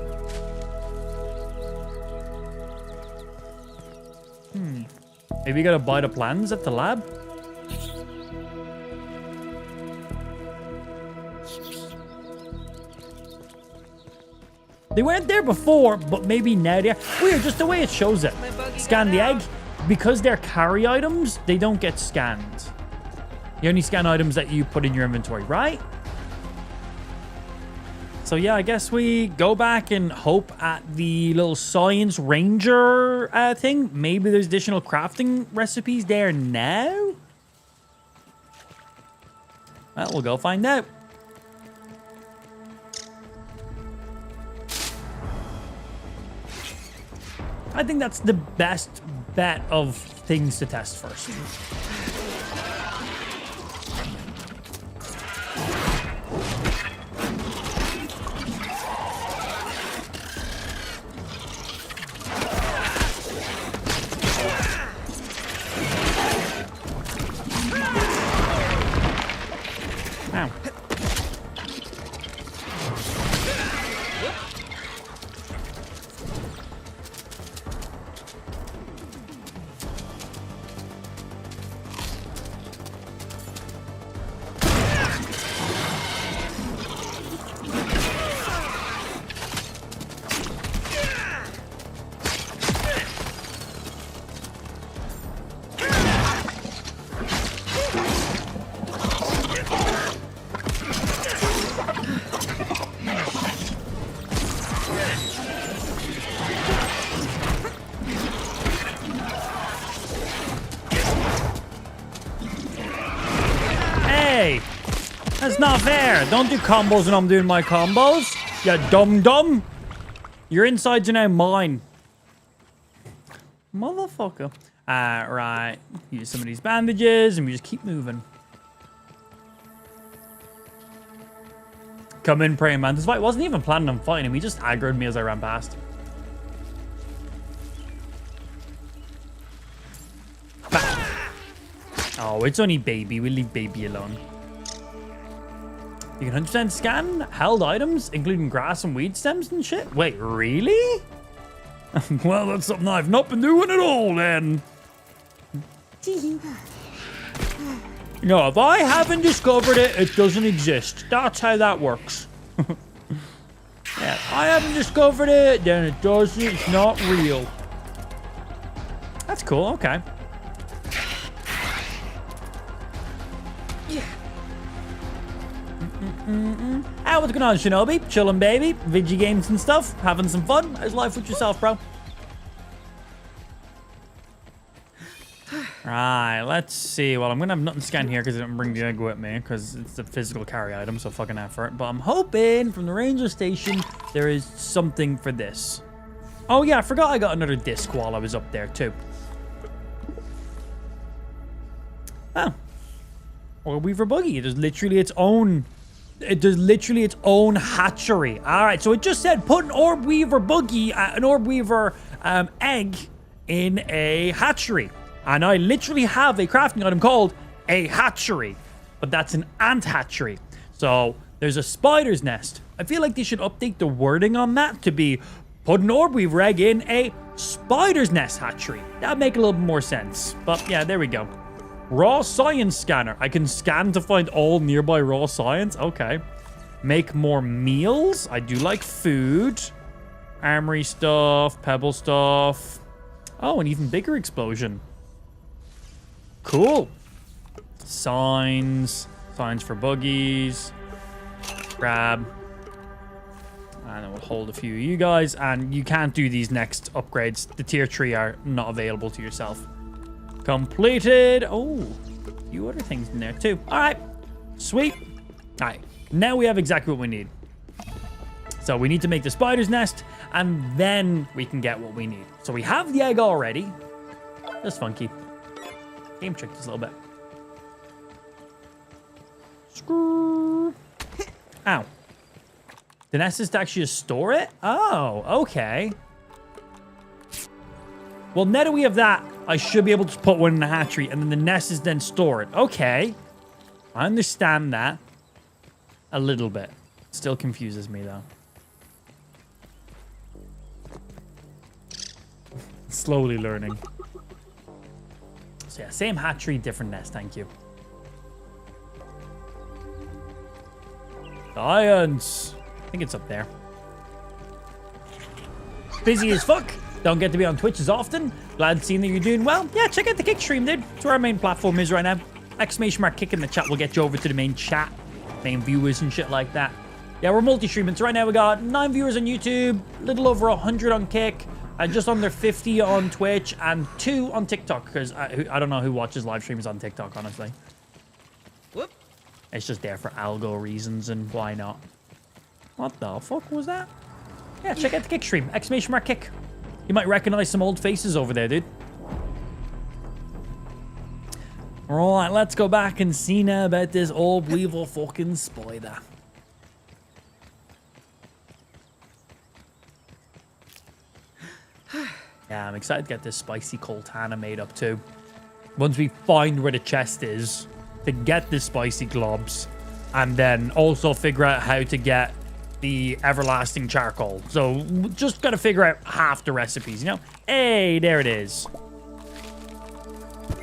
Maybe you gotta buy the plans at the lab. They weren't there before, but maybe now they are. Weird, just the way it shows it. Scan the egg. Because they're carry items, they don't get scanned. You only scan items that you put in your inventory, right? So yeah, I guess we go back and hope at the little science ranger thing. Maybe there's additional crafting recipes there now? Well, we'll go find out. I think that's the best bet of things to test first. Ow. Hey, that's not fair. Don't do combos when I'm doing my combos. You dumb. Your insides are now mine. Motherfucker. Right. Use some of these bandages and we just keep moving. Come in, praying mantis fight. Wasn't even planning on fighting him. He just aggroed me as I ran past. Bah. Oh, it's only baby. We'll leave baby alone. You can 100% scan held items, including grass and weed stems and shit. Wait, really? Well, that's something I've not been doing at all, then. No, if I haven't discovered it, it doesn't exist. That's how that works. Yeah, if I haven't discovered it, then it doesn't. It's not real. That's cool. Okay. Ah, what's going on, Shinobi? Chilling, baby. Video games and stuff. Having some fun. How's life with yourself, bro? Right, let's see. Well, I'm going to have nothing scanned here because I didn't bring the egg with me because it's a physical carry item, so fucking effort. But I'm hoping from the ranger station there is something for this. Oh, yeah, I forgot I got another disc while I was up there, too. Oh. Or Weaver Buggy. There's literally its own... There's literally its own hatchery. All right, so it just said put an Orb Weaver Buggy, an Orb Weaver egg in a hatchery. And I literally have a crafting item called a hatchery. But that's an ant hatchery. So there's a spider's nest. I feel like they should update the wording on that to be put an Orb Weaver egg in a spider's nest hatchery. That'd make a little bit more sense. But yeah, there we go. Raw science scanner. I can scan to find all nearby raw science. Okay. Make more meals. I do like food. Armory stuff. Pebble stuff. Oh, an even bigger explosion. Cool. Signs. Signs for buggies. Grab. And then we'll hold a few of you guys. And you can't do these next upgrades. The tier 3 are not available to yourself. Completed. Oh, a few other things in there too. All right, sweet. All right, now we have exactly what we need. So we need to make the spider's nest, and then we can get what we need. So we have the egg already. That's funky. Game tricked us a little bit. Screw. Ow. The nest is to actually just store it? Oh, okay. Well, now that we have that, I should be able to put one in the hatchery, and then the nest is then stored. Okay. I understand that. A little bit. Still confuses me, though. Slowly learning. So yeah, same hatchery, different nest. Thank you. Science. I think it's up there. Busy as fuck. Don't get to be on Twitch as often. Glad seeing that you're doing well. Yeah, check out the Kick stream, dude. It's where our main platform is right now. Exclamation mark Kick in the chat will get you over to the main chat. Main viewers and shit like that. Yeah, we're multi-streaming. So right now we got 9 viewers on YouTube, a little over 100 on Kick, and just under 50 on Twitch, and 2 on TikTok, because I don't know who watches live streams on TikTok, honestly. Whoop. It's just there for algo reasons, and why not? What the fuck was that? Yeah, check out the Kick stream. Exclamation mark Kick. You might recognize some old faces over there, dude. Alright, let's go back and see now about this Orb Weaver fucking spider. Yeah, I'm excited to get this spicy Coltana made up too. Once we find where the chest is, to get the spicy globs, and then also figure out how to get the everlasting charcoal. So just gotta figure out half the recipes, you know? Hey, there it is.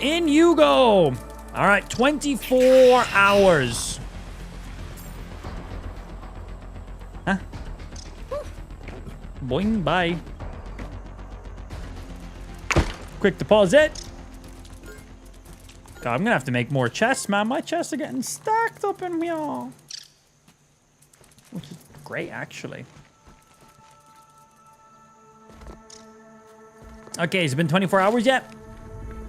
In you go. All right, 24 hours. Huh? Boing, bye. Quick deposit. God, I'm gonna have to make more chests, man. My chests are getting stacked up in here. Which is great, actually. Okay, has it been 24 hours yet?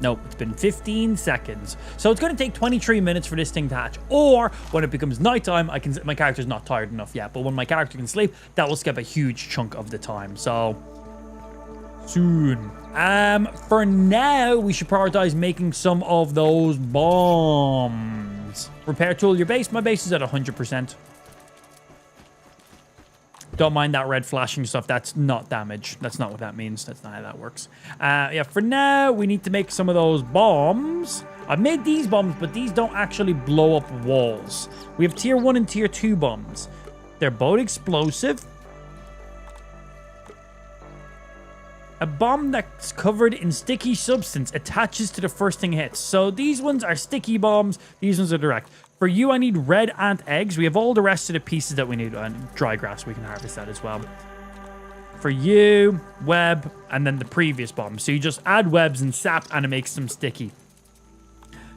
Nope, it's been 15 seconds. So it's going to take 23 minutes for this thing to hatch. Or when it becomes nighttime, my character's not tired enough yet. But when my character can sleep, that will skip a huge chunk of the time. So soon. For now, we should prioritize making some of those bombs. Repair tool your base. My base is at 100%. Don't mind that red flashing stuff. That's not damage. That's not what that means. That's not how that works. Yeah, for now, we need to make some of those bombs. I've made these bombs, but these don't actually blow up walls. We have tier 1 and tier 2 bombs. They're both explosive. A bomb that's covered in sticky substance attaches to the first thing it hits. So these ones are sticky bombs. These ones are direct. For you, I need red ant eggs. We have all the rest of the pieces that we need. And dry grass, we can harvest that as well. For you, web, and then the previous bomb. So you just add webs and sap, and it makes them sticky.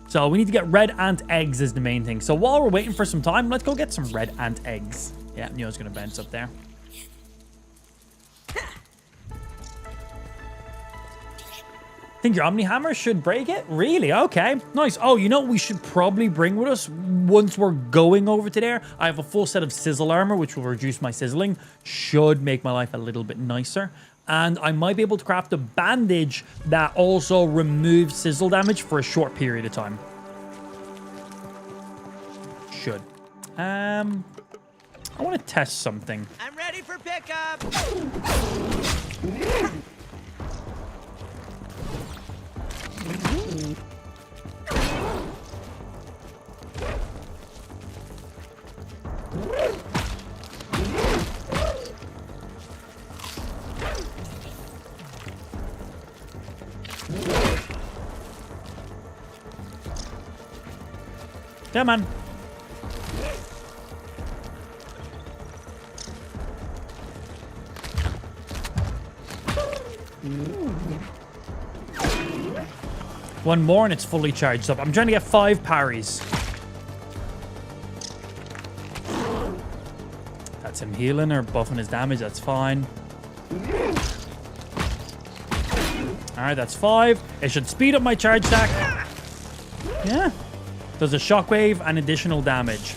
So we need to get red ant eggs as the main thing. So while we're waiting for some time, let's go get some red ant eggs. Yeah, Neo's going to bounce up there. Think your Omni Hammer should break it? Really? Okay. Nice. Oh, you know what we should probably bring with us once we're going over to there? I have a full set of sizzle armor, which will reduce my sizzling. Should make my life a little bit nicer. And I might be able to craft a bandage that also removes sizzle damage for a short period of time. Should. I want to test something. I'm ready for pickup. Come on. One more and it's fully charged up. I'm trying to get 5 parries. That's him healing or buffing his damage. That's fine. Alright, that's 5. It should speed up my charge stack. Yeah. Does a shockwave and additional damage.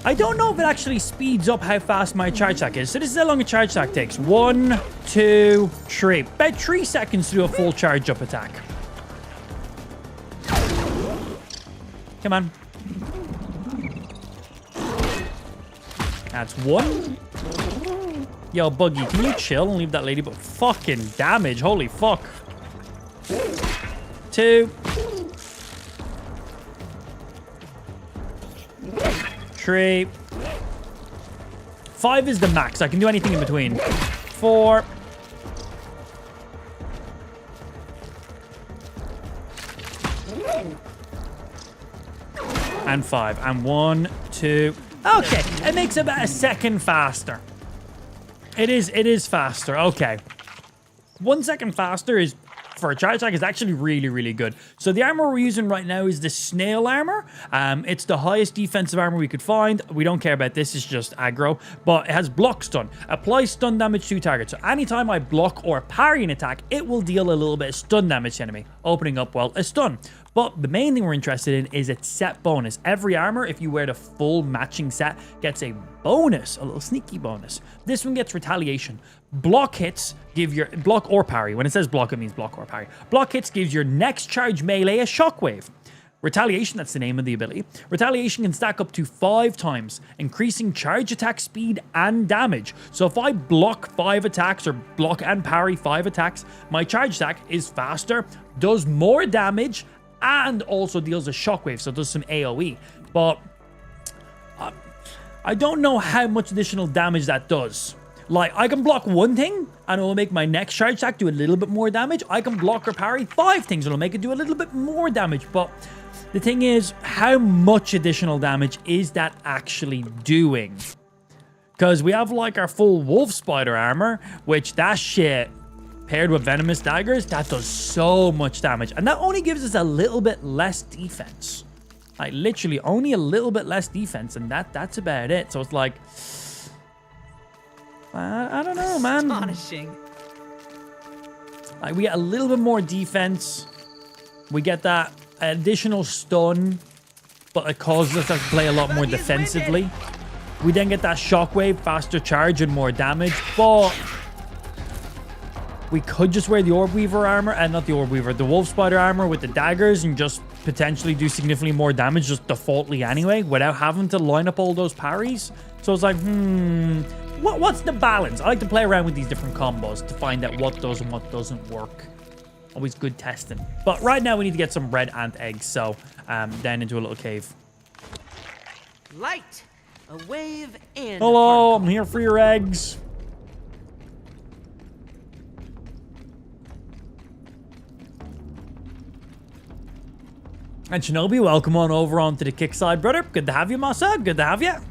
I don't know if it actually speeds up how fast my charge stack is. So this is how long a charge stack takes. 1, 2, 3. About 3 seconds to do a full charge up attack. Come on. That's 1. Yo, Buggy, can you chill and leave that lady? But fucking damage. Holy fuck. 2. 3. 5 is the max. I can do anything in between. 4. And 5. And 1, 2. Okay. It makes about a second faster. It is faster. Okay. 1 second faster is, for a charge attack, is actually really, really good. So the armor we're using right now is the Snail armor. It's the highest defensive armor we could find. We don't care about this. It's just aggro. But it has block stun. Applies stun damage to target. So anytime I block or parry an attack, it will deal a little bit of stun damage to enemy, opening up, well, a stun. But the main thing we're interested in is its set bonus. Every armor, if you wear the full matching set, gets a bonus, a little sneaky bonus. This one gets retaliation. Block hits give your block or parry. When it says block, it means block or parry. Block hits gives your next charge melee a shockwave. Retaliation, that's the name of the ability. Retaliation can stack up to 5 times, increasing charge attack speed and damage. So if I block 5 attacks or block and parry 5 attacks, my charge stack is faster, does more damage, and also deals a shockwave, so it does some AoE. But I don't know how much additional damage that does. Like, I can block 1 thing, and it will make my next charge attack do a little bit more damage. I can block or parry 5 things, and it'll make it do a little bit more damage. But the thing is, how much additional damage is that actually doing? Because we have, like, our full wolf spider armor, which that shit, paired with venomous daggers, that does so much damage. And that only gives us a little bit less defense. Like, literally only a little bit less defense, and that's about it. So it's like, I don't know, man. Astonishing. Like, we get a little bit more defense. We get that additional stun, but it causes us to play a lot more defensively. We then get that shockwave, faster charge, and more damage. But we could just wear the Orb Weaver armor, and not the Orb Weaver, the Wolf Spider armor with the daggers, and just potentially do significantly more damage just defaultly anyway, without having to line up all those parries. So it's like, what's the balance? I like to play around with these different combos to find out what does and what doesn't work. Always good testing. But right now we need to get some red ant eggs, so down into a little cave. Light, a wave, and Hello, I'm here for your eggs. And Shinobi, welcome on over onto the kick side, brother. Good to have you, Masa. Good to have you. All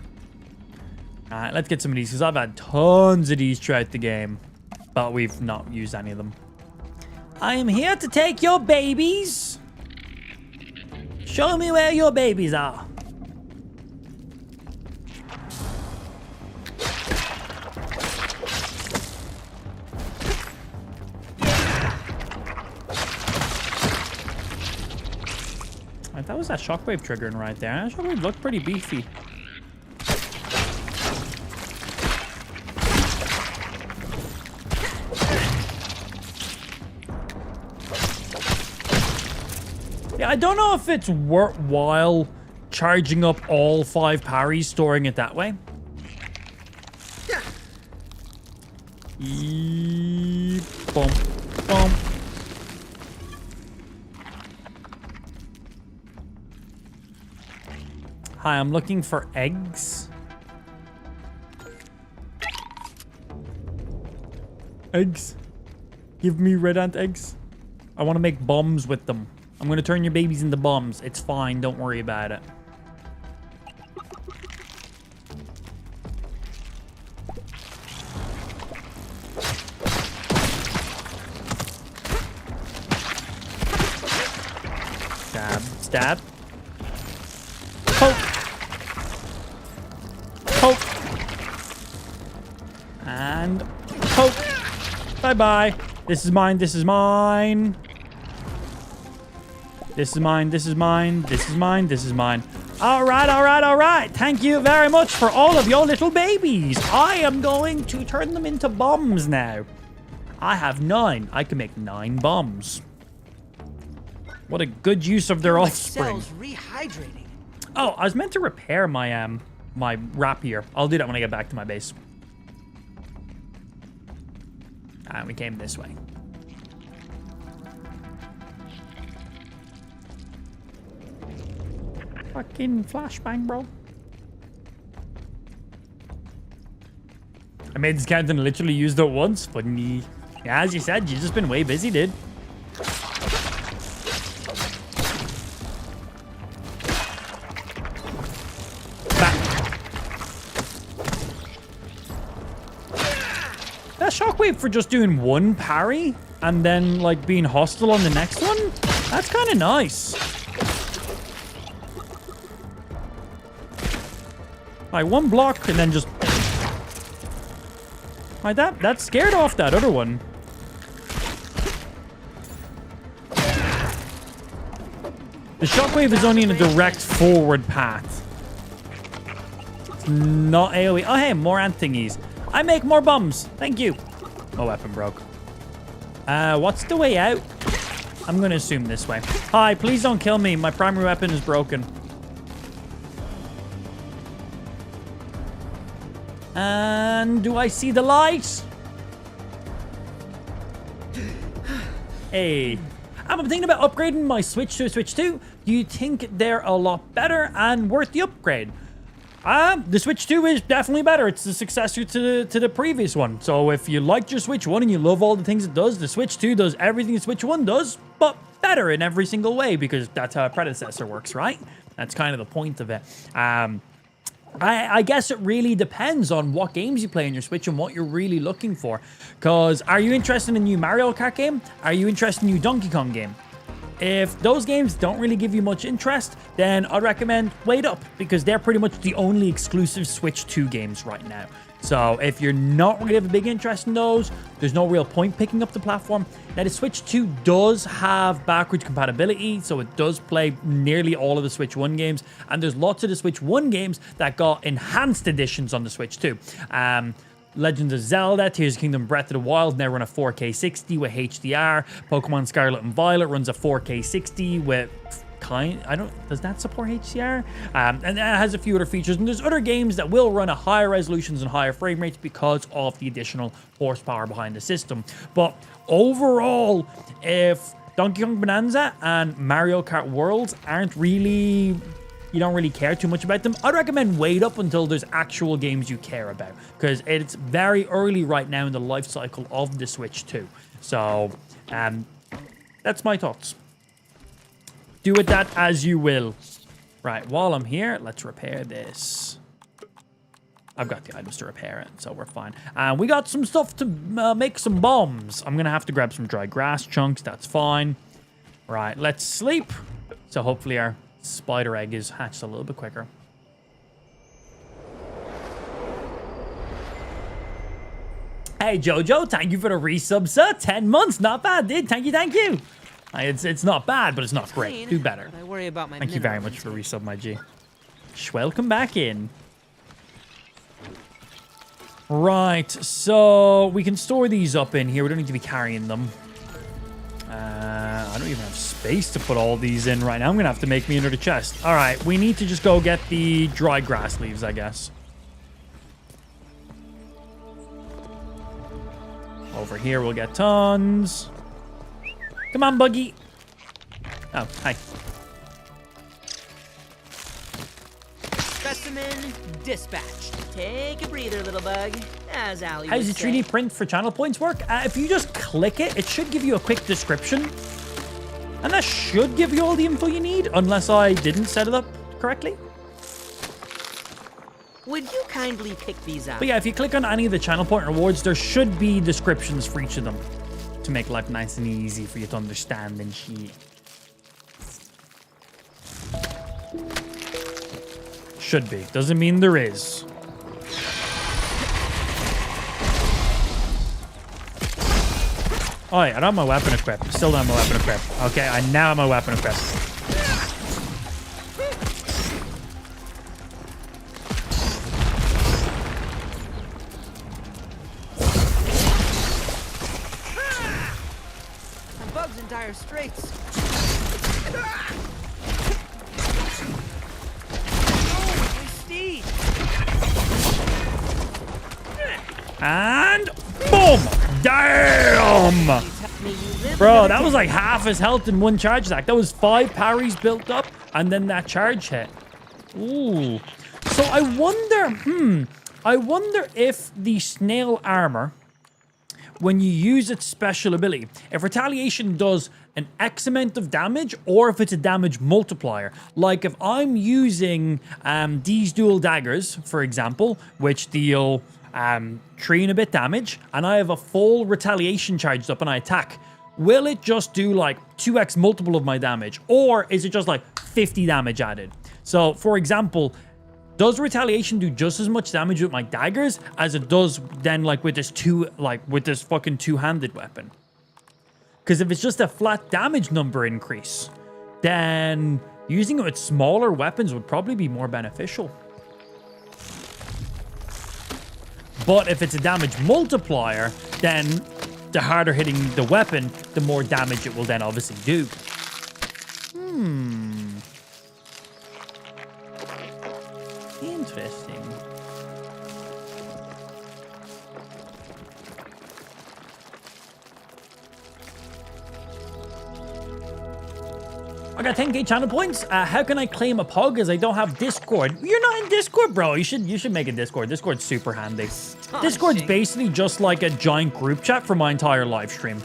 right, let's get some of these, because I've had tons of these throughout the game, but we've not used any of them. I am here to take your babies. Show me where your babies are. That was that shockwave triggering right there. That shockwave looked pretty beefy. Yeah, I don't know if it's worthwhile charging up all 5 parries, storing it that way. Bump, bump. Hi, I'm looking for eggs. Eggs. Give me red ant eggs. I want to make bombs with them. I'm going to turn your babies into bombs. It's fine. Don't worry about it. Stab. Stab. Poke. Poke. And poke. Bye-bye. This is mine. This is mine. This is mine. This is mine. This is mine. This is mine. All right, all right, all right. Thank you very much for all of your little babies. I am going to turn them into bombs now. I have 9. I can make 9 bombs. What a good use of their offspring. Cells rehydrating. Oh, I was meant to repair my my rapier. I'll do that when I get back to my base. And we came this way. Fucking flashbang, bro. I made this count and literally used it once, but yeah, as you said, you've just been way busy, dude. That shockwave for just doing 1 parry and then like being hostile on the next one, that's kind of nice. Like 1 block and then just like that scared off that other one. The shockwave is only in a direct forward path. It's not AoE. Oh hey, more ant thingies. I make more bombs. Thank you. My weapon broke. What's the way out? I'm going to assume this way. Hi, please don't kill me. My primary weapon is broken. And do I see the light? Hey. I'm thinking about upgrading my Switch to a Switch 2. Do you think they're a lot better and worth the upgrade? The Switch 2 is definitely better. It's the successor to the previous one. So if you liked your Switch 1 and you love all the things it does, the Switch 2 does everything the Switch 1 does, but better in every single way, because that's how a predecessor works, right? That's kind of the point of it. I guess it really depends on what games you play on your Switch and what you're really looking for. Because are you interested in a new Mario Kart game? Are you interested in a new Donkey Kong game? If those games don't really give you much interest, then I'd recommend Wait Up, because they're pretty much the only exclusive Switch 2 games right now. So if you're not really have a big interest in those, there's no real point picking up the platform. Now the Switch 2 does have backwards compatibility, so it does play nearly all of the Switch 1 games, and there's lots of the Switch 1 games that got enhanced editions on the Switch 2. Legend of Zelda, Tears of the Kingdom, Breath of the Wild now run a 4K 60 with HDR. Pokemon Scarlet and Violet runs a 4K 60 with does that support HDR? And it has a few other features, and there's other games that will run at higher resolutions and higher frame rates because of the additional horsepower behind the system. But overall, if Donkey Kong Bonanza and Mario Kart Worlds you don't really care too much about them, I'd recommend wait up until there's actual games you care about, because it's very early right now in the life cycle of the Switch 2. So, that's my thoughts. Do with that as you will. Right, while I'm here, let's repair this. I've got the items to repair it, so we're fine. And we got some stuff to make some bombs. I'm going to have to grab some dry grass chunks. That's fine. Right, let's sleep. So hopefully our spider egg is hatched a little bit quicker. Hey, Jojo, thank you for the resub, sir. 10 months. Not bad, dude. Thank you. It's not bad, but it's not great. Do better. I worry about my Thank you very much for the resub, my G. Welcome back in. Right, so we can store these up in here. We don't need to be carrying them. I don't even have space to put all these in right now. I'm going to have to make me another chest. All right, we need to just go get the dry grass leaves, I guess. Over here, we'll get tons. Come on, Buggy. Oh, hi. Specimen dispatched. Take a breather, little bug. As Ali How does would the say. 3D print for channel points work? If you just click it, it should give you a quick description. And that should give you all the info you need, unless I didn't set it up correctly. Would you kindly pick these up? But yeah, if you click on any of the channel point rewards, there should be descriptions for each of them to make life nice and easy for you to understand and shit. Should be. Doesn't mean there is. Oh, yeah, I don't have my weapon equipped. Still don't have my weapon equipped. Okay, I now have my weapon equipped. That bug's in dire straits. And boom! Damn! Bro, that was like half his health in one charge attack. That was 5 parries built up, and then that charge hit. Ooh. So I wonder if the snail armor, when you use its special ability, if retaliation does an X amount of damage, or if it's a damage multiplier. Like if I'm using these dual daggers, for example, which deal 3 and a bit damage, and I have a full retaliation charged up and I attack, will it just do like 2x multiple of my damage, or is it just like 50 damage added? So for example, does retaliation do just as much damage with my daggers as it does then like with this fucking two-handed weapon? Because if it's just a flat damage number increase, then using it with smaller weapons would probably be more beneficial. But if it's a damage multiplier, then the harder hitting the weapon, the more damage it will then obviously do. Interesting. I got 10k channel points. How can I claim a pug as I don't have Discord? You're not in Discord, bro. You should make a Discord. Discord's super handy. Discord's basically just like a giant group chat for my entire live stream.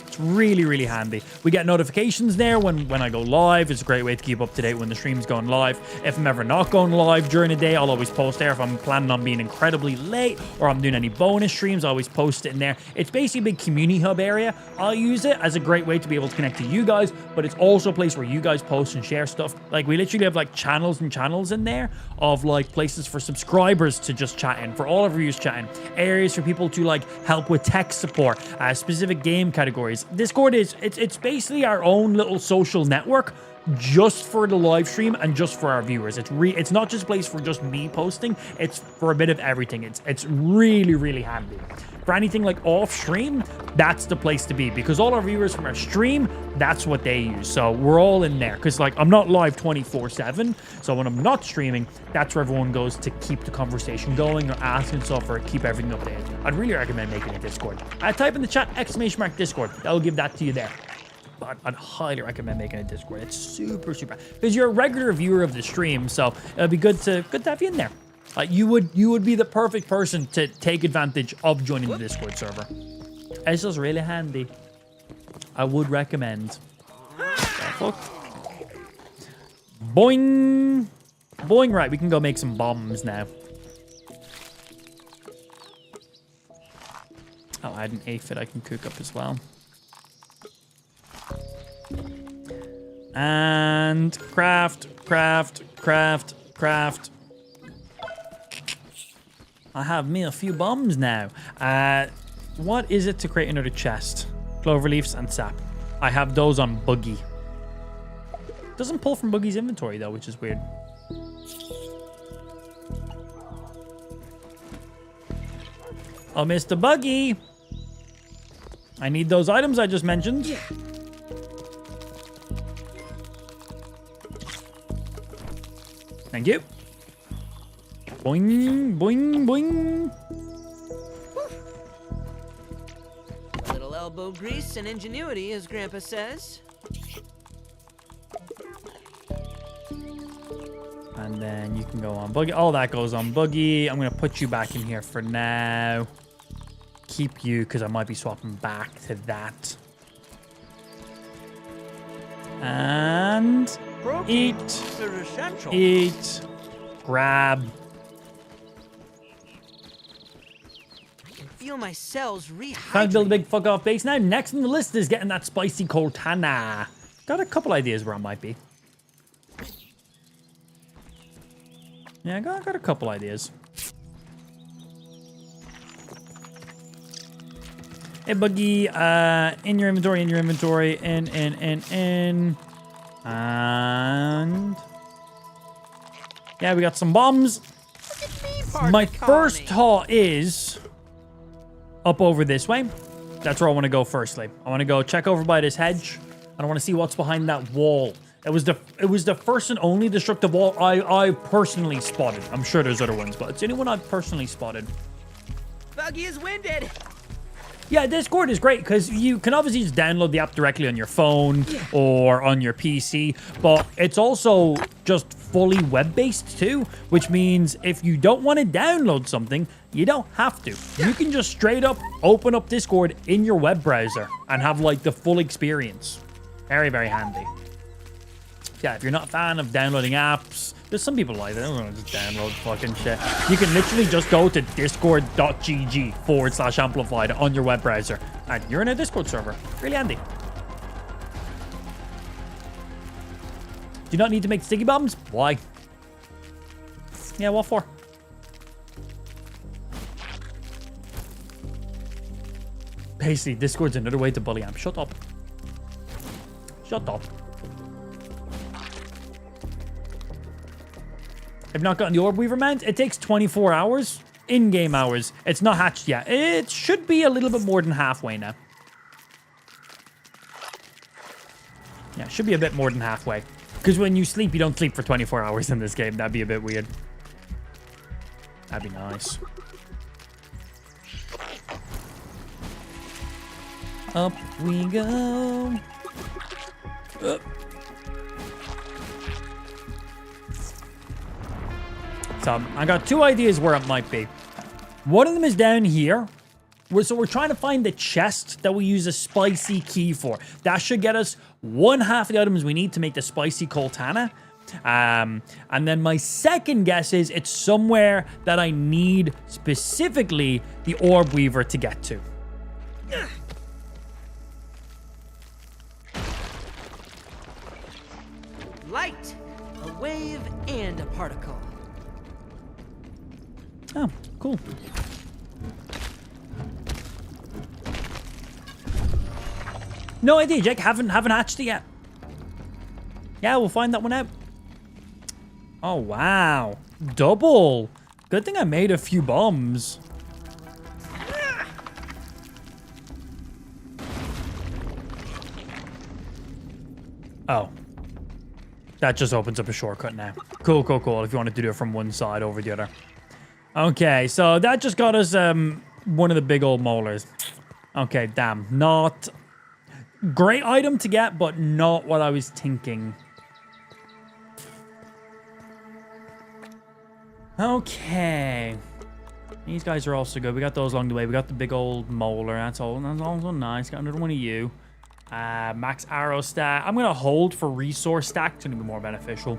It's really, really handy. We get notifications there when I go live. It's a great way to keep up to date when the stream's going live. If I'm ever not going live during the day, I'll always post there. If I'm planning on being incredibly late or I'm doing any bonus streams, I always post it in there. It's basically a big community hub area. I'll use it as a great way to be able to connect to you guys, but it's also a place where you guys post and share stuff. Like we literally have like channels and channels in there of like places for subscribers to just chat in, for all of you chatting, areas for people to like help with tech support, specific game categories. Discord it's basically our own little social network just for the live stream and just for our viewers. It's not just a place for just me posting, it's for a bit of everything. It's really, really handy. For anything like off stream, that's the place to be, because all our viewers from our stream, that's what they use. So we're all in there, because like I'm not live 24/7, so when I'm not streaming, that's where everyone goes to keep the conversation going or asking stuff or keep everything updated. I'd really recommend making a Discord. Type in the chat !Discord. That'll give that to you there. But I'd highly recommend making a Discord. It's super because you're a regular viewer of the stream, so it'd be good to have you in there. You would be the perfect person to take advantage of joining the Discord server. It's just really handy. I would recommend. Fuck. Boing. Boing. Right, we can go make some bombs now. Oh, I had an aphid I can cook up as well. And craft. I have me a few bombs now. What is it to create another chest? Clover leaves and sap. I have those on Buggy. Doesn't pull from Buggy's inventory though, which is weird. Oh, Mr. Buggy. I need those items I just mentioned. Yeah. Thank you. Boing, boing, boing. Little elbow grease and ingenuity, as Grandpa says. And then you can go on Buggy. All that goes on Buggy. I'm going to put you back in here for now. Keep you, because I might be swapping back to that. And Protein eat. is essential. Eat. Grab. I can feel my cells rehydrate. Time to build a big fuck off base now. Next on the list is getting that spicy Cortana. Got a couple ideas where I might be. Yeah, I got a couple ideas. Hey, Buggy, in your inventory, in. And... yeah, we got some bombs. My first thought is up over this way. That's where I want to go firstly. I want to go check over by this hedge. And I want to see what's behind that wall. It was the first and only destructive wall I personally spotted. I'm sure there's other ones, but it's the only one I've personally spotted. Buggy is winded. Yeah, Discord is great because you can obviously just download the app directly on your phone or on your PC, but it's also just fully web-based too, which means if you don't want to download something, you don't have to. You can just straight up open up Discord in your web browser and have like the full experience. Very, very handy. Yeah, if you're not a fan of downloading apps, there's some people like that. They don't want to just download fucking shit. You can literally just go to discord.gg/amplified on your web browser, and you're in a Discord server. Really handy. Do you not need to make sticky bombs? Why? Yeah, what for? Basically, Discord's another way to bully amp. Shut up. Shut up. I've not gotten the Orb Weaver mount. It takes 24 hours. In-game hours. It's not hatched yet. It should be a little bit more than halfway now. Yeah, it should be a bit more than halfway. Because when you sleep, you don't sleep for 24 hours in this game. That'd be a bit weird. That'd be nice. Up we go. Up. So I got two ideas where it might be. One of them is down here. So we're trying to find the chest that we use a spicy key for. That should get us one half of the items we need to make the spicy Cortana. And then my second guess is it's somewhere that I need specifically the Orb Weaver to get to. Light, a wave, and a particle. Oh, cool. No idea, Jake. Haven't hatched it yet. Yeah, we'll find that one out. Oh, wow. Double. Good thing I made a few bombs. Oh. That just opens up a shortcut now. Cool, cool, cool. If you wanted to do it from one side over the other. Okay, so that just got us one of the big old molars. Okay, damn. Not great item to get, but not what I was thinking. Okay. These guys are also good. We got those along the way. We got the big old molar. That's also nice. Got another one of you. Max arrow stack. I'm going to hold for resource stack. It's going to be more beneficial.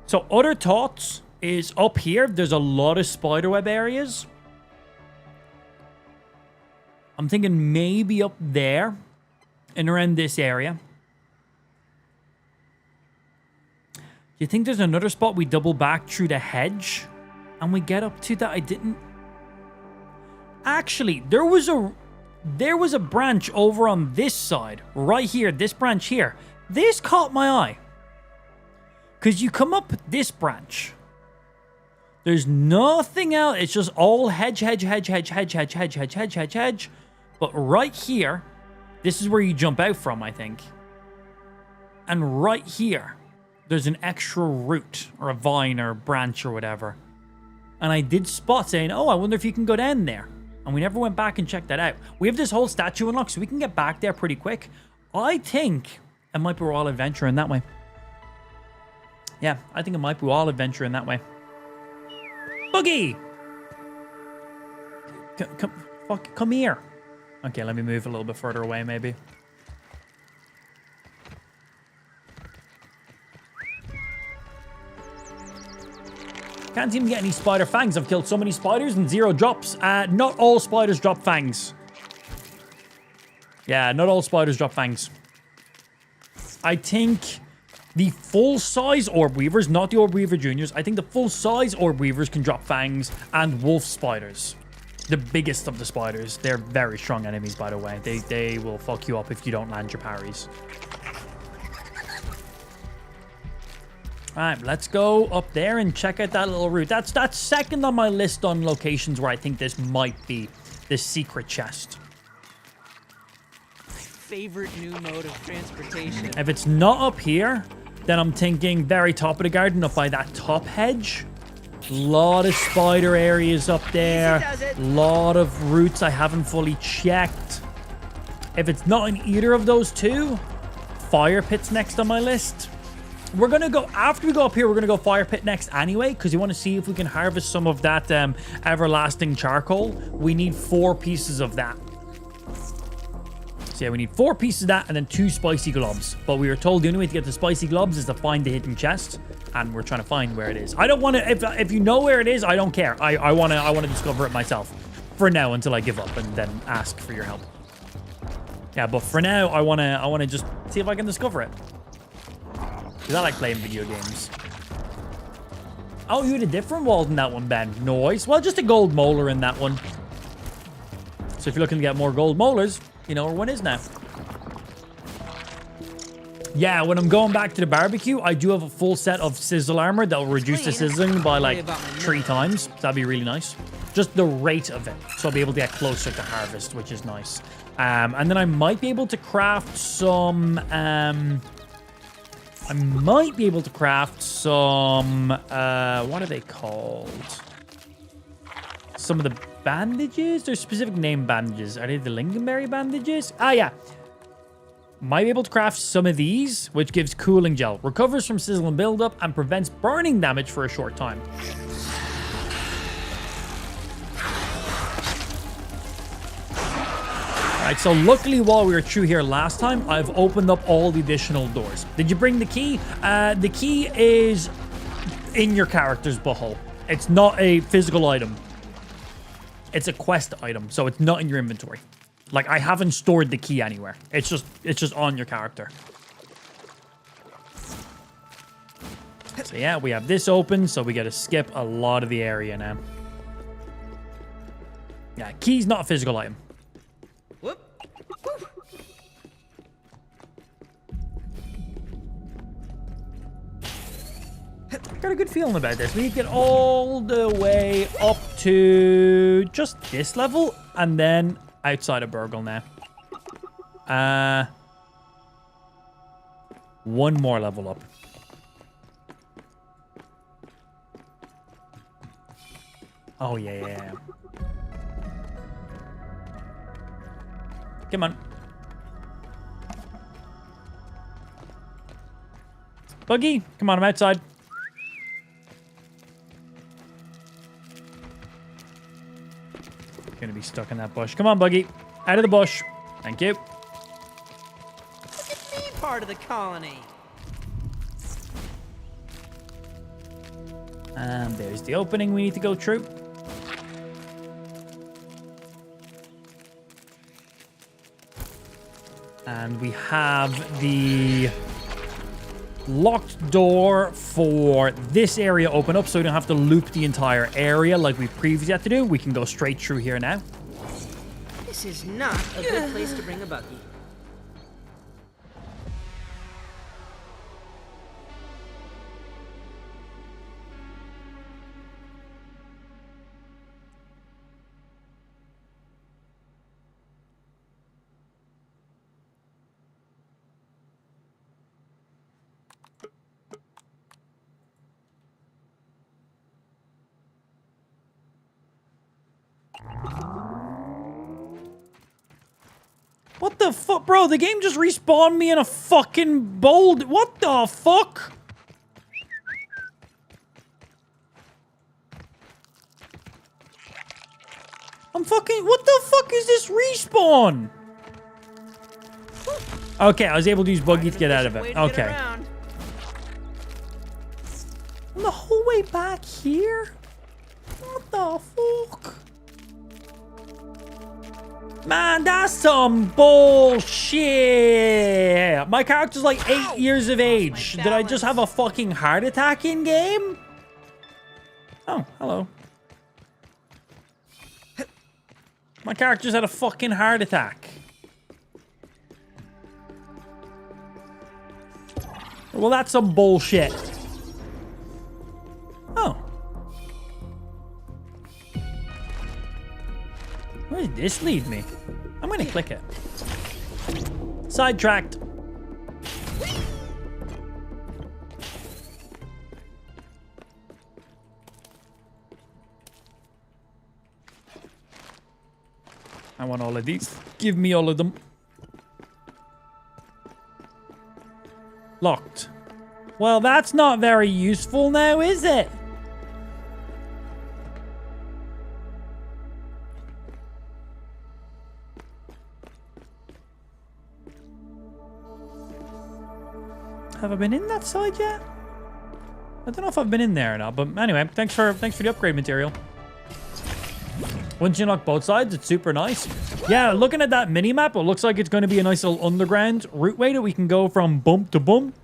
So other thoughts is up here. There's a lot of spiderweb areas. I'm thinking maybe up there and around this area. Do you think there's another spot we double back through the hedge and we get up to that? I didn't. Actually, there was a branch over on this side, right here, this branch here. This caught my eye. Because you come up this branch. There's nothing else. It's just all hedge. But right here, this is where you jump out from, I think. And right here, there's an extra root or a vine or a branch or whatever. And I did spot saying, oh, I wonder if you can go down there. And we never went back and checked that out. We have this whole statue unlocked, so we can get back there pretty quick. I think it might be all adventuring that way. Yeah, I think it might be all adventuring that way. Boogie! Come here. Okay, let me move a little bit further away, maybe. Can't even get any spider fangs. I've killed so many spiders and 0 drops. Not all spiders drop fangs. Yeah, not all spiders drop fangs. I think the full-size orb weavers, not the orb weaver juniors, I think the full-size orb weavers can drop fangs, and wolf spiders. The biggest of the spiders. They're very strong enemies, by the way. They will fuck you up if you don't land your parries. Alright, let's go up there and check out that little route. That's second on my list on locations where I think this might be. This secret chest. My favorite new mode of transportation. If it's not up here, then I'm thinking very top of the garden, up by that top hedge. Lot of spider areas up there. Lot of routes I haven't fully checked. If it's not in either of those two, fire pit's next on my list. We're going to go, after we go up here, we're going to go fire pit next anyway, because we want to see if we can harvest some of that everlasting charcoal. We need 4 pieces of that. So yeah, we need 4 pieces of that and then 2 spicy globs. But we were told the only way to get the spicy globs is to find the hidden chest. And we're trying to find where it is. I don't want to, if you know where it is, I don't care. I want to discover it myself. For now, until I give up and then ask for your help. Yeah, but for now, I want to just see if I can discover it. Because I like playing video games. Oh, you had a different wall than that one, Ben. Nice. Well, just a gold molar in that one. So if you're looking to get more gold molars, you know where one is now. Yeah, when I'm going back to the barbecue, I do have a full set of sizzle armor that will reduce the sizzling by like 3 times. That'd be really nice. Just the rate of it. So I'll be able to get closer to harvest, which is nice. And then I might be able to craft some... I might be able to craft some, what are they called? Some of the bandages? There's specific name bandages. Are they the lingonberry bandages? Ah, yeah. Might be able to craft some of these, which gives cooling gel. Recovers from sizzle and buildup and prevents burning damage for a short time. Alright, so luckily while we were through here last time, I've opened up all the additional doors. Did you bring the key? The key is in your character's butthole. It's not a physical item. It's a quest item, so it's not in your inventory. Like, I haven't stored the key anywhere. It's just on your character. So yeah, we have this open, so we got to skip a lot of the area now. Yeah, key's not a physical item. Whoop. Got a good feeling about this. We need to get all the way up to just this level and then outside of Burgle now. One more level up. Oh, yeah. Come on. Buggy, come on, I'm outside. Gonna be stuck in that bush. Come on, Buggy. Out of the bush. Thank you. Be part of the colony. And there's the opening we need to go through. And we have the locked door for this area open up so we don't have to loop the entire area like we previously had to do. We can go straight through here now. This is not a good place to bring a buggy. What the fuck? Bro, the game just respawned me in a fucking bowl. What the fuck? I'm fucking... What the fuck is this respawn? Okay, I was able to use Buggy to get out of it. Okay. Around. The whole way back here? What the fuck? Man, that's some bullshit. My character's like 8 years of age. Did I just have a fucking heart attack in game? Oh, hello. My character's had a fucking heart attack. Well, that's some bullshit. Oh. Where did this lead me? I'm gonna click it. Sidetracked. I want all of these. Give me all of them. Locked. Well, that's not very useful now, is it? Have I been in that side yet? I don't know if I've been in there or not, but anyway, thanks for the upgrade material. Once you unlock both sides, it's super nice. Yeah, looking at that mini-map, it looks like it's going to be a nice little underground routeway that we can go from bump to bump.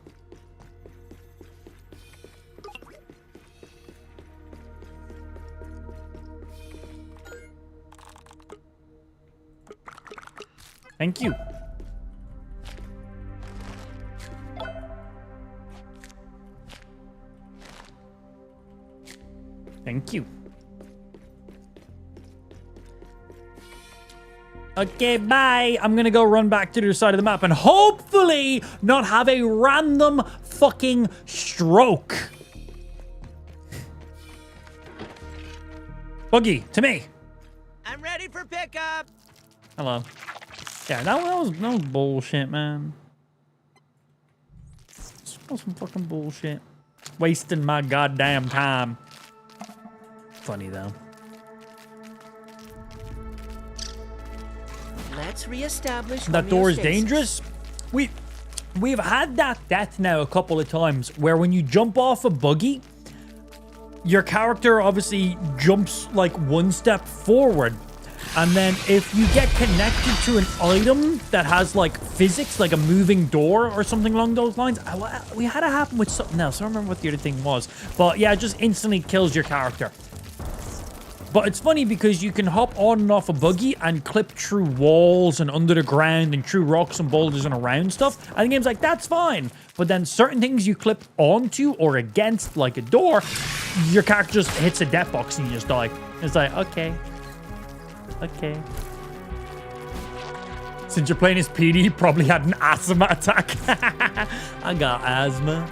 Thank you. Thank you. Okay, bye. I'm gonna go run back to the other side of the map and hopefully not have a random fucking stroke. Buggy, to me. I'm ready for pickup. Hello. Yeah, that was bullshit, man. That was some fucking bullshit. Wasting my goddamn time. Funny though. Let's reestablish That door is homeostasis. dangerous. We've had that death now a couple of times where when you jump off a buggy, your character obviously jumps like one step forward. And then if you get connected to an item that has like physics, like a moving door or something along those lines, we had it happen with something else. I don't remember what the other thing was. But yeah, it just instantly kills your character. But it's funny because you can hop on and off a buggy and clip through walls and under the ground and through rocks and boulders and around stuff. And the game's like, that's fine. But then certain things you clip onto or against, like a door, your character just hits a death box and you just die. It's like, okay. Okay. Since you're playing as PD, you probably had an asthma attack. I got asthma.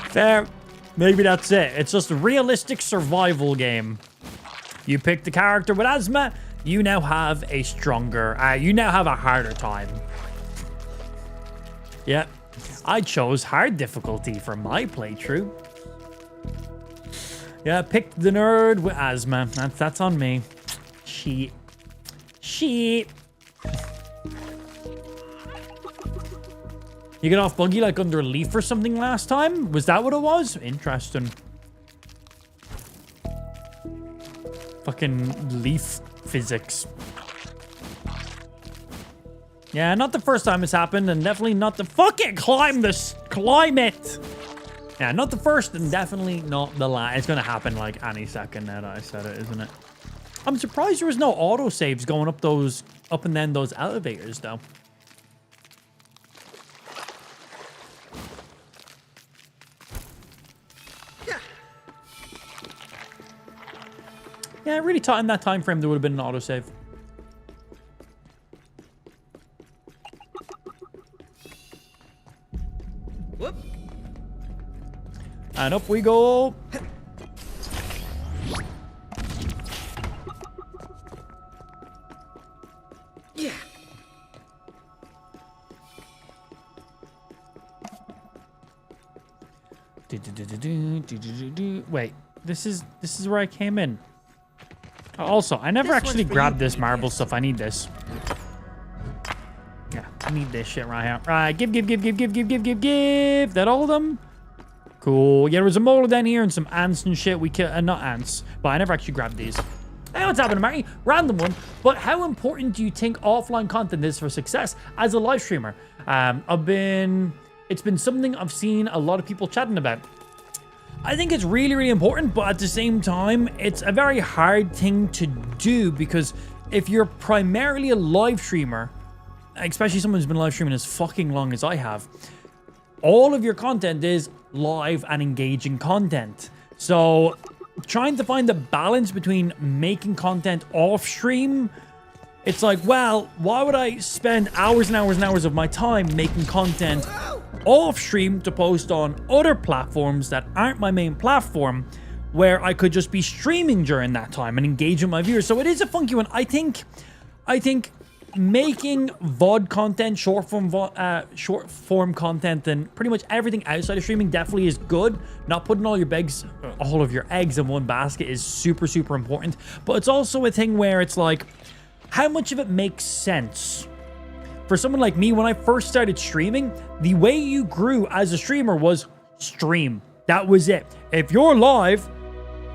Fair. Maybe that's it. It's just a realistic survival game. You pick the character with asthma, you now have a stronger, you now have a harder time. Yeah. I chose hard difficulty for my playthrough. Yeah, picked the nerd with asthma. That's on me. Shit. Shit. You get off buggy like under a leaf or something last time? Was that what it was? Interesting. Fucking leaf physics. Yeah, not the first time it's happened, and definitely not the fucking climb it. Yeah, not the first, and definitely not the last. It's gonna happen like any second now that I said it, isn't it? I'm surprised there was no auto saves going up and then those elevators though. Yeah, I really thought in that time frame there would have been an autosave. Whoop. And up we go. Yeah. Wait, this is where I came in. Also, I never actually grabbed this marble stuff. I need this. Yeah, I need this shit right here. Right, give. That all of them? Cool. Yeah, there was a molar down here and some ants and shit. We killed, not ants, but I never actually grabbed these. Hey, what's happening, Marty? Random one. But how important do you think offline content is for success as a live streamer? It's been something I've seen a lot of people chatting about. I think it's really, really important, but at the same time, it's a very hard thing to do because if you're primarily a live streamer, especially someone who's been live streaming as fucking long as I have, all of your content is live and engaging content. So trying to find the balance between making content off stream, it's like, well, why would I spend hours and hours and hours of my time making content off stream to post on other platforms that aren't my main platform where I could just be streaming during that time and engage with my viewers? So it is a funky one. I think making VOD content, short form content, and pretty much everything outside of streaming definitely is good. Not putting all of your eggs in one basket is super, super important. But it's also a thing where it's like, how much of it makes sense? For someone like me, when I first started streaming, the way you grew as a streamer was stream. That was it. If you're live,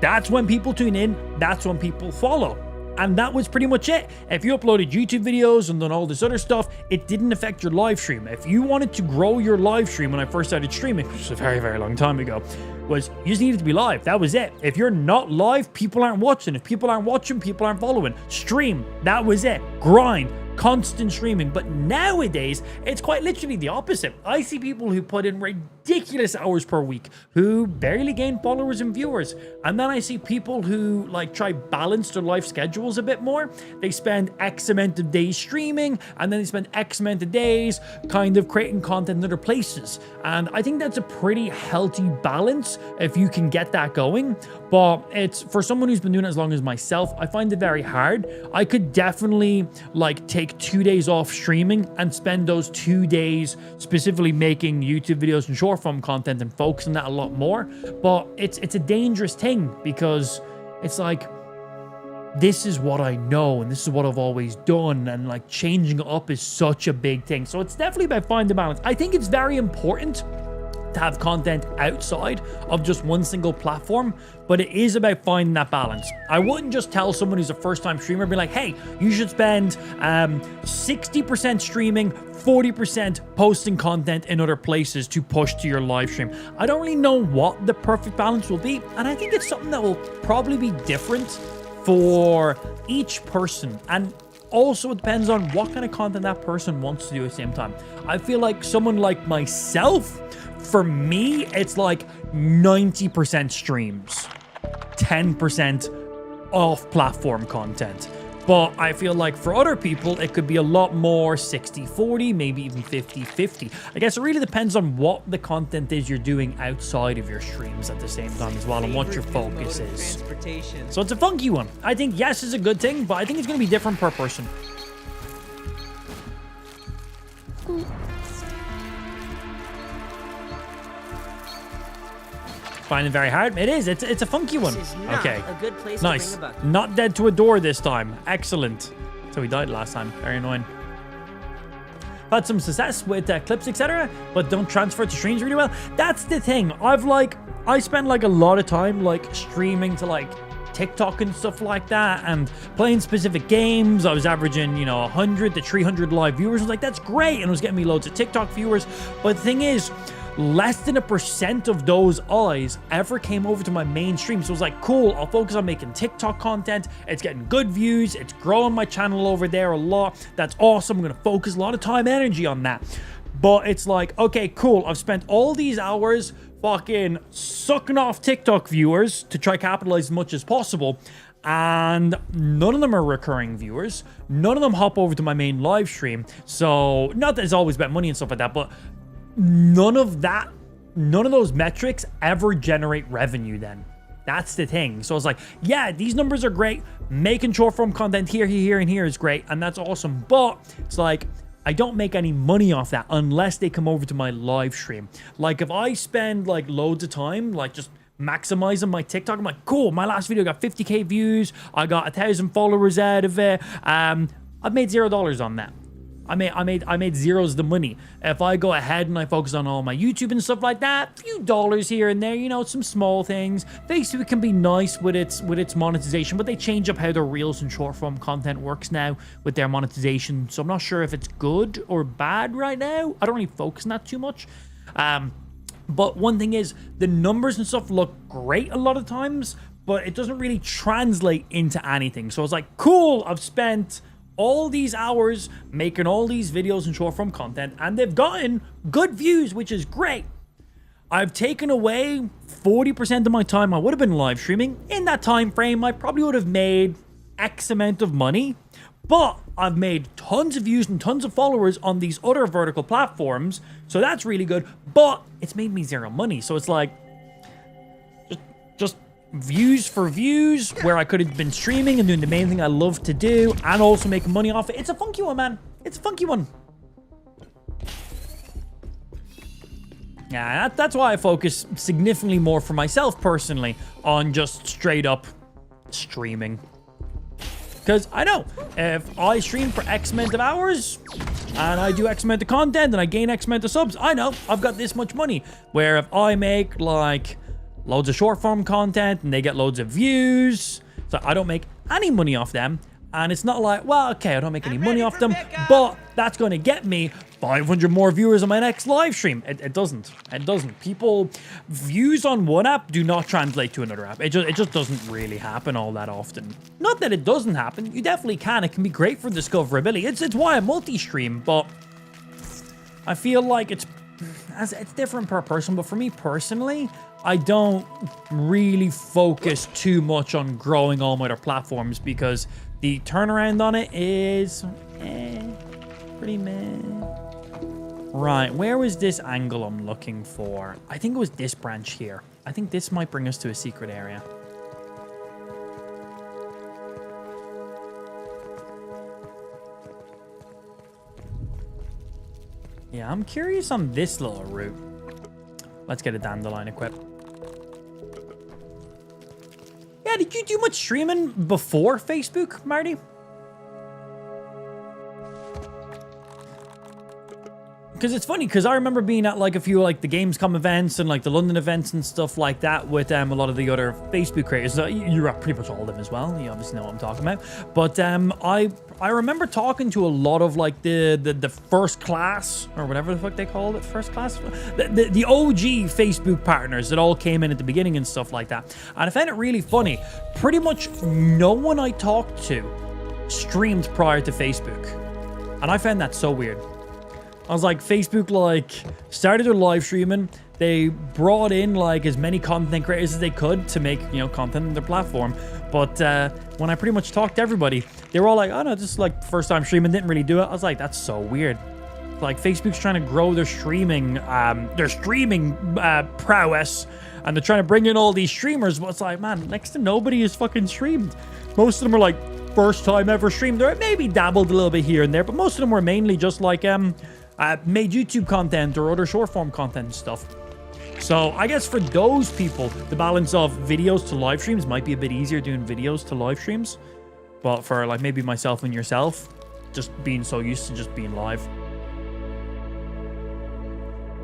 that's when people tune in. That's when people follow. And that was pretty much it. If you uploaded YouTube videos and then all this other stuff, it didn't affect your live stream. If you wanted to grow your live stream when I first started streaming, which was a very, very long time ago, was you just needed to be live. That was it. If you're not live, people aren't watching. If people aren't watching, people aren't following. Stream. That was it. Grind. Constant streaming. But nowadays, it's quite literally the opposite. I see people who put in ridiculous hours per week who barely gain followers and viewers. And then I see people who like try balance their life schedules a bit more. They spend X amount of days streaming and then they spend X amount of days kind of creating content in other places. And I think that's a pretty healthy balance if you can get that going. But it's for someone who's been doing it as long as myself, I find it very hard. I could definitely like take 2 days off streaming and spend those 2 days specifically making YouTube videos and short form content and focus on that a lot more. But it's a dangerous thing because it's like, this is what I know and this is what I've always done, and like changing it up is such a big thing. So it's definitely about finding the balance. I think it's very important to have content outside of just one single platform, but it is about finding that balance. I wouldn't just tell someone who's a first-time streamer, be like, hey, you should spend 60% streaming, 40% posting content in other places to push to your live stream. I don't really know what the perfect balance will be, and I think it's something that will probably be different for each person, and also it depends on what kind of content that person wants to do at the same time. I feel like someone like myself, for me, it's like 90% streams, 10% off-platform content, But I feel like for other people, it could be a lot more 60-40, maybe even 50-50. I guess it really depends on what the content is you're doing outside of your streams at the same time as well, and what your focus is. So it's a funky one. I think yes is a good thing, but I think it's going to be different per person. Find it very hard. It is. It's a funky one. Okay. A good place Nice. to bring a buck. Not dead to a door this time. Excellent. So he died last time. Very annoying. Had some success with clips, etc., but don't transfer to streams really well. That's the thing. I spend like a lot of time like streaming to like TikTok and stuff like that, and playing specific games. I was averaging, you know, 100 to 300 live viewers. I was like, that's great, and it was getting me loads of TikTok viewers. But the thing is, less than 1% of those eyes ever came over to my main stream. So it was like, cool, I'll focus on making TikTok content. It's getting good views. It's growing my channel over there a lot. That's awesome. I'm going to focus a lot of time and energy on that. But it's like, okay, cool. I've spent all these hours fucking sucking off TikTok viewers to try capitalize as much as possible. And none of them are recurring viewers. None of them hop over to my main live stream. So not that it's always about money and stuff like that, but none of those metrics ever generate revenue then. That's the thing. So it's like, yeah, these numbers are great. Making short form content here, and here is great. And that's awesome. But it's like, I don't make any money off that unless they come over to my live stream. Like if I spend like loads of time, like just maximizing my TikTok, I'm like, cool, my last video got 50k views. I got 1,000 followers out of it. I've made $0 on that. I made zeros the money. If I go ahead and I focus on all my YouTube and stuff like that, a few dollars here and there, you know, some small things. Facebook can be nice with its monetization, but they change up how their reels and short form content works now with their monetization. So I'm not sure if it's good or bad right now. I don't really focus on that too much. But one thing is, the numbers and stuff look great a lot of times, but it doesn't really translate into anything. So it's like, cool, I've spent all these hours making all these videos and short form content, and they've gotten good views, which is great. I've taken away 40% of my time I would have been live streaming. In that time frame, I probably would have made X amount of money, but I've made tons of views and tons of followers on these other vertical platforms, so that's really good, but it's made me zero money. So it's like, just views for views, where I could have been streaming and doing the main thing I love to do and also making money off it. It's a funky one, man. It's a funky one. Yeah, that's why I focus significantly more for myself personally on just straight up streaming. Because I know if I stream for X amount of hours and I do X amount of content and I gain X amount of subs, I know I've got this much money. Where if I make like loads of short form content and they get loads of views, so I don't make any money off them, and it's not like, well, okay, I don't make any money off them, but that's going to get me 500 more viewers on my next live stream. It doesn't. People, views on one app do not translate to another app. It just doesn't really happen all that often. Not that it doesn't happen. You definitely can. It can be great for discoverability. It's why I multi-stream, but I feel like it's different per person. But for me personally, I don't really focus too much on growing all my other platforms because the turnaround on it is pretty meh. Right, where was this angle I'm looking for? I think it was this branch here. I think this might bring us to a secret area. Yeah, I'm curious on this little route. Let's get a dandelion equipped. Yeah, did you do much streaming before Facebook, Marty? Because it's funny, because I remember being at like a few like the Gamescom events and like the London events and stuff like that with a lot of the other Facebook creators. You're at pretty much all of them as well. You obviously know what I'm talking about. But I remember talking to a lot of like the first class or whatever the fuck they called it, first class, the OG Facebook partners that all came in at the beginning and stuff like that. And I found it really funny. Pretty much no one I talked to streamed prior to Facebook, and I found that so weird. I was like, Facebook like started their live streaming. they brought in like as many content creators as they could to make, you know, content on their platform. But when I pretty much talked to everybody, they were all like, oh no, this is like first time streaming, didn't really do it. I was like, that's so weird. Like Facebook's trying to grow their streaming prowess, and they're trying to bring in all these streamers, but it's like, man, next to nobody is fucking streamed. Most of them are like first time ever streamed. They maybe dabbled a little bit here and there, but most of them were mainly just like made YouTube content or other short form content and stuff. So I guess for those people, the balance of videos to live streams might be a bit easier doing videos to live streams. But for like maybe myself and yourself, just being so used to just being live.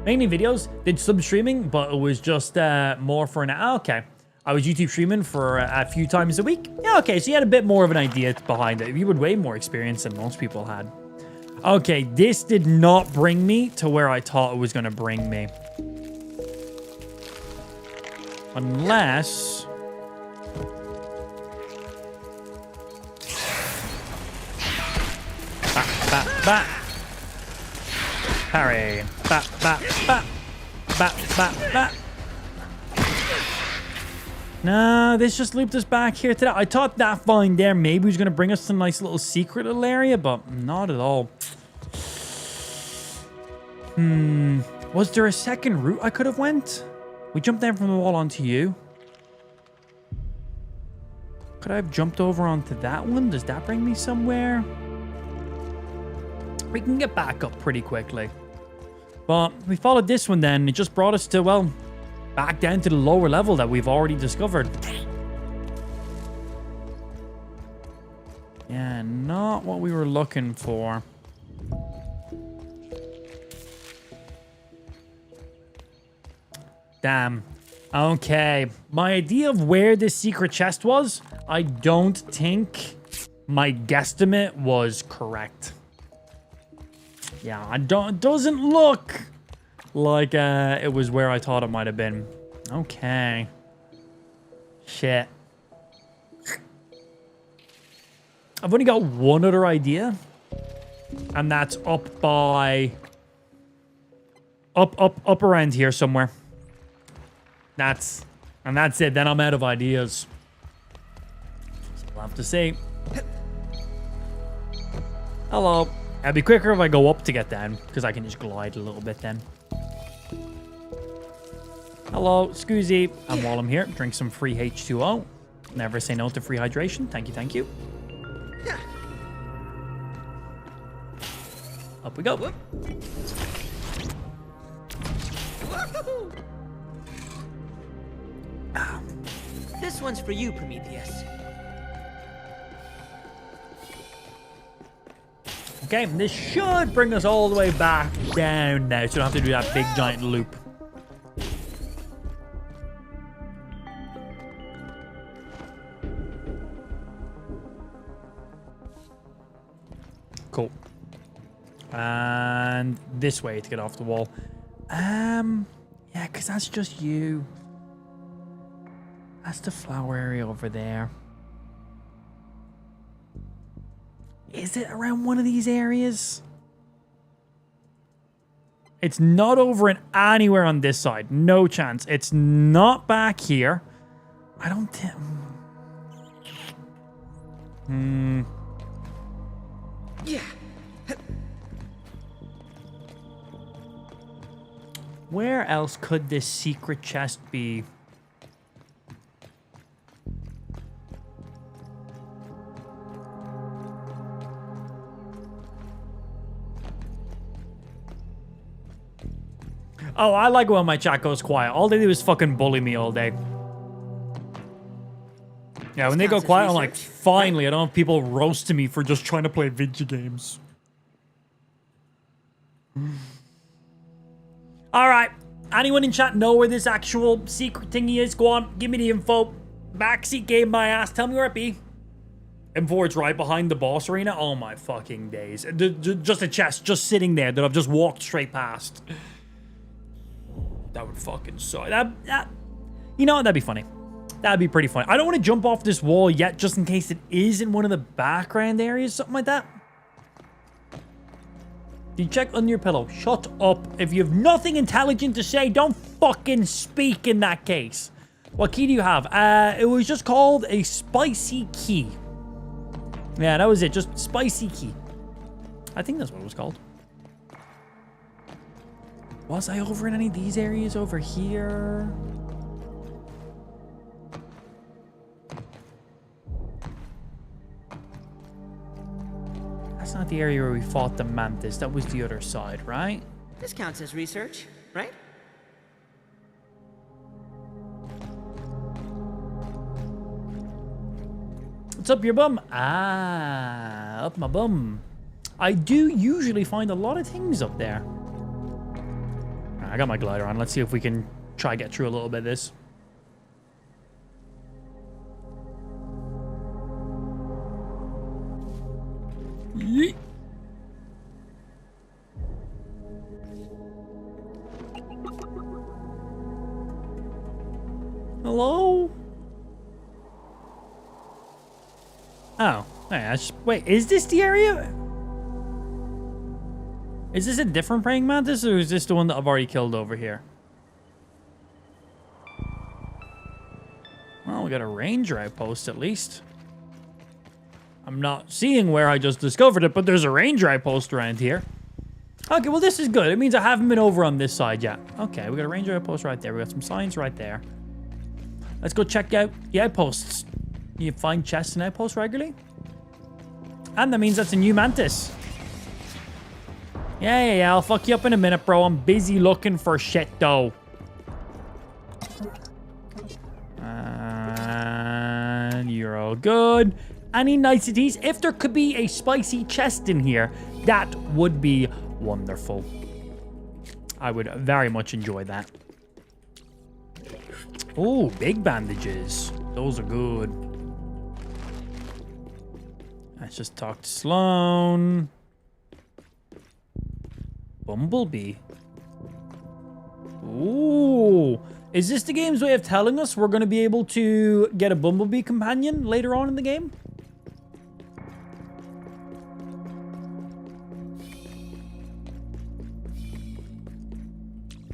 Mainly videos, did some streaming, but it was just more for an... Okay, I was YouTube streaming for a few times a week. Yeah, okay, so you had a bit more of an idea behind it. You had way more experience than most people had. Okay, this did not bring me to where I thought it was going to bring me. Unless... Bat. Parry. Bat. No, this just looped us back here to that. I thought that find there maybe was going to bring us to a nice little secret little area, but not at all. Was there a second route I could have went? We jumped down from the wall onto you. Could I have jumped over onto that one? Does that bring me somewhere? We can get back up pretty quickly. But we followed this one then. It just brought us to, well, back down to the lower level that we've already discovered. Yeah, not what we were looking for. Damn. Okay. My idea of where this secret chest was, I don't think my guesstimate was correct. Yeah, it doesn't look like it was where I thought it might have been. Okay. Shit. I've only got one other idea. And that's up by... Up around here somewhere. That's it. Then I'm out of ideas. So we'll have to see. Hello. It'd be quicker if I go up to get down, because I can just glide a little bit then. Hello, Scoozy. And while I'm here, drink some free H2O. Never say no to free hydration. Thank you, thank you. Up we go. This one's for you, Prometheus. Okay, this should bring us all the way back down now, so we don't have to do that big giant loop. Cool. And this way to get off the wall. Yeah, because that's just you. That's the flower area over there. Is it around one of these areas? It's not over in anywhere on this side. No chance. It's not back here. I don't think... Yeah. Where else could this secret chest be? Oh, I like when my chat goes quiet. All they do is fucking bully me all day. Yeah, when they go quiet, I'm like, finally, I don't have people roasting me for just trying to play video games. Alright. Anyone in chat know where this actual secret thingy is? Go on, give me the info. Backseat game my ass. Tell me where it be. M4, it's right behind the boss arena. Oh my fucking days. Just a chest just sitting there that I've just walked straight past. That would fucking suck. You know what? That'd be funny. That'd be pretty funny. I don't want to jump off this wall yet, just in case it is in one of the background areas, something like that. Do you check under your pillow? Shut up. If you have nothing intelligent to say, don't fucking speak in that case. What key do you have? It was just called a spicy key. Yeah, that was it. Just spicy key. I think that's what it was called. Was I over in any of these areas over here? That's not the area where we fought the Mantis. That was the other side, right? This counts as research, right? What's up your bum? Ah, up my bum. I do usually find a lot of things up there. I got my glider on. Let's see if we can try get through a little bit of this. Yeet. Hello? Oh, wait, is this the area? Is this a different praying mantis, or is this the one that I've already killed over here? Well, we got a ranger outpost at least. I'm not seeing where I just discovered it, but there's a ranger outpost around here. Okay, well, this is good. It means I haven't been over on this side yet. Okay, we got a ranger outpost right there. We got some signs right there. Let's go check out the outposts. You find chests and outposts regularly? And that means that's a new mantis. Yeah, I'll fuck you up in a minute, bro. I'm busy looking for shit, though. And you're all good. Any niceties? If there could be a spicy chest in here, that would be wonderful. I would very much enjoy that. Oh, big bandages. Those are good. Let's just talk to Sloan. Bumblebee. Ooh. Is this the game's way of telling us we're going to be able to get a Bumblebee companion later on in the game?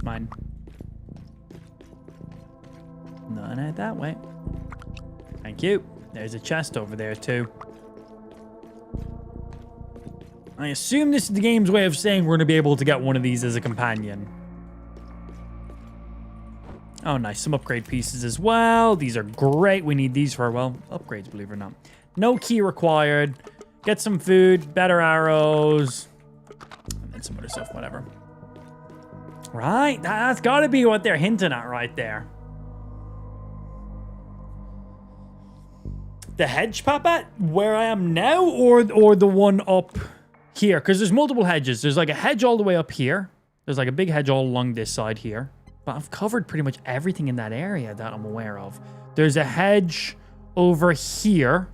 Mine. Nothing out that way. Thank you. There's a chest over there too. I assume this is the game's way of saying we're going to be able to get one of these as a companion. Oh, nice. Some upgrade pieces as well. These are great. We need these for, well, upgrades, believe it or not. No key required. Get some food, better arrows, and then some other stuff, whatever. Right. That's got to be what they're hinting at right there. The hedge papa where I am now, or the one up here? Because there's multiple hedges. There's like a hedge all the way up here. There's like a big hedge all along this side here. But I've covered pretty much everything in that area that I'm aware of. There's a hedge over here.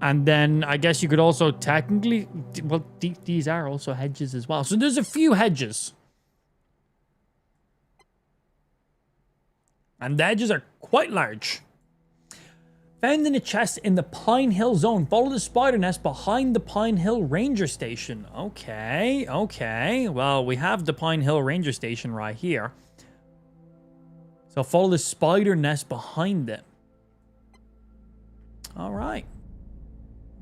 And then I guess you could also technically, well, these are also hedges as well. So there's a few hedges. And the hedges are quite large. Found in a chest in the Pine Hill zone. Follow the spider nest behind the Pine Hill Ranger Station. Okay, okay. Well, we have the Pine Hill Ranger Station right here. So follow the spider nest behind it. All right.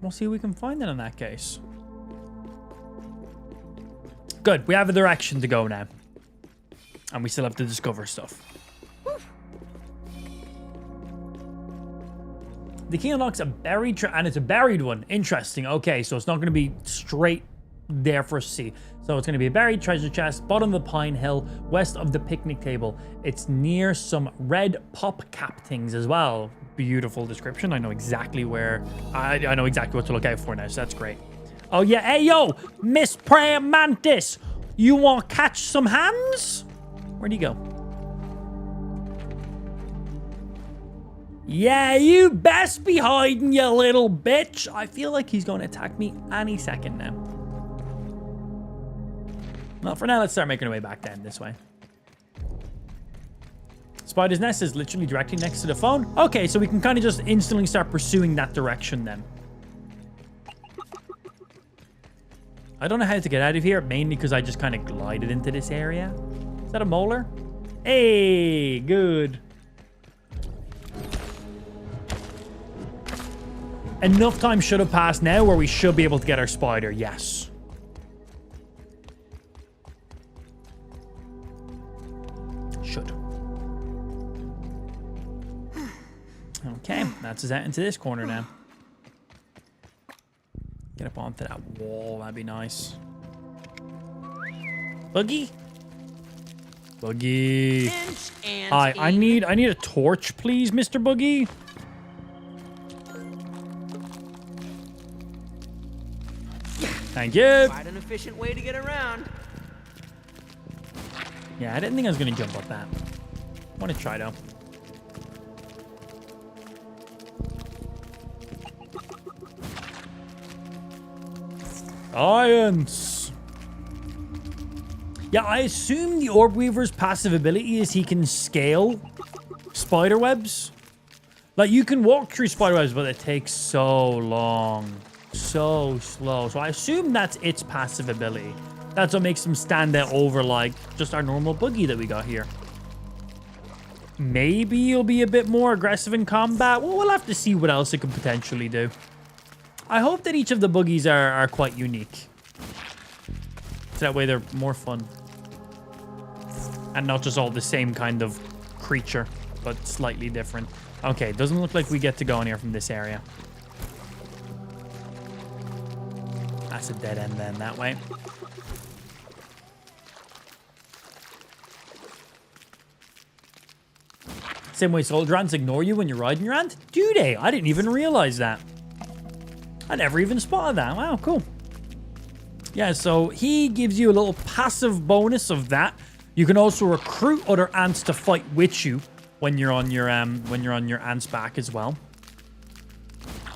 We'll see if we can find it in that case. Good. We have a direction to go now. And we still have to discover stuff. The key unlocks a buried and it's a buried one. Interesting. Okay, so it's not going to be straight there for us to see. So it's going to be a buried treasure chest, bottom of the Pine Hill, west of the picnic table. It's near some red pop cap things as well. Beautiful description. I know exactly where... I know exactly what to look out for now, so that's great. Oh, yeah. Hey, yo! Miss Praying Mantis! You want to catch some hands? Where'd he go? Yeah, you best be hiding, you little bitch. I feel like he's going to attack me any second now. Well, for now, let's start making our way back down this way. Spider's nest is literally directly next to the phone. Okay, so we can kind of just instantly start pursuing that direction then. I don't know how to get out of here, mainly because I just kind of glided into this area. Is that a molar? Hey, good. Enough time should have passed now where we should be able to get our spider. Yes. Should. Okay, that's us out into this corner now. Get up onto that wall. That'd be nice. Buggy? Buggy. Hi, I need a torch, please, Mr. Buggy. Thank you. Quite an efficient way to get around. Yeah, I didn't think I was gonna jump up that. I want to try though. Science. Yeah, I assume the Orb Weaver's passive ability is he can scale spider webs. Like, you can walk through spider webs, but it takes so long. So slow. So I assume that's its passive ability. That's what makes him stand out over, like, just our normal buggy that we got here. Maybe he'll be a bit more aggressive in combat. Well, we'll have to see what else it could potentially do. I hope that each of the buggies are quite unique. So that way they're more fun. And not just all the same kind of creature, but slightly different. Okay, doesn't look like we get to go in here from this area. That's a dead end then, that way. Same way soldier ants ignore you when you're riding your ant? Do they? I didn't even realize that. I never even spotted that. Wow, cool. Yeah, so he gives you a little passive bonus of that. You can also recruit other ants to fight with you when you're on your ant's back as well.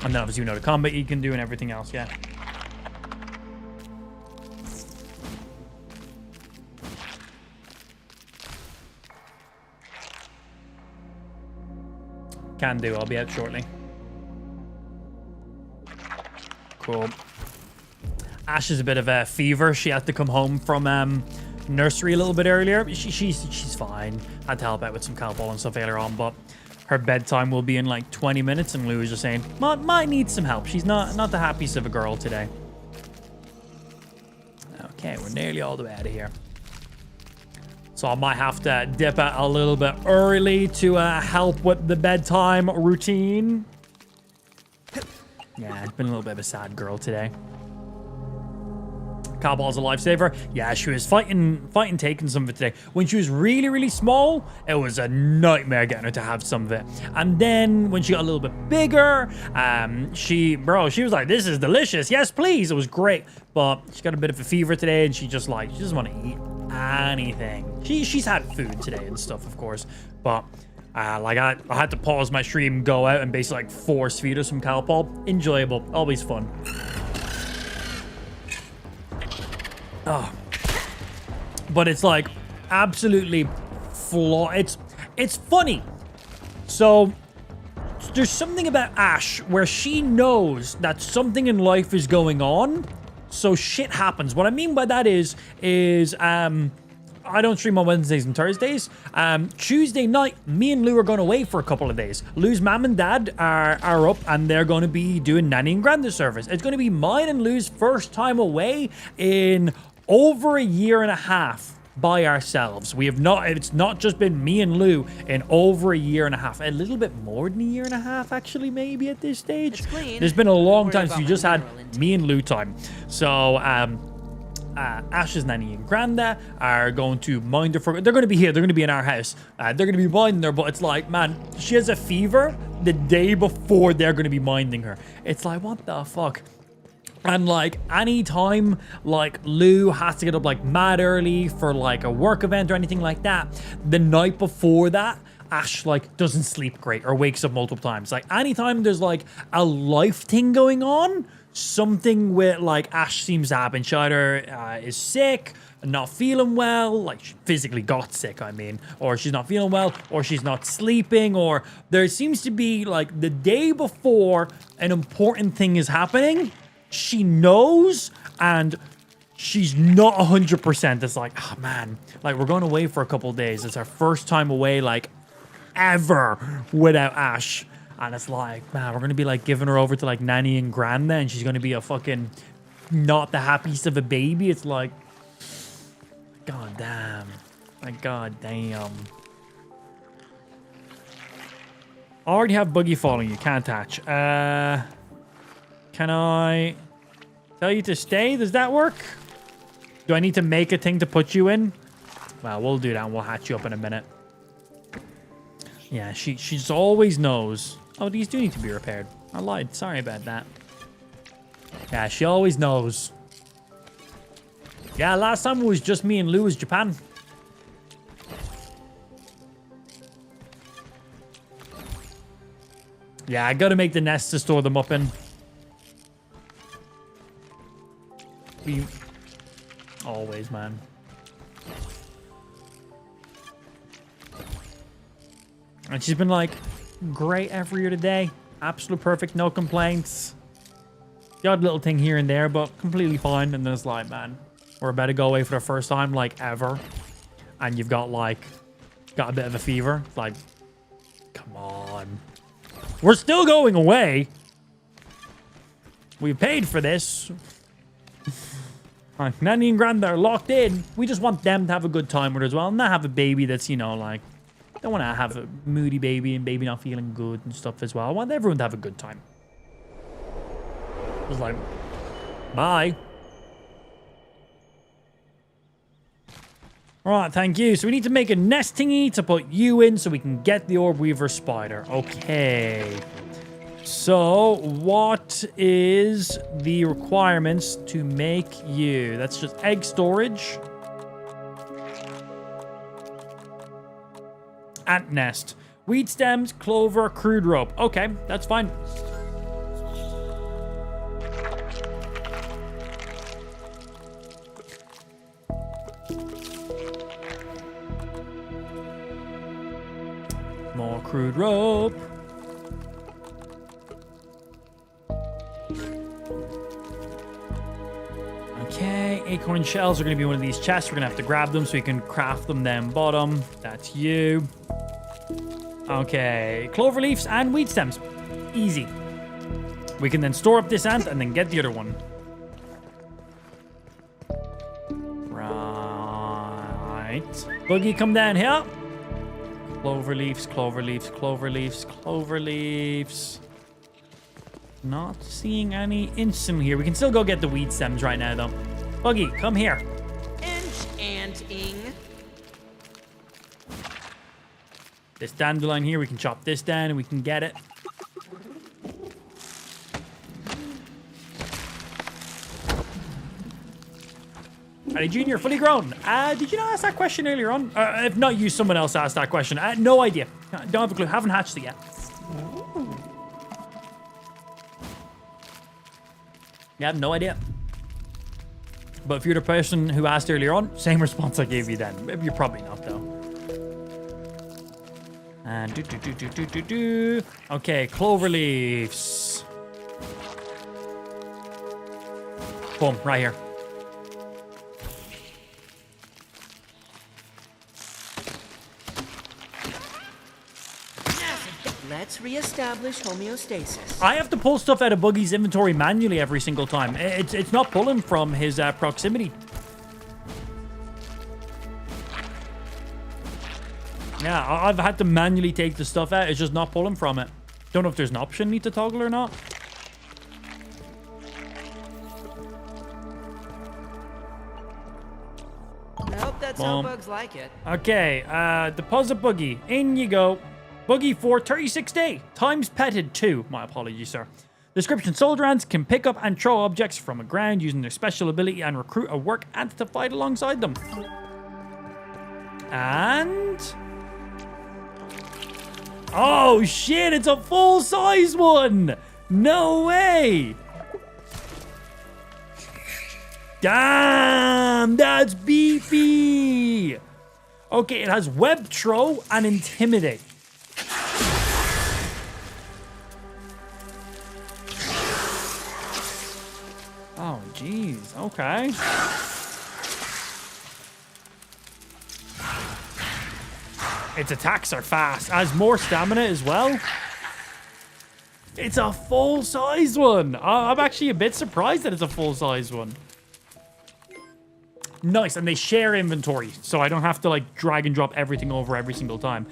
And then obviously you know the combat you can do and everything else, yeah. Can do, I'll be out shortly. Cool. Ash is a bit of a fever. She had to come home from nursery a little bit earlier. She's fine. Had to help out with some Calpol and stuff earlier on, but her bedtime will be in like 20 minutes, and Lou was just saying, might need some help. She's not the happiest of a girl today. Okay, we're nearly all the way out of here. So I might have to dip out a little bit early to help with the bedtime routine. Yeah, it's been a little bit of a sad girl today. Calpol's a lifesaver. Yeah, she was fighting taking some of it today. When she was really, really small, it was a nightmare getting her to have some of it. And then when she got a little bit bigger, she was like, this is delicious. Yes, please. It was great. But she got a bit of a fever today, and she doesn't want to eat anything. She's had food today and stuff, of course. But I had to pause my stream, go out, and basically like force feed her some Calpol. Enjoyable. Always fun. Oh. But it's like absolutely it's funny. So there's something about Ash where she knows that something in life is going on, so shit happens. What I mean by that is I don't stream on Wednesdays and Thursdays. Tuesday night, me and Lou are going away for a couple of days. Lou's mom and dad are up, and they're going to be doing nanny and granda service. It's going to be mine and Lou's first time away in over a year and a half by ourselves. It's not just been me and Lou in over a year and a half. A little bit more than a year and a half, actually, maybe at this stage. There's been a long time since we just had me and Lou time. So, Ash's nanny and granda are going to mind her for... They're going to be here. They're going to be in our house. They're going to be minding her, but it's like, man, she has a fever the day before they're going to be minding her. It's like, what the fuck? And like anytime like Lou has to get up like mad early for like a work event or anything like that, the night before that, Ash like doesn't sleep great or wakes up multiple times. Like anytime there's like a life thing going on, something with like Ash seems to happen. She either is sick, not feeling well, like she physically got sick, I mean, or she's not feeling well, or she's not sleeping, or there seems to be like the day before an important thing is happening, she knows, and she's not 100%. It's like, oh man, like we're going away for a couple days. It's our first time away, like ever without Ash. And it's like, man, we're going to be like giving her over to like Nanny and Granda, and she's going to be a fucking not the happiest of a baby. It's like, god damn. Like, god damn. I already have Buggy following you. Can't attach. Can I tell you to stay? Does that work? Do I need to make a thing to put you in? Well, we'll do that and we'll hatch you up in a minute. Yeah, she's always knows. Oh, these do need to be repaired. I lied. Sorry about that. Yeah, she always knows. Yeah, last time it was just me and Lou was Japan. Yeah, I gotta make the nest to store them up in. Always, man. And she's been like, great every year today. Absolute perfect, no complaints. The odd little thing here and there, but completely fine. And then it's like, man, we're about to go away for the first time, like, ever. And you've got, like, got a bit of a fever. It's like, come on. We're still going away. We paid for this. Like, Nanny and Granda are locked in. We just want them to have a good time with her as well. And not have a baby that's, you know, like... Don't want to have a moody baby and baby not feeling good and stuff as well. I want everyone to have a good time. Just like... Bye. Alright, thank you. So we need to make a nest thingy to put you in so we can get the Orb Weaver spider. Okay. So, what is the requirements to make you? That's just egg storage. Ant nest. Weed stems, clover, crude rope. Okay, that's fine. More crude rope. Okay, acorn shells are going to be one of these chests. We're going to have to grab them so we can craft them down bottom. That's you. Okay, clover leaves and weed stems. Easy. We can then store up this ant and then get the other one. Right. Buggy, come down here. Clover leaves, clover leaves, clover leaves, clover leaves. Not seeing any instant here. We can still go get the weed stems right now, though. Buggy, come here. Enchanting. This dandelion here, we can chop this down and we can get it. Alright, Junior, fully grown. Did you not ask that question earlier on? If not you, someone else asked that question. No idea. Don't have a clue. Haven't hatched it yet. Yeah, I have no idea. But if you're the person who asked earlier on, same response I gave you then. Maybe you're probably not, though. And Okay, clover leaves. Boom, right here. Let's reestablish homeostasis. I have to pull stuff out of Buggy's inventory manually every single time. It's not pulling from his proximity. Yeah, I've had to manually take the stuff out. It's just not pulling from it. Don't know if there's an option need to toggle or not. Nope, that's how bugs like it. Okay, deposit Buggy. In you go. Buggy for 36 day. Times petted 2. My apologies, sir. Description: soldier ants can pick up and throw objects from the ground using their special ability and recruit a work ant to fight alongside them. And... oh shit, it's a full-size one! No way! Damn, that's beefy! Okay, it has web throw and intimidate. Oh, jeez. Okay. Its attacks are fast. Has more stamina as well. It's a full-size one. I'm actually a bit surprised that it's a full-size one. Nice, and they share inventory, so I don't have to like drag and drop everything over every single time.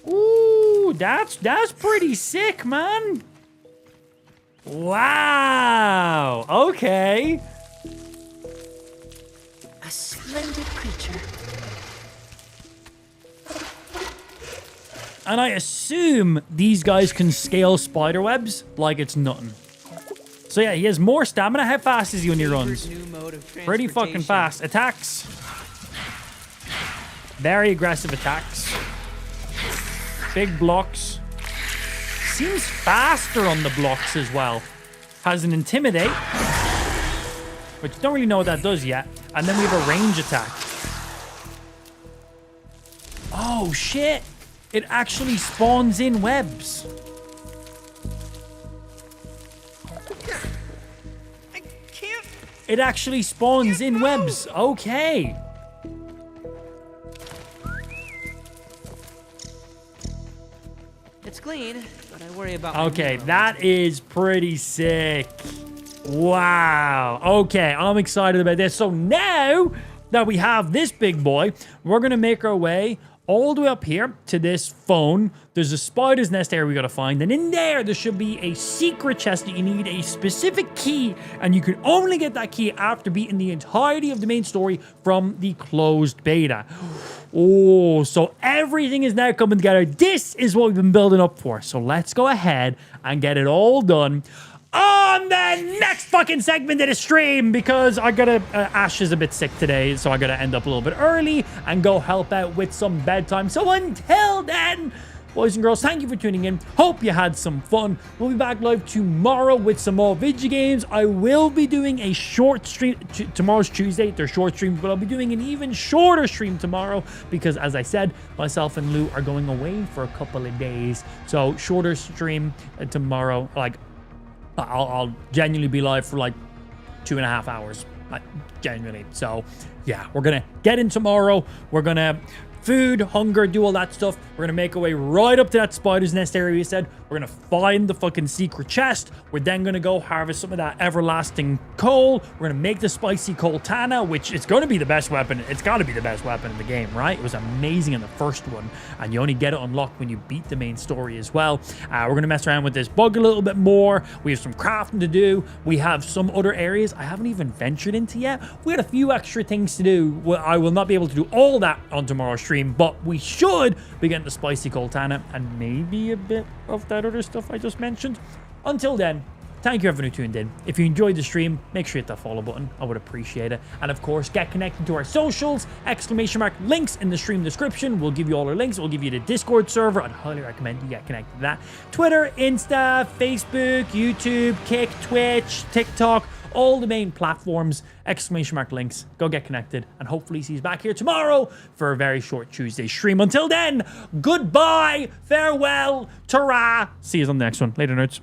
Ooh, that's pretty sick, man. Wow. Okay. A splendid creature. And I assume these guys can scale spider webs like it's nothing. So yeah, he has more stamina. How fast is he when he runs? New mode of Pretty fucking fast. Attacks. Very aggressive attacks. Big blocks. Seems faster on the blocks as well. Has an intimidate, which don't really know what that does yet. And then we have a range attack. Oh shit. It actually spawns in webs. I can't. It actually spawns in webs. Okay. It's clean, but I worry about. my Okay, neuro. that is pretty sick. Wow. Okay, I'm excited about this. So now that we have this big boy, we're going to make our way all the way up here to this phone. There's a spider's nest area we got to find. And in there should be a secret chest that you need a specific key. And you can only get that key after beating the entirety of the main story from the closed beta. Oh, so everything is now coming together. This is what we've been building up for. So let's go ahead and get it all done on the next fucking segment of the stream, because I gotta, Ash is a bit sick today, so I gotta end up a little bit early and go help out with some bedtime. So until then, boys and girls, thank you for tuning in. Hope you had some fun. We'll be back live tomorrow with some more video games. I will be doing a short stream. Tomorrow's Tuesday. They're short streams, but I'll be doing an even shorter stream tomorrow because, as I said, myself and Lou are going away for a couple of days. So shorter stream tomorrow. Like, I'll genuinely be live for like 2.5 hours. Genuinely. So yeah, we're gonna get in tomorrow. We're gonna food, hunger, do all that stuff. We're gonna make our way right up to that spider's nest area we said. We're gonna find the fucking secret chest. We're then gonna go harvest some of that everlasting coal. We're gonna make the spicy coltana, which is gonna be the best weapon. It's gotta be the best weapon in the game, right? It was amazing in the first one, and you only get it unlocked when you beat the main story as well. We're gonna mess around with this bug a little bit more. We have some crafting to do. We have some other areas I haven't even ventured into yet. We got a few extra things to do. Well, I will not be able to do all that on tomorrow's stream, but we should be getting the spicy coltana and maybe a bit of that other stuff I just mentioned. Until then, thank you everyone who tuned in. If you enjoyed the stream, make sure you hit that follow button. I would appreciate it. And of course, get connected to our socials, ! Links in the stream description. We'll give you all our links. We'll give you the Discord server. I'd highly recommend you get connected to that. Twitter, Insta, Facebook, YouTube, Kick, Twitch, TikTok, all the main platforms, ! Links. Go get connected, and hopefully see you back here tomorrow for a very short Tuesday stream. Until then, goodbye, farewell, ta-ra. See you on the next one. Later, nerds.